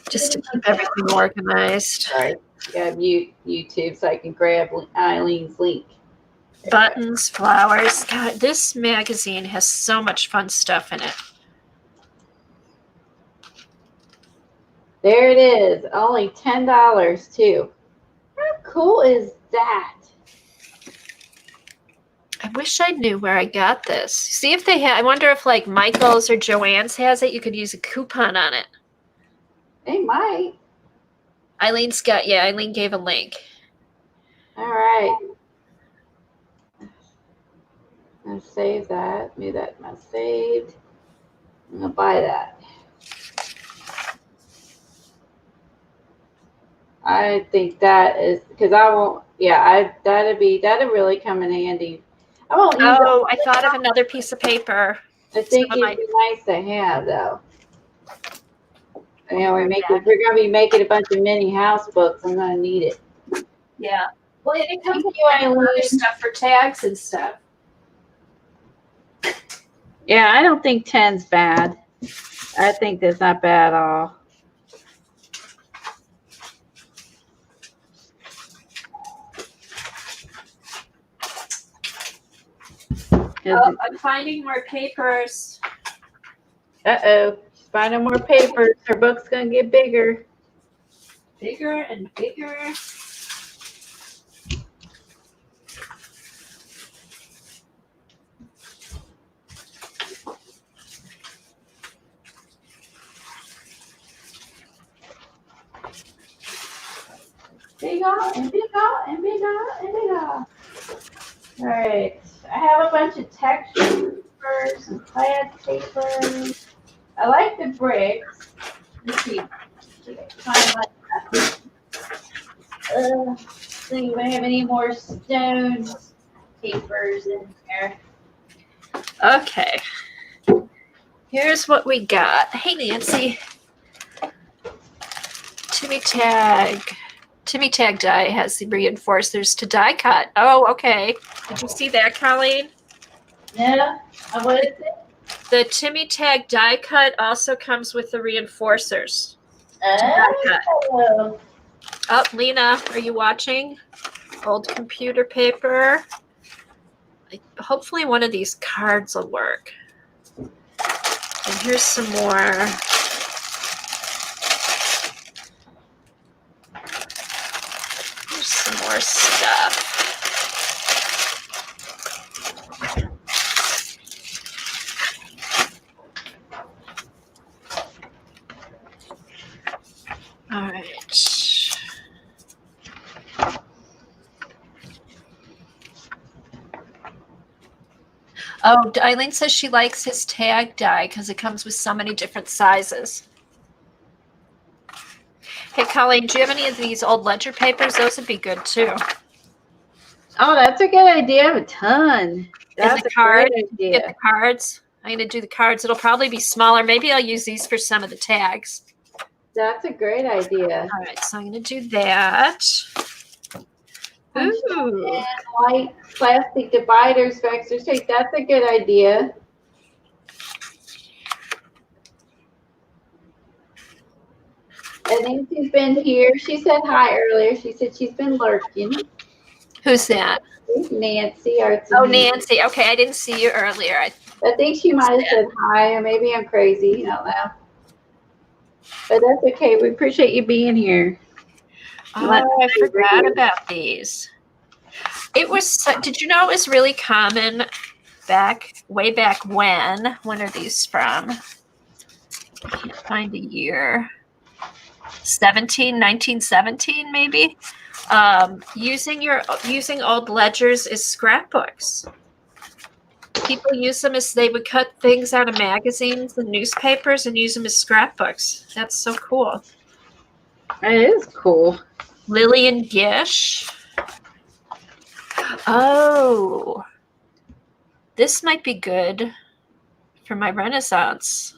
just to keep everything organized. Sorry, got mute YouTube so I can grab Eileen's link. Buttons, flowers. God, this magazine has so much fun stuff in it. There it is. Only $10 too. How cool is that? I wish I knew where I got this. See if they have. I wonder if like Michael's or Joann's has it. You could use a coupon on it. They might. Eileen's got. Yeah, Eileen gave a link. All right. I'm gonna save that. Move that my saved. I'm gonna buy that. I think that is because I won't. Yeah, that'd really come in handy. I won't use Oh, I thought of another piece of paper. I think it'd be nice to have though. You know, we're gonna be making a bunch of mini house books. I'm gonna need it. Yeah. Well, it comes with Eileen. other stuff for tags and stuff. Yeah, I don't think 10's bad. I think that's not bad at all. Oh, I'm finding more papers. Uh-oh. She's finding more papers. Her book's going to get bigger. Bigger and bigger. Bigger and bigger and bigger and bigger. All right. I have a bunch of texture papers and plaid papers. I like the bricks. Let's see. Find like see if I have any more stone papers in there. Okay. Here's what we got. Hey, Nancy. Timmy Tag die has the reinforcers to die cut. Oh, okay. Did you see that, Colleen? Yeah. What is it? The Timmy Tag die cut also comes with the reinforcers. Die cut. Oh. Oh, Lena, are you watching? Old computer paper. Hopefully one of these cards will work. And here's some more. Here's some more stuff. All right. Oh, Eileen says she likes his tag die because it comes with so many different sizes. Hey, Colleen, do you have any of these old ledger papers? Those would be good too. Oh, that's a good idea. I have a ton. That's the a card, great idea. Get the cards. I'm going to do the cards. It'll probably be smaller. Maybe I'll use these for some of the tags. That's a great idea. All right, so I'm going to do that. Ooh. And white plastic dividers for extra space. That's a good idea. I think she's been here. She said hi earlier. She said she's been lurking. Who's that? Nancy. Oh, Nancy. Okay, I didn't see you earlier. I think she might have said hi, or maybe I'm crazy. I don't know. But that's okay. We appreciate you being here. Oh, I forgot about these. It was. Did you know it was really common way back when? When are these from? I can't find a year. 1917 maybe. Using old ledgers as scrapbooks. People use them as they would cut things out of magazines and newspapers and use them as scrapbooks. That's so cool. It is cool. Lillian Gish. Oh, this might be good for my Renaissance.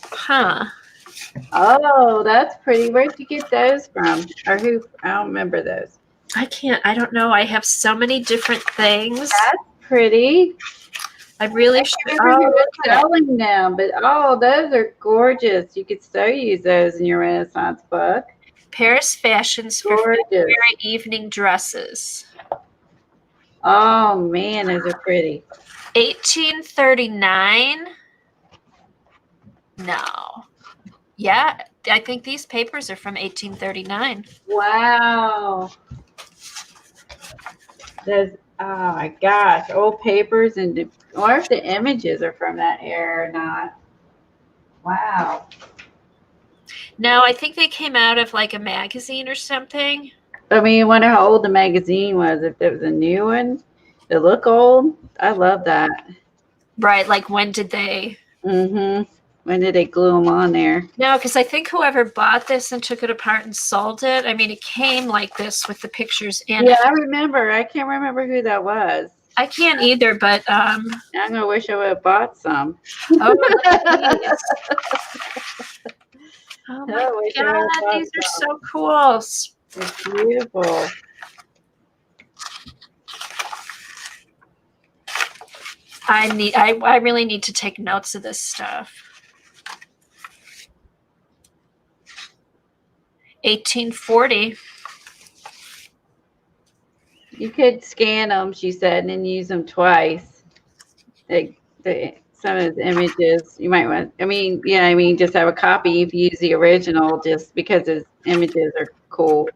Huh. Oh, that's pretty. Where'd you get those from? Or who? I don't remember those. I don't know. I have so many different things. That's pretty. I really I should. can't remember Oh, who was look at it. selling them, but oh, those are gorgeous. You could so use those in your Renaissance book. Paris fashions for Gorgeous. February evening dresses. Oh man, those are pretty. 1839. No. Yeah, I think these papers are from 1839. Wow. Those, oh my gosh, old papers or if the images are from that era or not. Wow. No, I think they came out of like a magazine or something. I mean, I wonder how old the magazine was. If it was a new one, they look old. I love that. Right, like when did they? Mm-hmm. When did they glue them on there? No, because I think whoever bought this and took it apart and sold it, I mean, it came like this with the pictures in Yeah, it. I remember. I can't remember who that was. I can't either, but I'm gonna wish I would have bought some. oh, look at these. Oh my I wish I would've God, bought these are some. so cool. It's beautiful. I really need to take notes of this stuff. 1840. You could scan them, she said, and then use them twice. Some of the images you might want. I mean, yeah, I mean, just have a copy if you use the original, just because his images are cool.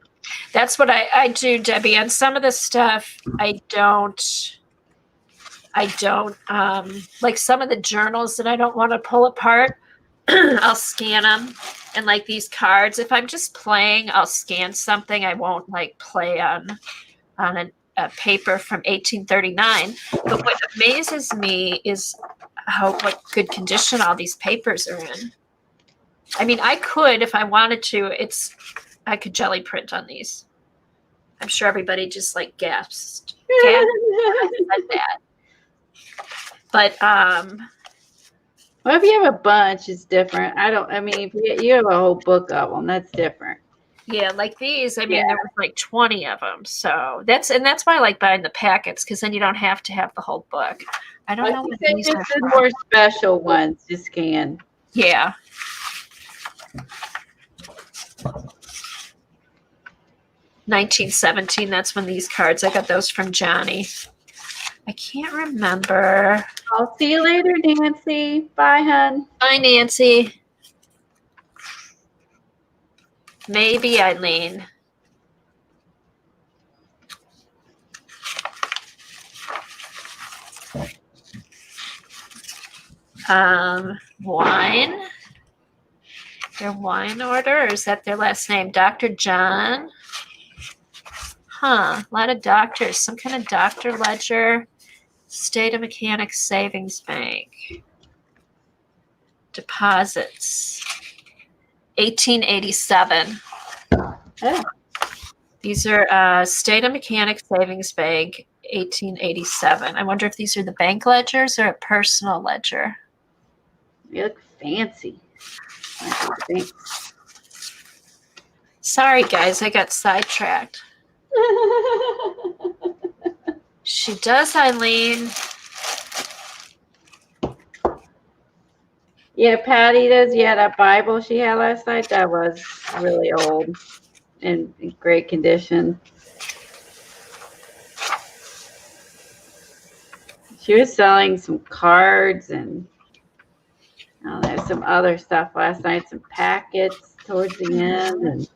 That's what I do, Debbie. On some of the stuff, I don't like some of the journals that I don't want to pull apart. I'll scan them, and like these cards, if I'm just playing, I'll scan something. I won't like play on a paper from 1839. But what amazes me is what good condition all these papers are in. I mean, I could, if I wanted to, I could jelly print on these. I'm sure everybody just like gasped when I said that. But well, if you have a bunch, it's different. I mean, if you have a whole book of them, that's different. yeah, like these, I mean, there was like 20 of them. So that's why I like buying the packets, because then you don't have to have the whole book. I don't know what these just are the from. more special ones to scan. Yeah. $19.17. That's when these cards. I got those from Johnny. I can't remember. I'll see you later, Nancy. Bye, hun. Bye, Nancy. Maybe Eileen. Wine. Their wine order, or is that their last name? Dr. John. Huh. A lot of doctors. Some kind of doctor ledger. State of Mechanics Savings Bank. Deposits. 1887. Oh. These are State of Mechanics Savings Bank, 1887. I wonder if these are the bank ledgers or a personal ledger. You look fancy. Sorry, guys, I got sidetracked. She does, Eileen. Yeah, Patty does. Yeah, that Bible she had last night, that was really old and in great condition. She was selling some cards and I don't know, some other stuff last night, some packets towards the end. And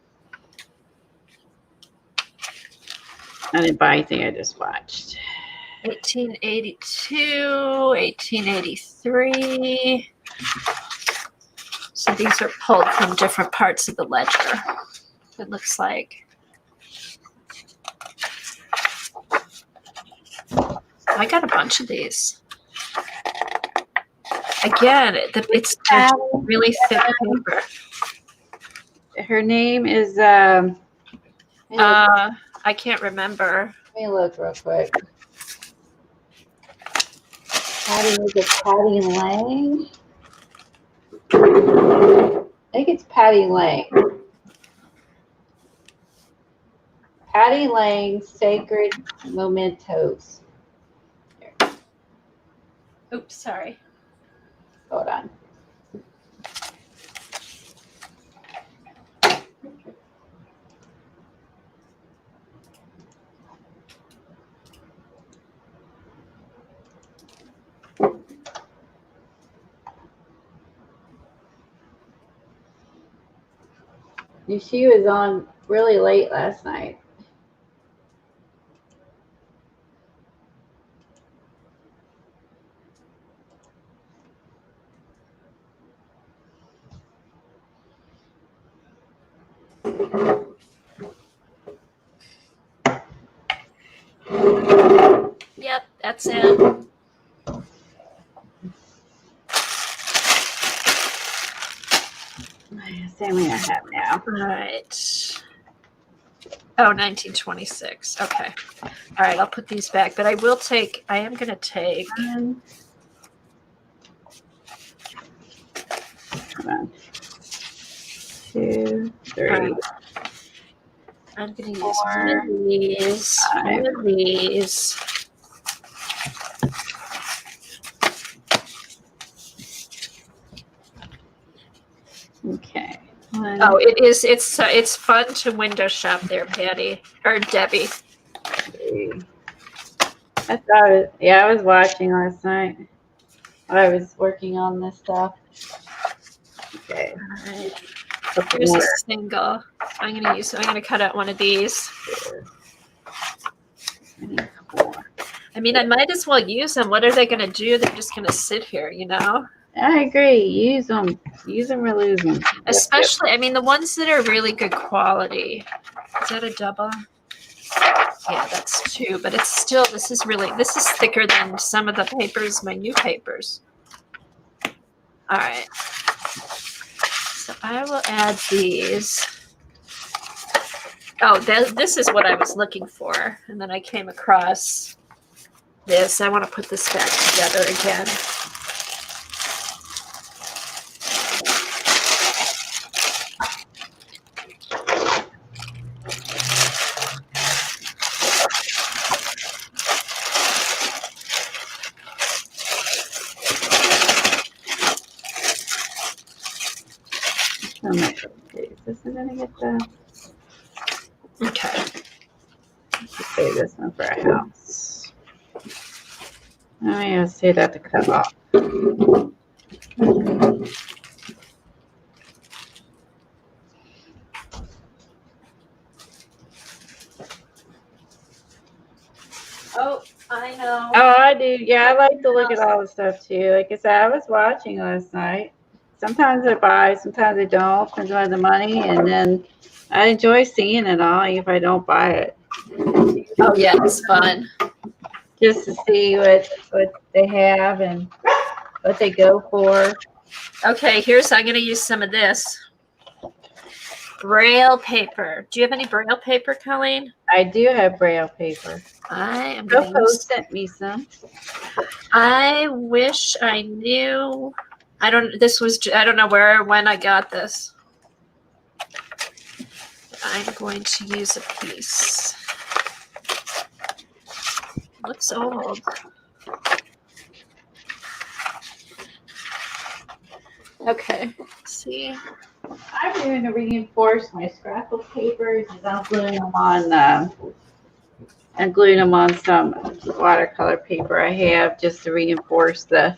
I didn't buy anything, I just watched. 1882, 1883. So these are pulled from different parts of the ledger, it looks like. I got a bunch of these. Again, it's really thick paper. Her name is I can't remember. let me look real quick. Patty, is it Patty Lang? I think it's Patty Lang. Patty Lang, Sacred Mementos. Oops, sorry. Hold on. She was on really late last night. Yep, that's it. Same way I have now. All right. Oh, 1926. Okay. All right, I'll put these back, but I am going to take. Come on. 2, 3. Right. I'm going to use one of these, one of these. Okay. Oh, it is. It's fun to window shop there, Patty or Debbie. 3. I was watching last night. I was working on this stuff. Okay. All right. Here's a single. I'm going to cut out one of these. 24. I mean, I might as well use them. What are they going to do? They're just going to sit here, you know? I agree. Use them or lose them. Especially, I mean, the ones that are really good quality. Is that a double? Yeah, that's 2, but it's still, this is thicker than some of the papers, my new papers. All right. So I will add these. Oh, this is what I was looking for. And then I came across this. I want to put this back together again. This is gonna get the. Okay. Let's save this one for a house. I'm gonna say that to cut off. Oh, I know. Oh, I do. Yeah, I like to look at all the stuff too. Like I said, I was watching last night. Sometimes I buy, sometimes I don't. Depends on the money, and then I enjoy seeing it all, even if I don't buy it. Oh yeah, it's fun. Just to see what they have and what they go for. Okay, I'm going to use some of this. Braille paper. Do you have any Braille paper, Colleen? I do have Braille paper. I am going to sent me some. I wish I knew. I don't know when I got this. I'm going to use a piece. Looks old. Okay. Let's see. I'm going to reinforce my scrapbook papers. I'm gluing them on some watercolor paper I have just to reinforce the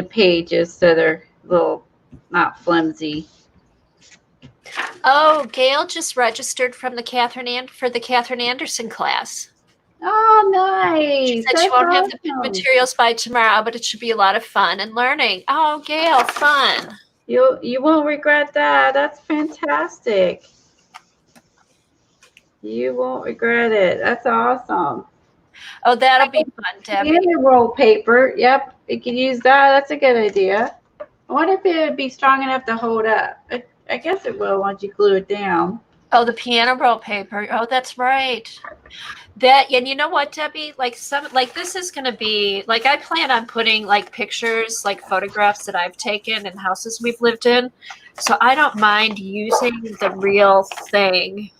pages so they're a little not flimsy. Oh, Gail just registered for the Catherine Anderson class. Oh, nice. She said she won't have the materials by tomorrow, but it should be a lot of fun and learning. Oh, Gail, fun. You won't regret that. That's fantastic. You won't regret it. That's awesome. Oh, that'll be fun, Debbie. And roll paper. Yep, you can use that. That's a good idea. I wonder if it would be strong enough to hold up. I guess it will once you glue it down. Oh, the piano roll paper. Oh, that's right. And you know what, Debbie? This is going to be like, I plan on putting like pictures, like photographs that I've taken in houses we've lived in. So I don't mind using the real thing.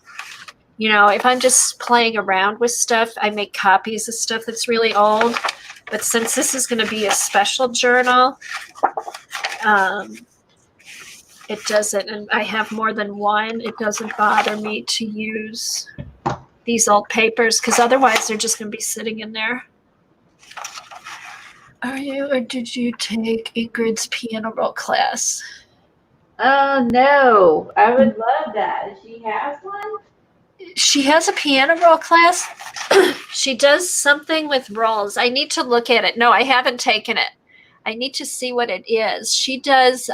You know, if I'm just playing around with stuff, I make copies of stuff that's really old. But since this is going to be a special journal, it doesn't, and I have more than one, it doesn't bother me to use these old papers because otherwise they're just going to be sitting in there. Are you, or did you take Ingrid's piano roll class? Oh, no. I would love that. She has one? She has a piano roll class. She does something with rolls. I need to look at it. No, I haven't taken it. I need to see what it is. She does,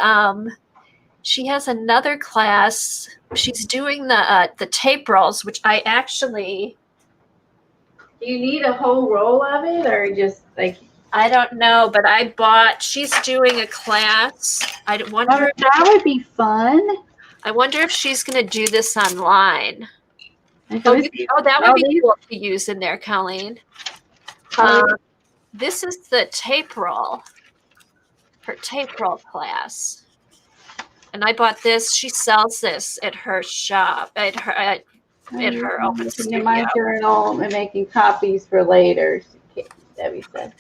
she has another class. She's doing the tape rolls, which I actually... Do you need a whole roll of it or just like... I don't know, but I bought, she's doing a class. I wonder. That would be fun. I wonder if she's going to do this online. That would be cool to use in there, Colleen. This is the tape roll, her tape roll class. And I bought this. She sells this at her shop, at her open studio. In my journal and making copies for later, Debbie said.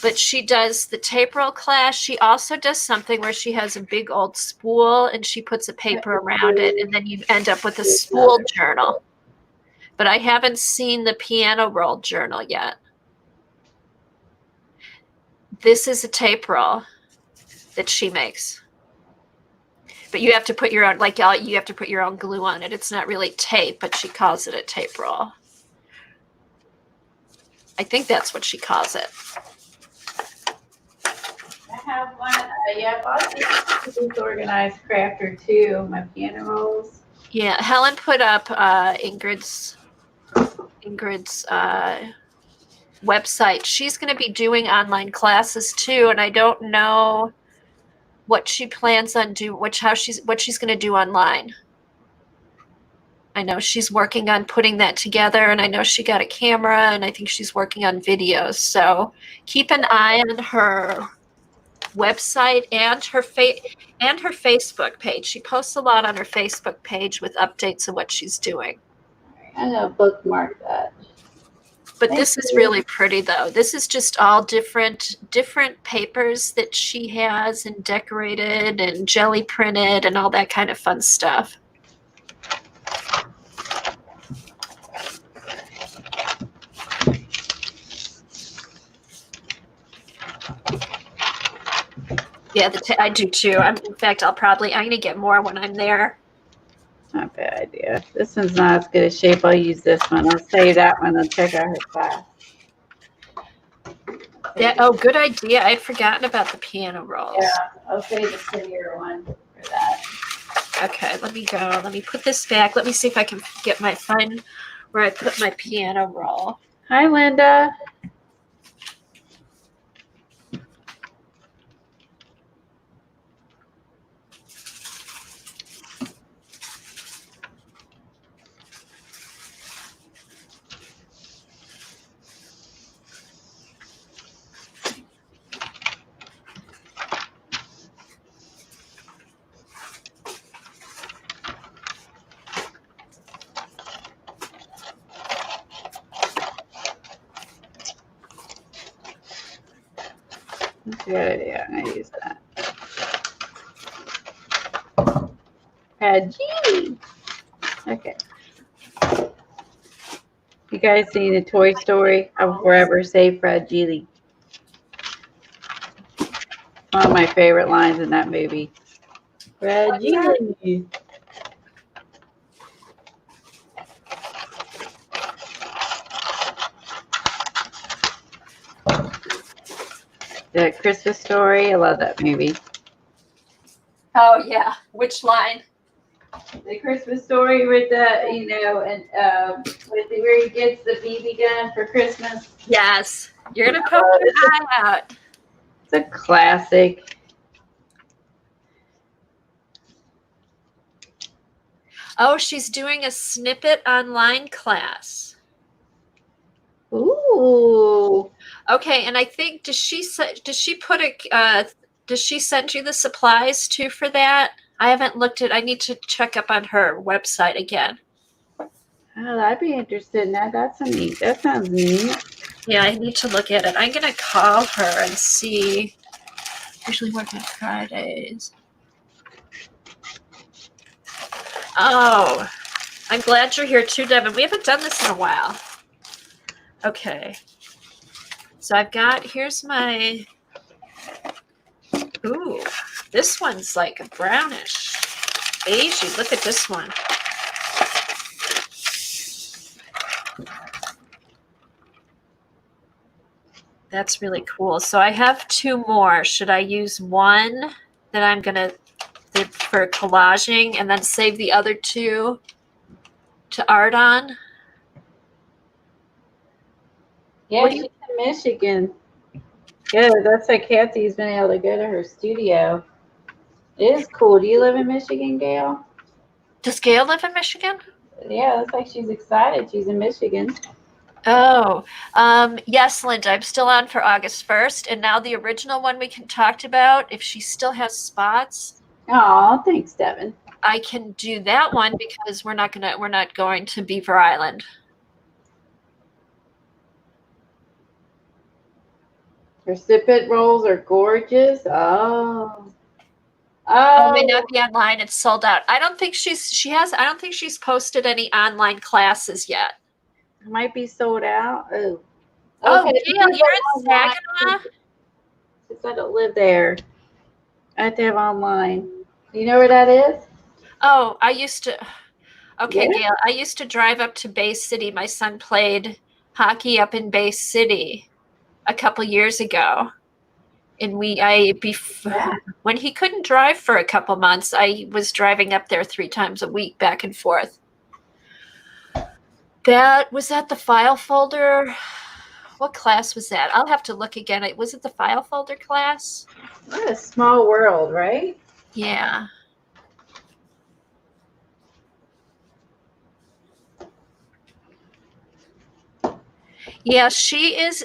But she does the tape roll class. She also does something where she has a big old spool and she puts a paper around it, and then you end up with a spool journal. But I haven't seen the piano roll journal yet. This is a tape roll that she makes. But you have to put your own, like, you have to put your own glue on it. It's not really tape, but she calls it a tape roll. I think that's what she calls it. I have one. I bought this organized crafter too. My piano rolls. Yeah, Helen put up Ingrid's website. She's going to be doing online classes too, and I don't know what she plans on what she's going to do online. I know she's working on putting that together, and I know she got a camera, and I think she's working on videos. So keep an eye on her website and her Facebook page. She posts a lot on her Facebook page with updates of what she's doing. I'm gonna bookmark that. But this is really pretty, though. This is just all different papers that she has and decorated and jelly printed and all that kind of fun stuff. Yeah, I do too. In fact, I'm going to get more when I'm there. Not a bad idea. This one's not as good a shape. I'll use this one. I'll save that one and check out her class. Yeah. Oh, good idea. I'd forgotten about the piano rolls. Yeah, I'll save the prettier one for that. Okay, let me go. Let me put this back. Let me see if I can find where I put my piano roll. Hi, Linda. Good idea. I'm gonna use that. Fragile. Okay. You guys seen the Toy Story? I'll forever say fragile. One of my favorite lines in that movie. Fragile. The Christmas Story. I love that movie. Oh yeah, which line? The Christmas Story with the, where he gets the BB gun for Christmas. Yes, you're gonna poke your eye out. It's a classic. Oh, she's doing a snippet online class. Ooh. Okay, and I think does she send you the supplies too for that? I haven't looked at. I need to check up on her website again. Oh, I'd be interested in that. That sounds neat. Yeah, I need to look at it. I'm going to call her and see. Usually work on Fridays. Oh, I'm glad you're here too, Devin. We haven't done this in a while. Okay. So I've got, here's my, ooh, this one's like a brownish, beigey. Look at this one. That's really cool. So I have two more. Should I use one that I'm going to, for collaging, and then save the other two to art on? Yeah, she's in Michigan. Good. That's like Kathy's been able to go to her studio. It is cool. Do you live in Michigan, Gail? Does Gail live in Michigan? Yeah, looks like she's excited. She's in Michigan. Oh, yes, Linda, I'm still on for August 1st. And now the original one we talked about, if she still has spots, Oh, thanks, Devin. I can do that one because we're not going to Beaver Island. Her sip-it rolls are gorgeous. Oh. Oh, may not Oh. be online. It's sold out. I don't think I don't think she's posted any online classes yet. It might be sold out. Oh. Oh, Okay. Gail, you're in Saginaw? Since I don't live there, I have to have online. You know where that is? Oh, I used to. Okay, Yeah. Gail, I used to drive up to Bay City. My son played hockey up in Bay City a couple years ago. And when he couldn't drive for a couple months, I was driving up there 3 times a week back and forth. That was that the file folder. What class was that? I'll have to look again. Was it the file folder class? What a small world, right? Yeah. Yeah, she's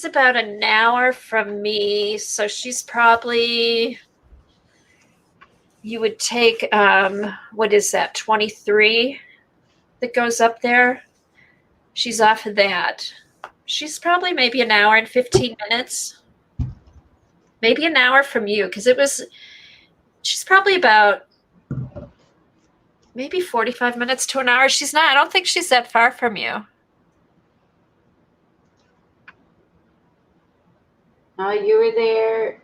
about an hour from me, so she's probably, you would take, what is that, 23 that goes up there? She's off of that. She's probably maybe an hour and 15 minutes. Maybe an hour from you, because she's probably about maybe 45 minutes to an hour. I don't think she's that far from you. Oh, you were there.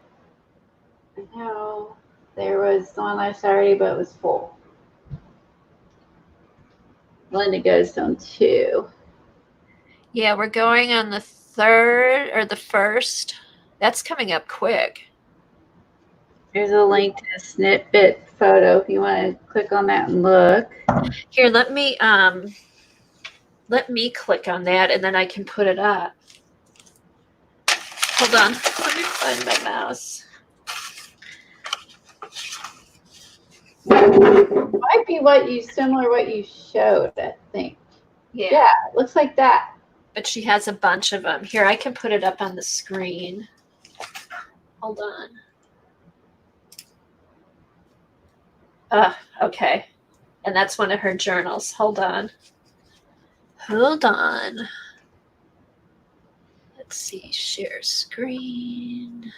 No, there was one last Saturday, but it was full. Linda goes on 2. Yeah, we're going on the 3rd or the 1st. That's coming up quick. Here's a link to a snippet photo if you want to click on that and look. Here, let me click on that and then I can put it up. Hold on. Let me find my mouse. Might be similar what you showed, I think. Yeah, it looks like that. But she has a bunch of them. Here, I can put it up on the screen. Hold on. Okay. And that's one of her journals. Hold on. Let's see. Share screen.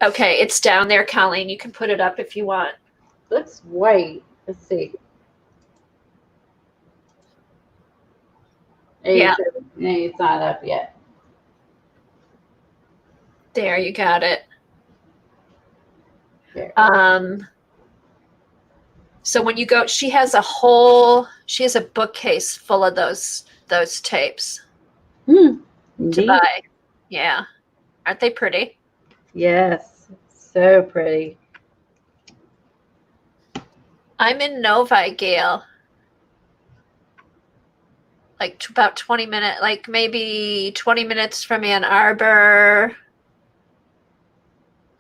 Okay, it's down there, Colleen. You can put it up if you want. Looks white. Let's see. Yeah. No, it's not up yet. There, you got it. There. So when you go, she has a bookcase full of those tapes to buy. Yeah. Aren't they pretty? Yes. So pretty. I'm in Novi, Gail. Like about 20 minutes, like maybe 20 minutes from Ann Arbor,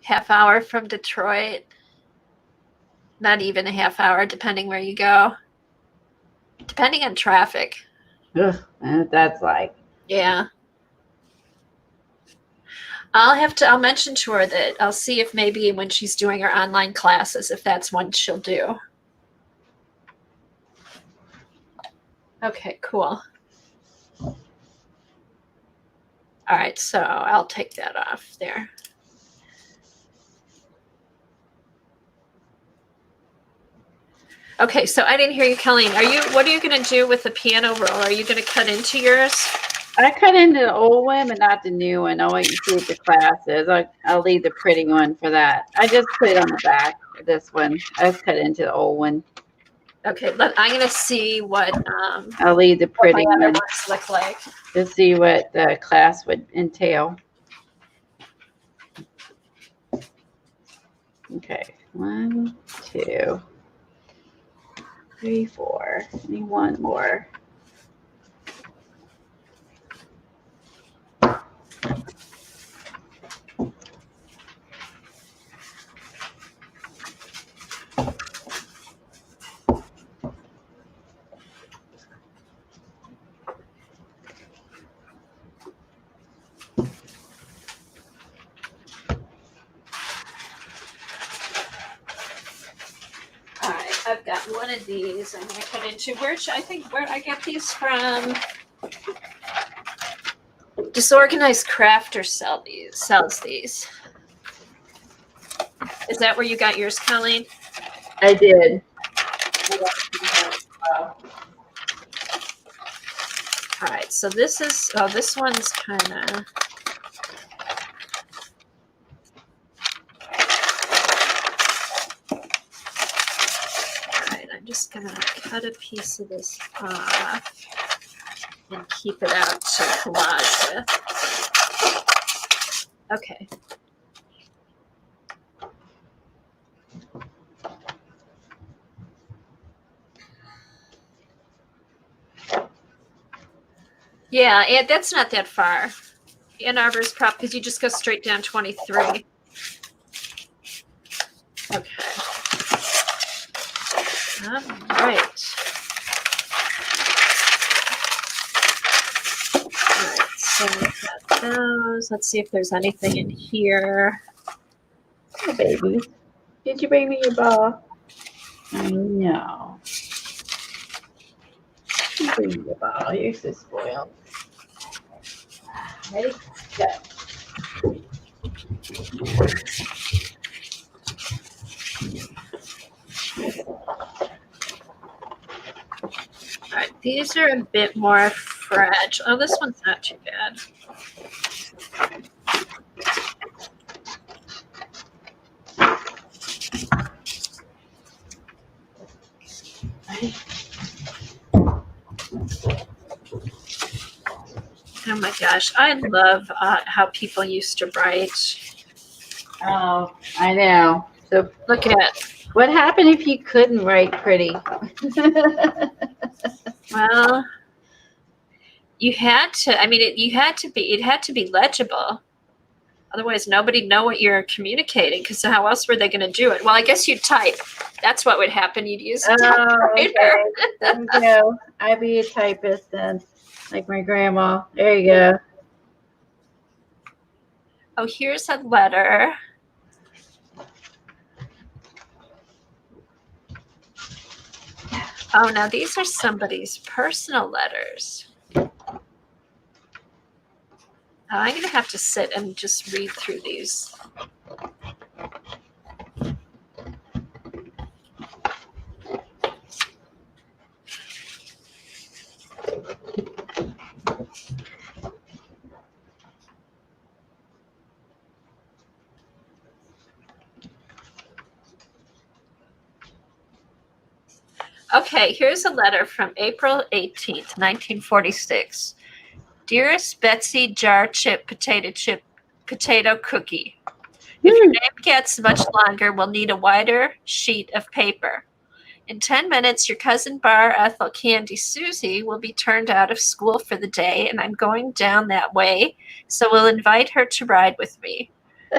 half hour from Detroit. Not even a half hour, depending where you go. Depending on traffic. Ugh, that's like. Yeah. I'll mention to her that I'll see if maybe when she's doing her online classes, if that's one she'll do. Okay, cool. All right, so I'll take that off there. Okay, so I didn't hear you, Colleen. What are you going to do with the piano roll? Are you going to cut into yours? I cut into the old one, but not the new one. I'll wait and see what the class is. I'll leave the pretty one for that. I just put it on the back of this one. I just cut into the old one. Okay, I'm going to see what I'll leave the pretty my other one ones look like. to see what the class would entail. Okay, 1, 2, 3, 4. Need one more. All right, I've got one of these I'm going to cut into. Where I get these from? Disorganized Crafter sells these. Is that where you got yours, Colleen? I did. All right, so this one's kind of. I'm just going to cut a piece of this off and keep it out to collage with. Okay. Yeah, that's not that far. Ann Arbor's prop because you just go straight down 23. Okay. All right. So we've got those. Let's see if there's anything in here. Oh, baby. Did you bring me your ball? I know. You bring me your ball. You're so spoiled. Ready? Go. All right, these are a bit more fragile. Oh, this one's not too bad. Oh my gosh, I love how people used to write. Oh, I know. So Look at what happened if you couldn't write pretty? well, you had to. I mean, it had to be legible. Otherwise, nobody know what you're communicating. Because how else were they going to do it? Well, I guess you'd type. That's what would happen. You'd use a typewriter. Okay. There you go. I'd be a typist then, like my grandma. There you go. Oh, here's a letter. Oh, now these are somebody's personal letters. I'm going to have to sit and just read through these. Okay, here's a letter from April 18th, 1946. Dearest Betsy Jar Chip Potato Cookie. If your name gets much longer, we'll need a wider sheet of paper. In 10 minutes, your cousin Bar Ethel Candy Susie will be turned out of school for the day, and I'm going down that way, so we'll invite her to ride with me.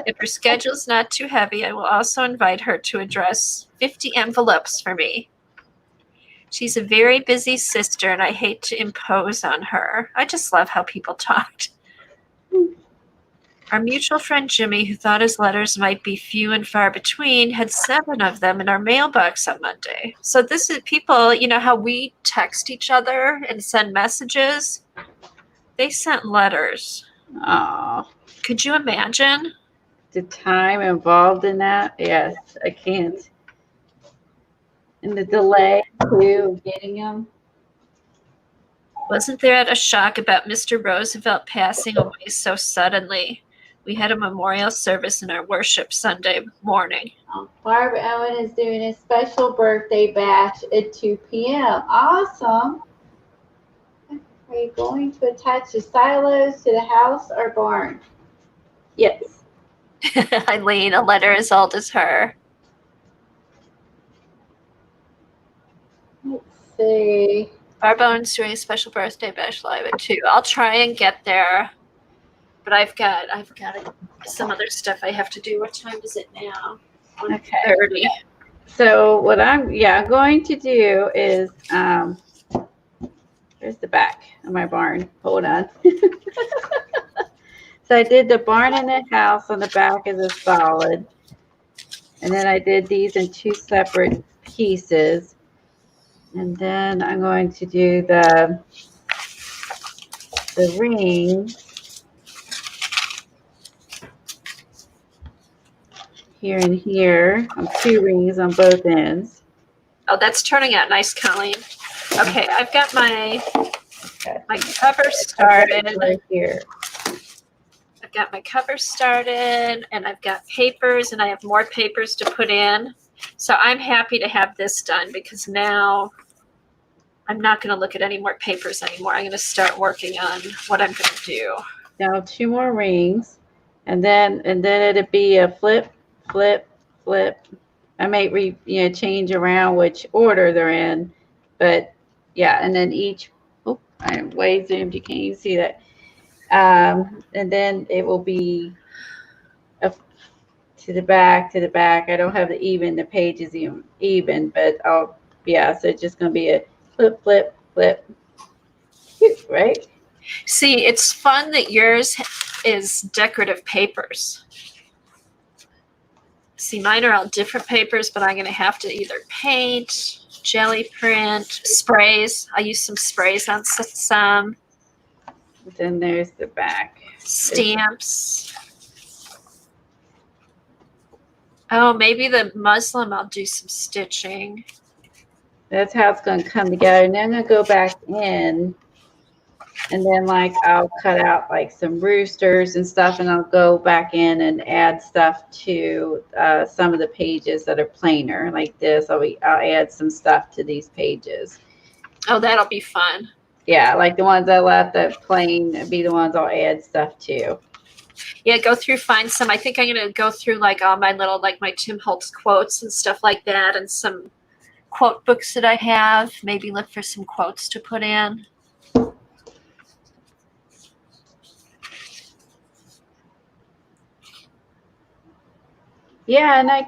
If her schedule's not too heavy, I will also invite her to address 50 envelopes for me. She's a very busy sister, and I hate to impose on her. I just love how people talked. Our mutual friend Jimmy, who thought his letters might be few and far between, had 7 of them in our mailbox on Monday. So this is people, you know how we text each other and send messages? They sent letters. Oh, Could you imagine? the time involved in that? Yes, I can't. And the delay too of getting them. Wasn't there a shock about Mr. Roosevelt passing away so suddenly? We had a memorial service in our worship Sunday morning. Barbara Owen is doing a special birthday bash at 2 p.m. Awesome. Are you going to attach the silos to the house or barn? Yes. Eileen, a letter as old as her. Let's see. Barbara Owen's doing a special birthday bash live at 2. I'll try and get there, but I've got some other stuff I have to do. What time is it now? 1:30. So what I'm going to do is here's the back of my barn. Hold on. So I did the barn and the house on the back as a solid. And then I did these in 2 separate pieces. And then I'm going to do the ring here and here. 2 rings on both ends. Oh, that's turning out nice, Colleen. Okay, I've got my cover started. Right here. I've got my cover started, and I've got papers, and I have more papers to put in. So I'm happy to have this done because now I'm not going to look at any more papers anymore. I'm going to start working on what I'm going to do. Now 2 more rings, and then it'd be a flip, flip, flip. I may change around which order they're in, but yeah, and then each. Oh, I'm way zoomed. You can't even see that. And then it will be to the back, to the back. I don't have the pages even, but so it's just going to be a flip, flip, flip. Cute, right? See, it's fun that yours is decorative papers. See, mine are all different papers, but I'm going to have to either paint, jelly print, sprays. I use some sprays on some. Then there's the back. Stamps. Oh, maybe the muslin, I'll do some stitching. That's how it's going to come together. And then I'm going to go back in, and then I'll cut out some roosters and stuff, and I'll go back in and add stuff to some of the pages that are plainer like this. I'll add some stuff to these pages. Oh, that'll be fun. Yeah, like the ones I left that plain be the ones I'll add stuff to. Yeah, go through, find some. I think I'm going to go through all my little, my Tim Holtz quotes and stuff like that, and some quote books that I have. Maybe look for some quotes to put in. Yeah, and I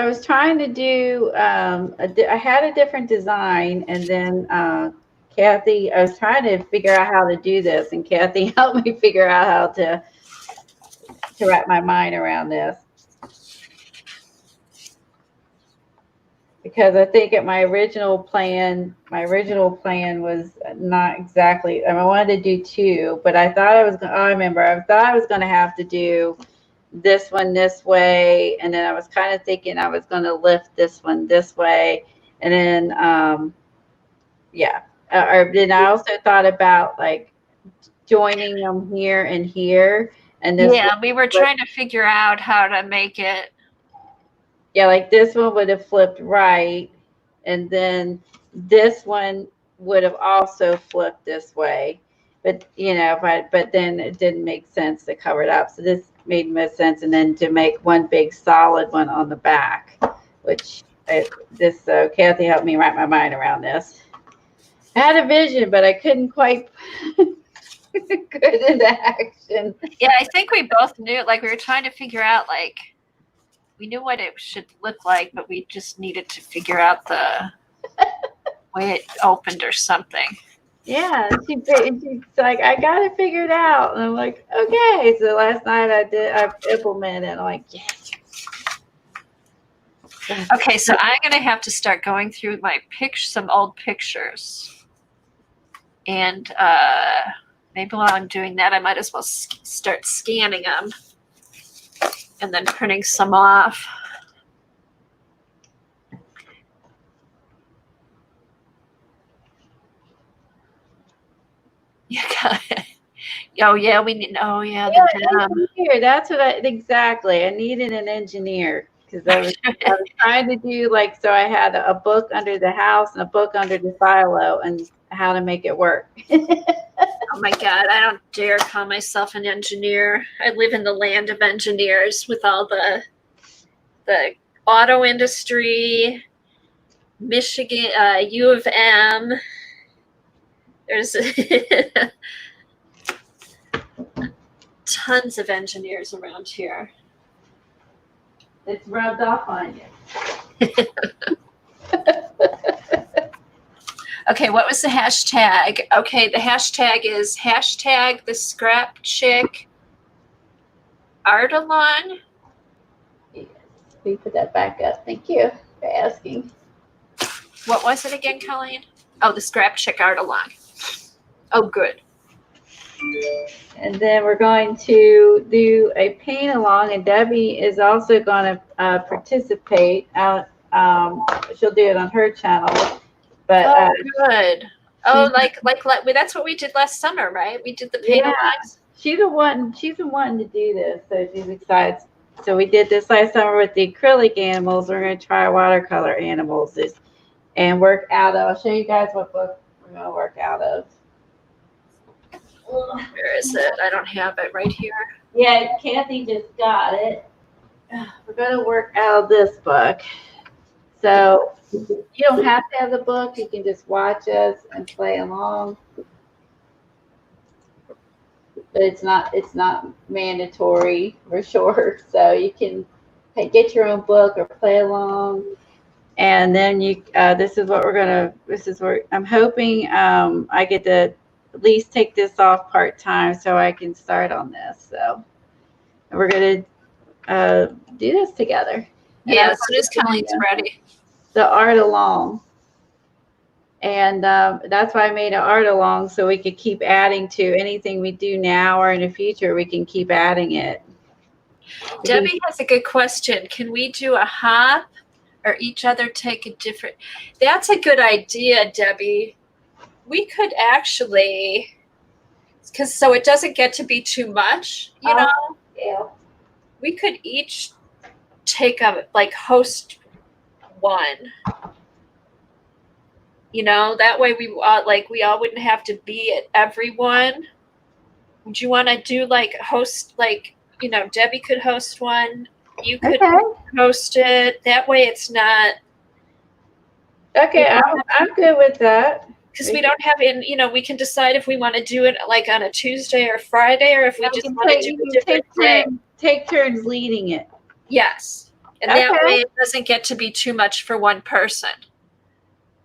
was trying to do, I had a different design, and then Kathy, I was trying to figure out how to do this, and Kathy helped me figure out how to wrap my mind around this. Because I think my original plan was not exactly, I wanted to do 2, but I thought I was going to have to do this one this way, and then I was kind of thinking I was going to lift this one this way, and then then I also thought about joining them here and here, and this we were trying to figure out how to make it. Yeah, this one would have flipped right, and then this one would have also flipped this way, but but then it didn't make sense to cover it up, so this made more sense, and then to make one big solid one on the back, which Kathy helped me wrap my mind around this. I had a vision, but I couldn't quite put it into action. Yeah, I think we both knew, we were trying to figure out, we knew what it should look like, but we just needed to figure out the way it opened or something. Yeah, she's like, I got to figure it out. And I'm like, okay. So last night I implemented it. I'm like, yes. Okay, so I'm gonna have to start going through my some old pictures, and maybe while I'm doing that, I might as well start scanning them and then printing some off. You got it. Oh yeah, we need. Oh yeah, the Here, that's what exactly. I needed an engineer because I was trying to do like, so I had a book under the house and a book under the silo and how to make it work. Oh my God, I don't dare call myself an engineer. I live in the land of engineers with all the auto industry, Michigan, U of M. There's tons of engineers around here. It's rubbed off on you. Okay, what was the hashtag? Okay, the hashtag is hashtag the scrap chick art along. Yes, we put that back up. Thank you for asking. What was it again, Colleen? Oh, the scrap chick art along. Oh, good. And then we're going to do a paint along, and Debbie is also going to participate. She'll do it on her channel. But good. Oh, like that's what we did last summer, right? We did the paint alongs. She's been wanting to do this, so she's excited. So we did this last summer with the acrylic animals. We're going to try watercolor animals and work out of. I'll show you guys what book we're going to work out of. Where is it? I don't have it right here. Yeah, Kathy just got it. We're going to work out of this book. So you don't have to have the book. You can just watch us and play along. But it's not mandatory for sure. So you can get your own book or play along. And then this is where I'm hoping I get to at least take this off part-time so I can start on this. So we're going to do this together. Yeah, as soon as Colleen's ready. The art along. And that's why I made an art along, so we could keep adding to anything we do now or in the future. We can keep adding it. Debbie has a good question. Can we do a hop or each other take a different? That's a good idea, Debbie. We could actually, because so it doesn't get to be too much, you know? Yeah. We could each take host one. You know, that way we all wouldn't have to be at every one. Would you want to do host, Debbie could host one, you could host it. That way it's not. Okay, I'm good with that. Because we don't have we can decide if we want to do it on a Tuesday or Friday, or if we just want to do a different day. Take turns leading it. Yes. And that way it doesn't get to be too much for one person.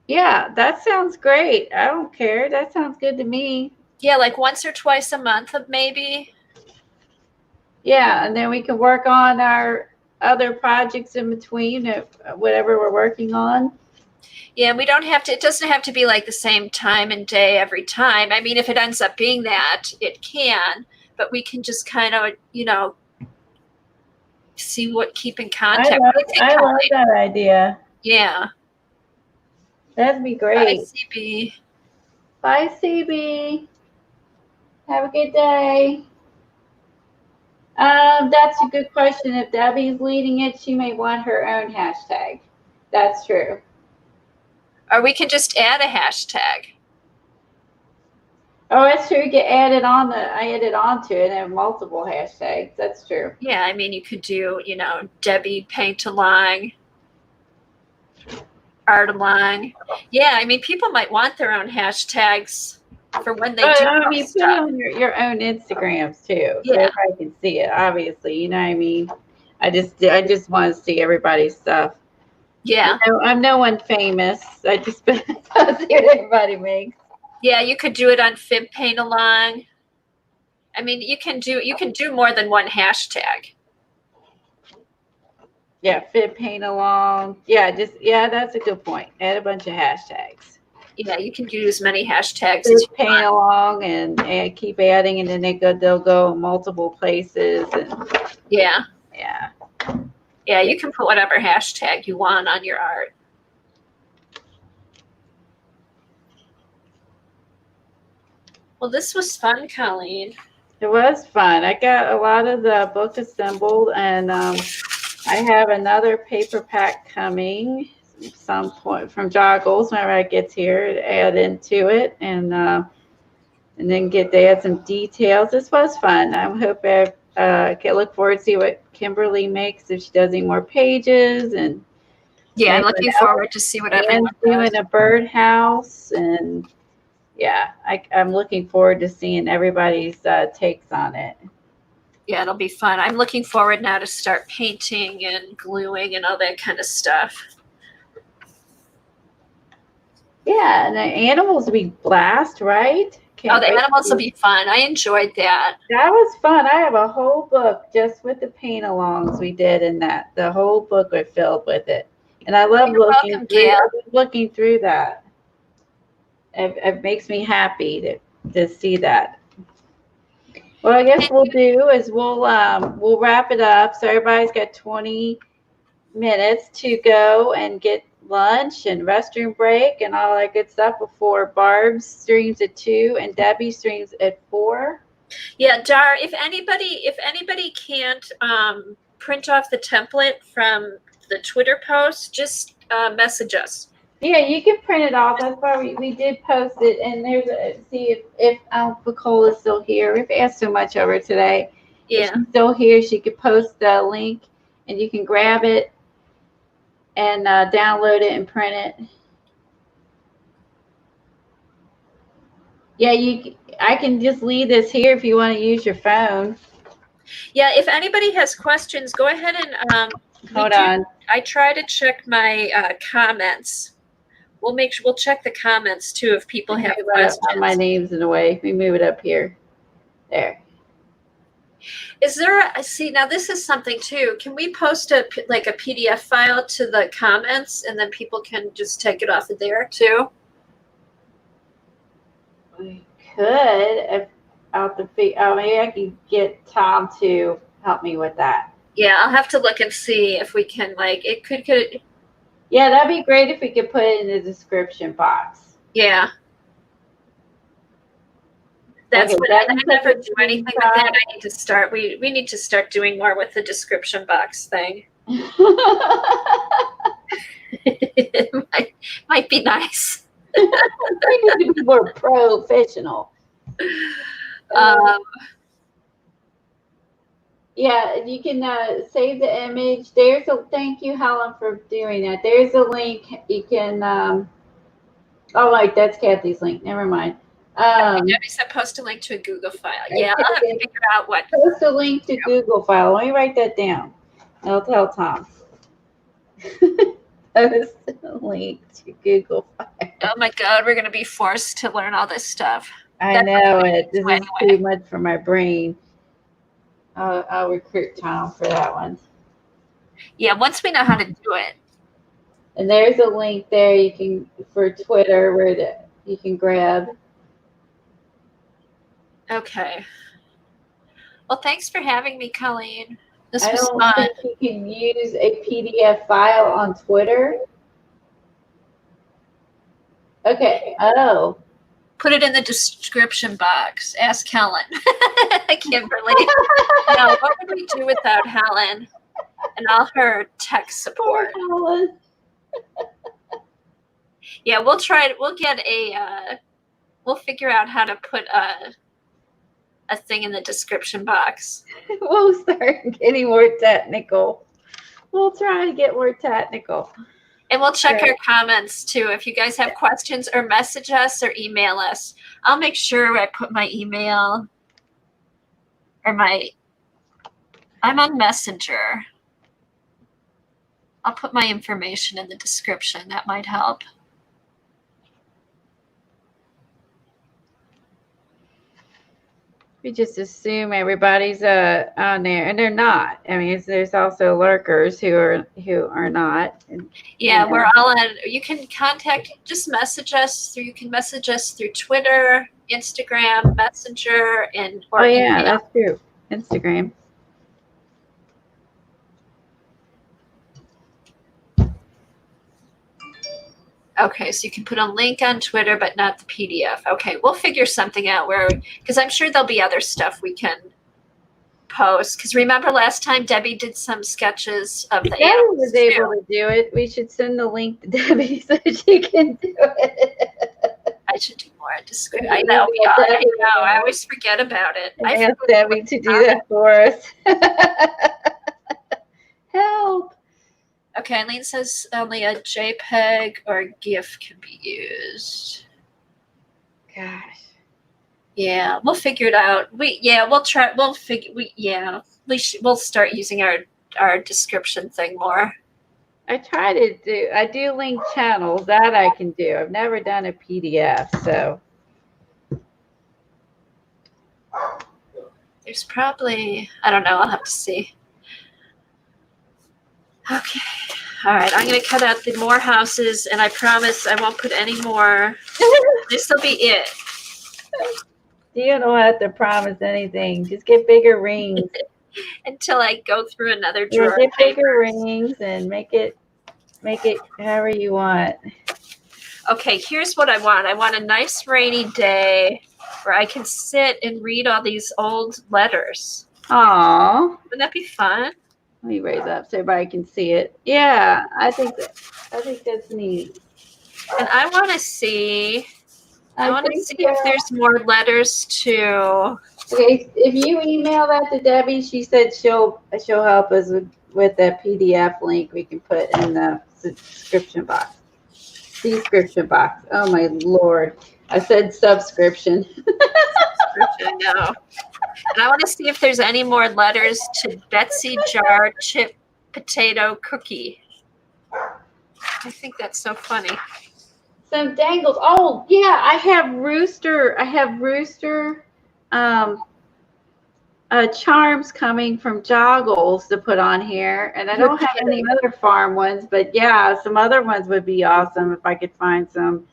Yeah, that sounds great. I don't care. That sounds good to me. Yeah, like once or twice a month, maybe. Yeah, and then we can work on our other projects in between, whatever we're working on. Yeah, we don't have to, it doesn't have to be like the same time and day every time. I mean, if it ends up being that, it can, but we can just kind of, keep in contact. I love that idea. Yeah. That'd be great. Bye, CB. Bye, CB. Have a good day. That's a good question. If Debbie's leading it, she may want her own hashtag. That's true. Or we can just add a hashtag. Oh, that's true. You can add it on I added onto it and have multiple hashtags. That's true. Yeah, I mean, you could do, Debbie paint along, art along. Yeah, I mean, people might want their own hashtags for when they do you put on your own Instagrams too, so everybody can see it. Obviously, you know what I mean. I just want to see everybody's stuff. Yeah, I'm no one famous. I just see what everybody makes. Yeah, you could do it on Fib Paint Along. I mean, you can do more than one hashtag. Yeah, Fit Paint Along. Yeah, that's a good point. Add a bunch of hashtags. Yeah, you can use as many hashtags as you Fit Paint want. Along and keep adding, and then they'll go multiple places and Yeah. yeah. Yeah, you can put whatever hashtag you want on your art. Well, this was fun, Colleen. It was fun. I got a lot of the book assembled, and I have another paper pack coming some point from Joggles whenever it gets here to add into it, and then get to add some details. This was fun. I hope I can look forward to see what Kimberly makes if she does any more pages, and yeah, I'm looking forward to see what everyone doing a birdhouse, and yeah, I'm looking forward to seeing everybody's takes on it. Yeah, it'll be fun. I'm looking forward now to start painting and gluing and all that kind of stuff. Yeah, and the animals will be blast, right? The animals will be fun. I enjoyed that. That was fun. I have a whole book just with the paint alongs we did in that. The whole book was filled with it. And I love looking through that. It makes me happy to see that. Well, I guess we'll wrap it up. So everybody's got 20 minutes to go and get lunch and restroom break and all that good stuff before Barb streams at 2 and Debbie streams at 4. Yeah, Dar, if anybody can't print off the template from the Twitter post, just message us. Yeah, you can print it off. That's why we did post it. And see if Nicole is still here. We've asked so much over today. Yeah. If she's still here, she could post the link and you can grab it and download it and print it. Yeah, I can just leave this here if you want to use your phone. Yeah, if anybody has questions, go ahead and hold on. I try to check my comments. We'll check the comments too if people have questions. My name's in the way. We move it up here. There. Is there see now this is something too. Can we post a PDF file to the comments and then people can just take it off of there too? We could maybe I can get Tom to help me with that. Yeah, I'll have to look and see if we can it could yeah, that'd be great if we could put it in the description box. Yeah. That's what I never do anything with that. I need to start. We need to start doing more with the description box thing. It might be nice. We need to be more professional. Yeah, you can save the image. Thank you, Helen, for doing that. There's a link. You can. Oh, wait, that's Kathy's link. Never mind. Debbie said post a link to a Google file. Yeah, I'll have to figure out what. Post a link to Google file. Let me write that down. I'll tell Tom. Post a link to Google file. Oh my God, we're going to be forced to learn all this stuff. I know it. This is too much for my brain. I'll recruit Tom for that one. Yeah, once we know how to do it. And there's a link there for Twitter where you can grab. Okay. Well, thanks for having me, Colleen. This was fun. I don't think you can use a PDF file on Twitter. Okay. Oh. Put it in the description box. Ask Helen. Kimberly. No, what would we do without Helen and all her tech support? Poor Helen. Yeah, we'll try it. We'll get we'll figure out how to put a thing in the description box. We'll start getting more technical. We'll try to get more technical. And we'll check our comments too. If you guys have questions, or message us or email us. I'll make sure I put my email or I'm on Messenger. I'll put my information in the description. That might help. We just assume everybody's on there, and they're not. I mean, there's also lurkers who are not. And, Yeah, we're all on. You can just message us through. You can message us through Twitter, Instagram, Messenger, or yeah, email. that's true. Instagram. Okay, so you can put a link on Twitter, but not the PDF. Okay, we'll figure something out because I'm sure there'll be other stuff we can post. Because remember last time Debbie did some sketches of the animals was able to do it. We should send the link to Debbie so she can do it. I should do more description. I know. I always forget about it. I asked Debbie to do that for us. Help. Okay, Eileen says only a JPEG or GIF can be used. Gosh. Yeah, we'll figure it out. We'll try. We'll figure. We'll start using our description thing more. I do link channels that I can do. I've never done a PDF, so. There's probably, I don't know. I'll have to see. Okay. All right. I'm going to cut out the more houses, and I promise I won't put any more. This will be it. You don't have to promise anything. Just get bigger rings. Until I go through another drawer. Get bigger rings and make it however you want. Okay, here's what I want. I want a nice rainy day where I can sit and read all these old letters. Aww. Wouldn't that be fun? Let me raise up so everybody can see it. Yeah, I think that's neat. And I want to see if there's more letters to. Okay, if you email that to Debbie, she said she'll help us with that PDF link we can put in the description box. Oh my Lord. I said subscription. Subscription, no. And I want to see if there's any more letters to Betsy Jar Chip Potato Cookie. I think that's so funny. Some dangles. Oh yeah, I have rooster charms coming from Joggles to put on here, and I don't have any other farm ones, but yeah, some other ones would be awesome if I could find some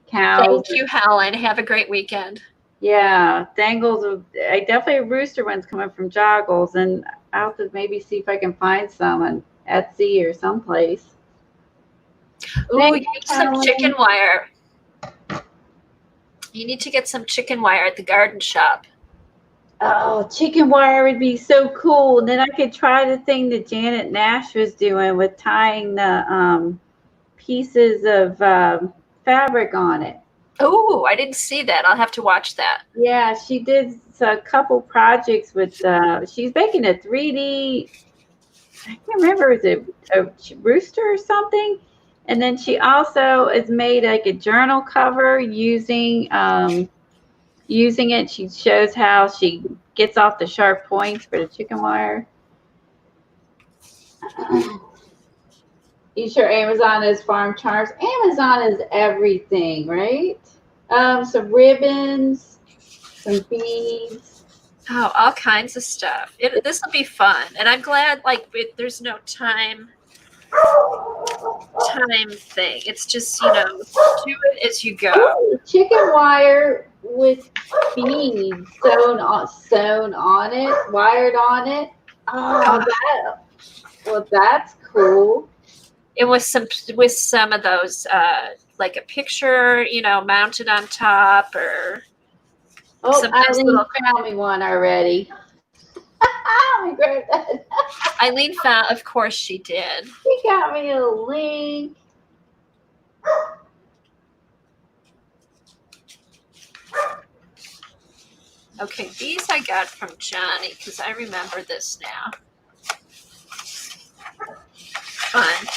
cows. Thank you, Helen. Have a great weekend. Yeah, dangles. I definitely have rooster ones coming from Joggles, and I'll have to maybe see if I can find some on Etsy or someplace. Ooh, you need some chicken wire. You need to get some chicken wire at the garden shop. Oh, chicken wire would be so cool. And then I could try the thing that Janet Nash was doing with tying the pieces of fabric on it. Oh, I didn't see that. I'll have to watch that. Yeah, she did a couple projects with, she's making a 3D, I can't remember, is it a rooster or something? And then she also has made like a journal cover using it. She shows how she gets off the sharp points for the chicken wire. You sure Amazon is farm charms? Amazon is everything, right? Some ribbons, some beads. Oh, all kinds of stuff. This will be fun. And I'm glad, there's no time thing. It's just, do it as you go. Ooh, chicken wire with beads sewn on it, wired on it. Oh, that's cool. It was some of those, like a picture, mounted on top, or. Oh, Eileen found me one already. Let me grab that. Eileen found, of course she did. She got me a link. Okay, these I got from Johnny because I remember this now. Fun.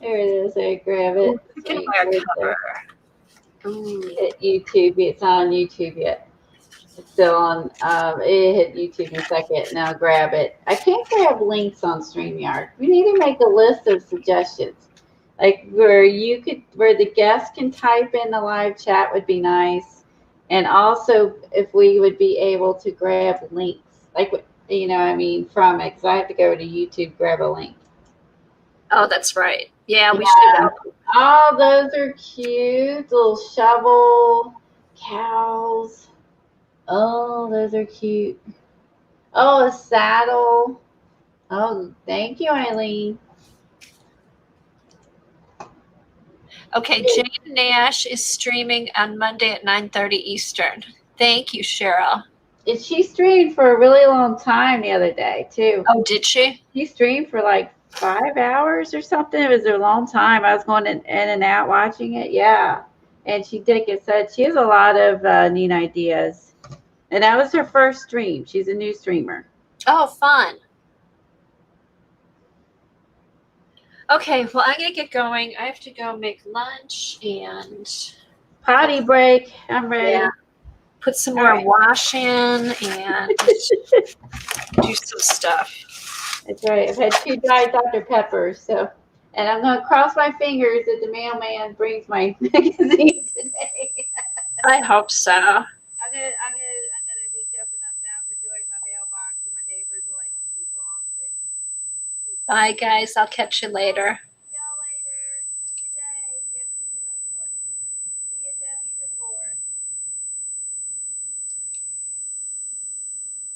There it is. I grab it. Ooh. Hit YouTube. It's not on YouTube yet. It's still on. It hit YouTube in a second. Now grab it. I can't grab links on StreamYard. We need to make a list of suggestions, like where the guests can type in the live chat would be nice. And also if we would be able to grab links, like, I mean, from it, because I have to go to YouTube, grab a link. Oh, that's right. Yeah, we should Yeah. have. Oh, those are cute. Little shovel, cows. Oh, those are cute. Oh, a saddle. Oh, thank you, Eileen. Okay, Jane Nash is streaming on Monday at 9:30 Eastern. Thank you, Cheryl. And she streamed for a really long time the other day, too. Oh, did she? She streamed for like 5 hours or something. It was a long time. I was going in and out watching it. Yeah. And said she has a lot of neat ideas. And that was her first stream. She's a new streamer. Oh, fun. Okay, well, I'm going to get going. I have to go make lunch and Potty break. I'm ready. Yeah, put some more wash in and do some stuff. That's right. I've had 2 Diet Dr. Peppers, so, and I'm going to cross my fingers that the mailman brings my magazine today. I hope so. I'm gonna be jumping up now for joy my mailbox, and my neighbors are like, she's lost it. Bye, guys. I'll catch you later.